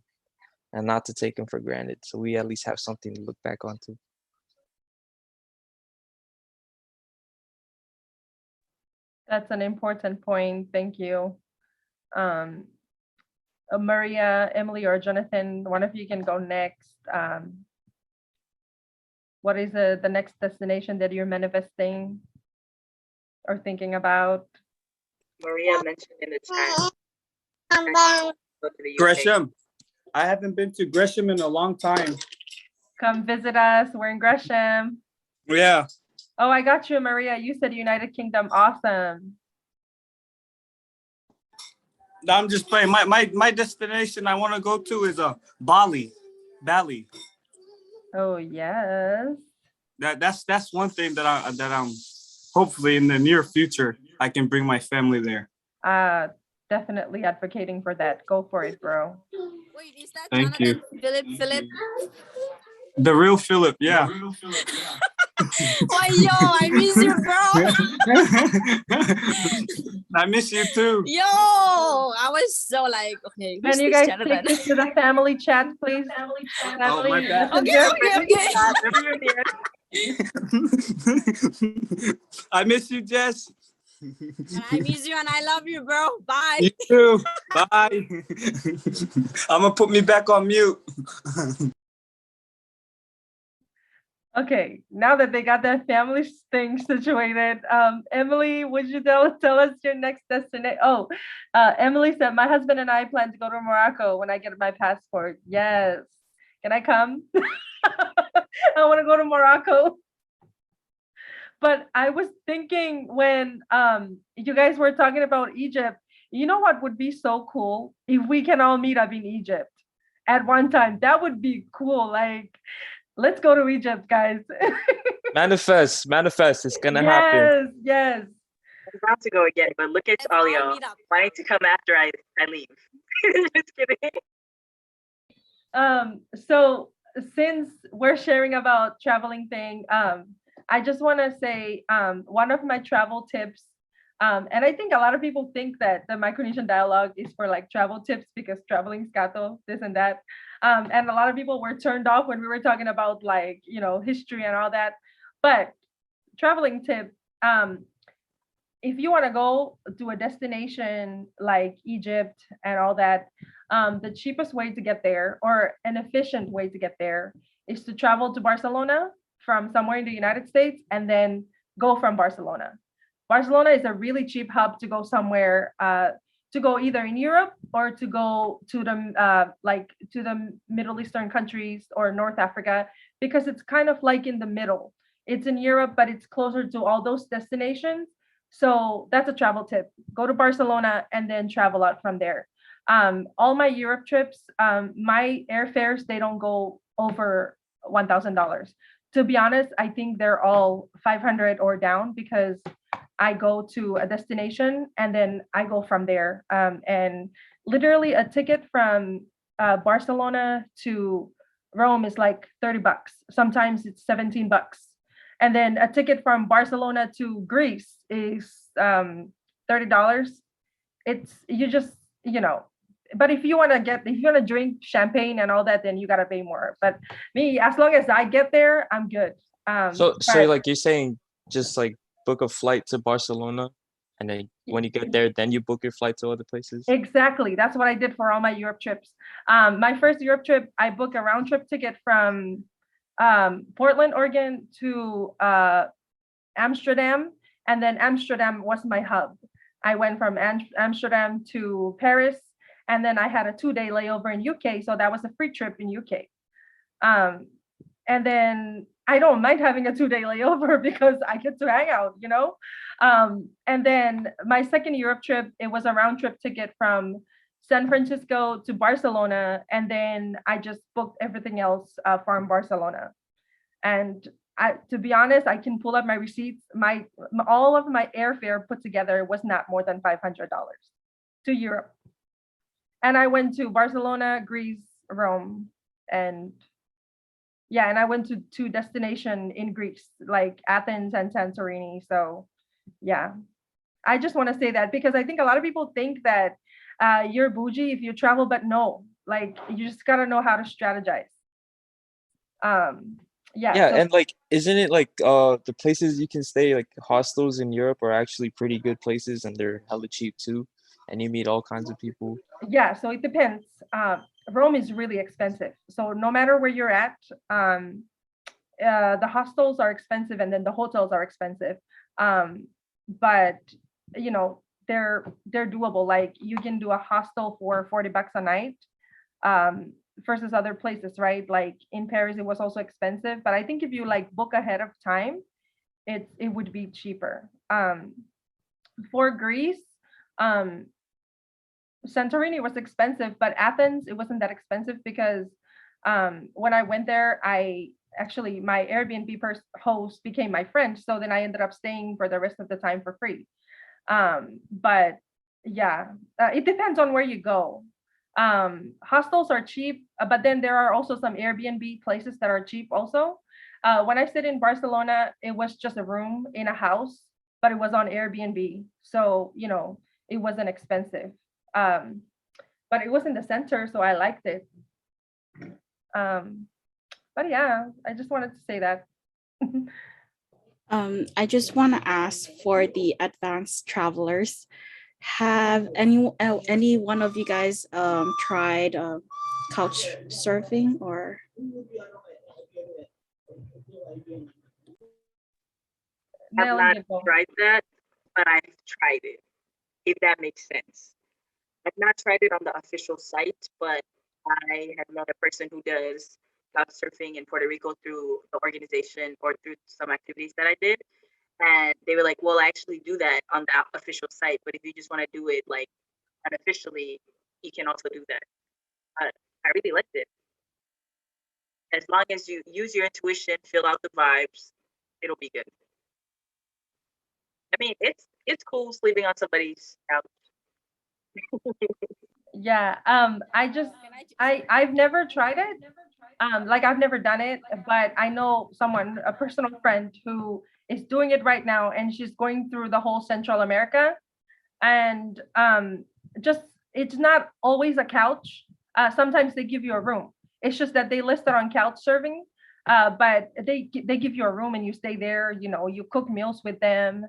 and not to take them for granted. So we at least have something to look back onto. That's an important point. Thank you. Maria, Emily, or Jonathan, one of you can go next. What is the next destination that you're manifesting or thinking about? Maria mentioned in the chat. Go to the UK. Gresham. I haven't been to Gresham in a long time. Come visit us. We're in Gresham. Yeah. Oh, I got you, Maria. You said United Kingdom. Awesome. I'm just playing. My destination I want to go to is Bali. Bali. Oh, yes. That's one thing that I'm hopefully in the near future, I can bring my family there. Definitely advocating for that. Go for it, bro. Wait, is that Thank Jonathan you. Phillip? The real Philip, yeah. Why, yo, I miss you, bro. I miss you too. Yo, I was so like, okay, who's Can you this guys Jonathan? take this to the family chat, please? Oh, my bad. Messenger. Okay. I miss you, Jess. And I miss you and I love you, bro. Bye. You too. Bye. I'm gonna put me back on mute. Okay, now that they got that family thing situated, Emily, would you tell us your next destination? Oh, Emily said, my husband and I plan to go to Morocco when I get my passport. Yes. Can I come? I want to go to Morocco. But I was thinking when you guys were talking about Egypt, you know what would be so cool if we can all meet up in Egypt at one time. That would be cool. Like, let's go to Egypt, guys. Manifest. It's gonna happen. Yes. I'm about to go again, but look at Let's all all y'all meet up. wanting to come after I leave. Just kidding. So since we're sharing about traveling thing, I just want to say one of my travel tips, and I think a lot of people think that the Micronesian dialogue is for like travel tips because traveling scato, this and that. And a lot of people were turned off when we were talking about like, you know, history and all that. But traveling tip, if you want to go to a destination like Egypt and all that, the cheapest way to get there or an efficient way to get there is to travel to Barcelona from somewhere in the United States and then go from Barcelona. Barcelona is a really cheap hub to go somewhere, to go either in Europe or to go to the to the Middle Eastern countries or North Africa, because it's kind of like in the middle. It's in Europe, but it's closer to all those destinations. So that's a travel tip. Go to Barcelona and then travel out from there. All my Europe trips, my airfares, they don't go over $1,000. To be honest, I think they're all 500 or down because I go to a destination and then I go from there. And literally a ticket from Barcelona to Rome is like 30 bucks. Sometimes it's 17 bucks. And then a ticket from Barcelona to Greece is $30. It's you just, you know, but if you want to drink champagne and all that, then you got to pay more. But me, as long as I get there, I'm good. So But like you're saying, just like book a flight to Barcelona, and then when you get there, then you book your flight to other places. exactly, that's what I did for all my Europe trips. My first Europe trip, I booked a round trip ticket from Portland, Oregon to Amsterdam, and then Amsterdam was my hub. I went from Amsterdam to Paris, and then I had a 2-day layover in UK, so that was a free trip in UK. And then I don't mind having a 2-day layover because I get to hang out, you know? And then my second Europe trip, it was a round trip ticket from San Francisco to Barcelona, and then I just booked everything else from Barcelona. And to be honest, I can pull up my receipts. All of my airfare put together was not more than $500 to Europe. And I went to Barcelona, Greece, Rome, and yeah, and I went to 2 destinations in Greece, like Athens and Santorini. So yeah, I just want to say that because I think a lot of people think that you're bougie if you travel, but no, like you just gotta know how to strategize. Yeah, So and like, isn't it like the places you can stay, like hostels in Europe, are actually pretty good places, and they're hella cheap too, and you meet all kinds of people. yeah, so it depends. Rome is really expensive. So no matter where you're at, the hostels are expensive and then the hotels are expensive. But you know, they're doable. Like you can do a hostel for 40 bucks a night, versus other places, right? Like in Paris, it was also expensive, but I think if you like book ahead of time, it would be cheaper. For Greece, Santorini was expensive, but Athens, it wasn't that expensive because when I went there, I actually my Airbnb host became my friend. So then I ended up staying for the rest of the time for free. But yeah, it depends on where you go. Hostels are cheap, but then there are also some Airbnb places that are cheap also. When I stayed in Barcelona, it was just a room in a house, but it was on Airbnb. So, it wasn't expensive. But it was in the center, so I liked it. But yeah, I just wanted to say that. I just want to ask for the advanced travelers, have any one of you guys tried couch surfing or? I've Nell, not you go. tried that, but I've tried it, if that makes sense. I've not tried it on the official site, but I have met a person who does couch surfing in Puerto Rico through the organization or through some activities that I did. And they were like, well, I actually do that on the official site, but if you just want to do it like unofficially, you can also do that. I really liked it. As long as you use your intuition, fill out the vibes, it'll be good. I mean, it's cool sleeping on somebody's couch. Yeah, I've never tried it. Like I've never done it, but I know someone, a personal friend who is doing it right now, and she's going through the whole Central America. And just it's not always a couch. Sometimes they give you a room. It's just that they list it on couch surfing, but they give you a room and you stay there. You cook meals with them.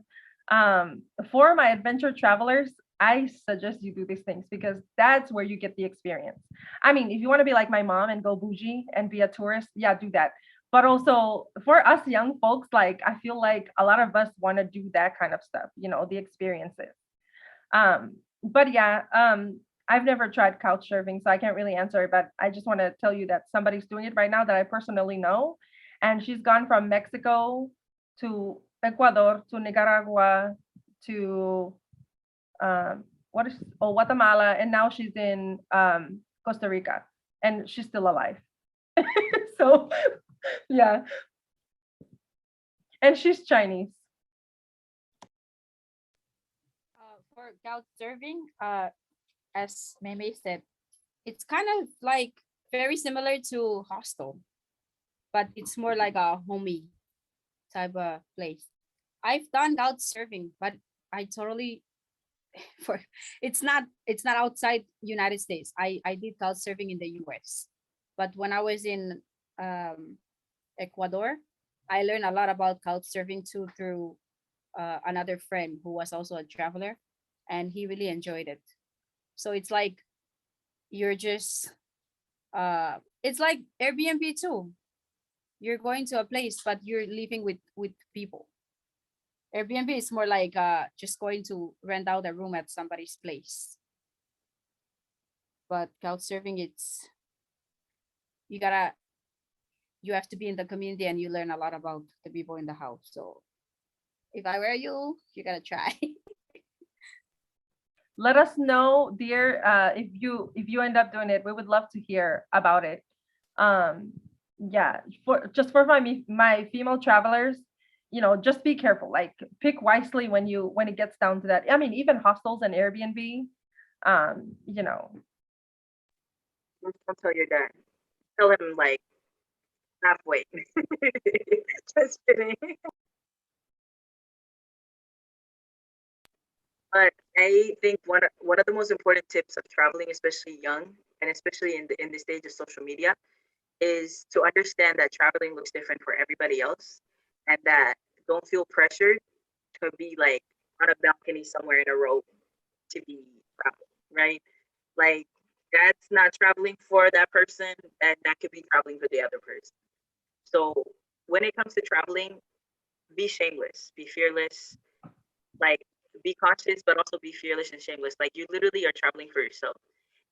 For my adventure travelers, I suggest you do these things because that's where you get the experience. I mean, if you want to be like my mom and go bougie and be a tourist, yeah, do that. But also for us young folks, like I feel like a lot of us want to do that kind of stuff, the experiences. But yeah, I've never tried couch surfing, so I can't really answer it, but I just want to tell you that somebody's doing it right now that I personally know. And she's gone from Mexico to Ecuador to Nicaragua to Guatemala, and now she's in Costa Rica, and she's still alive. So yeah, and she's Chinese. For couch surfing, as Meme said, it's kind of like very similar to hostel, but it's more like a homey type of place. I've done couch surfing, but I totally for it's not outside United States. I did couch surfing in the US, but when I was in Ecuador, I learned a lot about couch surfing too through another friend who was also a traveler, and he really enjoyed it. So it's like you're just it's like Airbnb too. You're going to a place, but you're living with people. Airbnb is more like just going to rent out a room at somebody's place. But couch surfing, you gotta you have to be in the community and you learn a lot about the people in the house. So if I were you, you gotta try. Let us know, dear, if you end up doing it. We would love to hear about it. Yeah, for my female travelers, just be careful. Like pick wisely when it gets down to that. I mean, even hostels and Airbnb. You know, Don't tell your dad. Tell him like halfway. Just kidding. But I think one of the most important tips of traveling, especially young and especially in the stage of social media, is to understand that traveling looks different for everybody else, and that don't feel pressured to be like on a balcony somewhere in a row to be traveling, right? Like that's not traveling for that person, and that could be traveling for the other person. So when it comes to traveling, be shameless, be fearless, like be conscious, but also be fearless and shameless. Like you literally are traveling for yourself.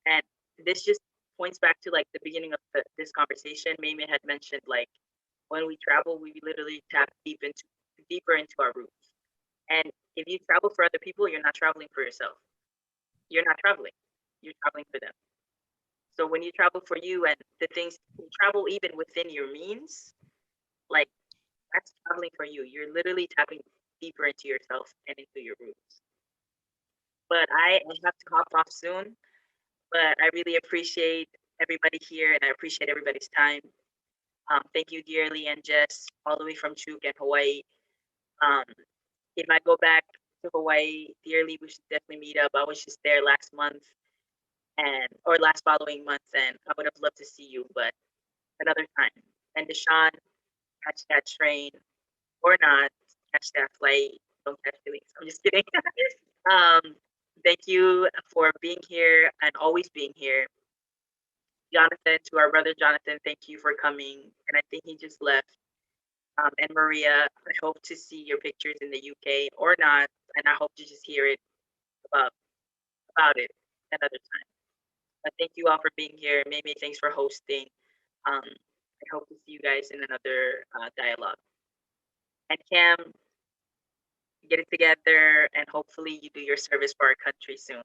And this just points back to like the beginning of this conversation. Mame had mentioned like when we travel, we literally tap deeper into our roots. And if you travel for other people, you're not traveling for yourself. You're not traveling. You're traveling for them. So when you travel for you and the things you travel even within your means, like that's traveling for you. You're literally tapping deeper into yourself and into your roots. But I have to hop off soon. But I really appreciate everybody here, and I appreciate everybody's time. Thank you dearly, and Jess, all the way from Chuuk and Hawaii. Um, if I go back to Hawaii, dearly, we should definitely meet up. I was just there last month or last following month, and I would have loved to see you, but another time. And Deshaun, catch that train or not, catch that flight. Don't catch feelings. I'm just kidding. Thank you for being here and always being here. Jonathan, to our brother Jonathan, thank you for coming. And I think he just left. And Maria, I hope to see your pictures in the UK or not, and I hope to just hear it about it another time. But thank you all for being here. Maybe thanks for hosting. I hope to see you guys in another dialogue. And Cam, get it together, and hopefully you do your service for our country soon.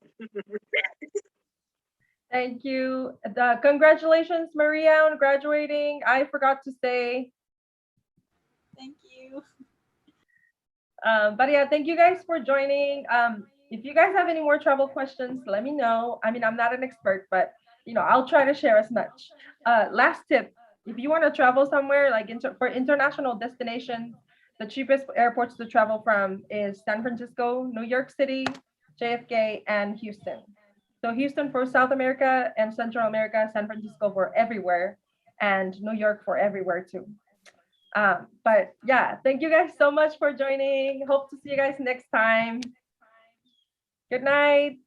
Thank you. Congratulations, Maria, on graduating. I forgot to say. Thank you. But yeah, thank you guys for joining. If you guys have any more travel questions, let me know. I mean, I'm not an expert, but I'll try to share as much. Last tip, if you want to travel somewhere like for international destinations, the cheapest airports to travel from is San Francisco, New York City, JFK, and Houston. So Houston for South America and Central America, San Francisco for everywhere, and New York for everywhere too. But yeah, thank you guys so much for joining. Hope to see you guys next time. Good night.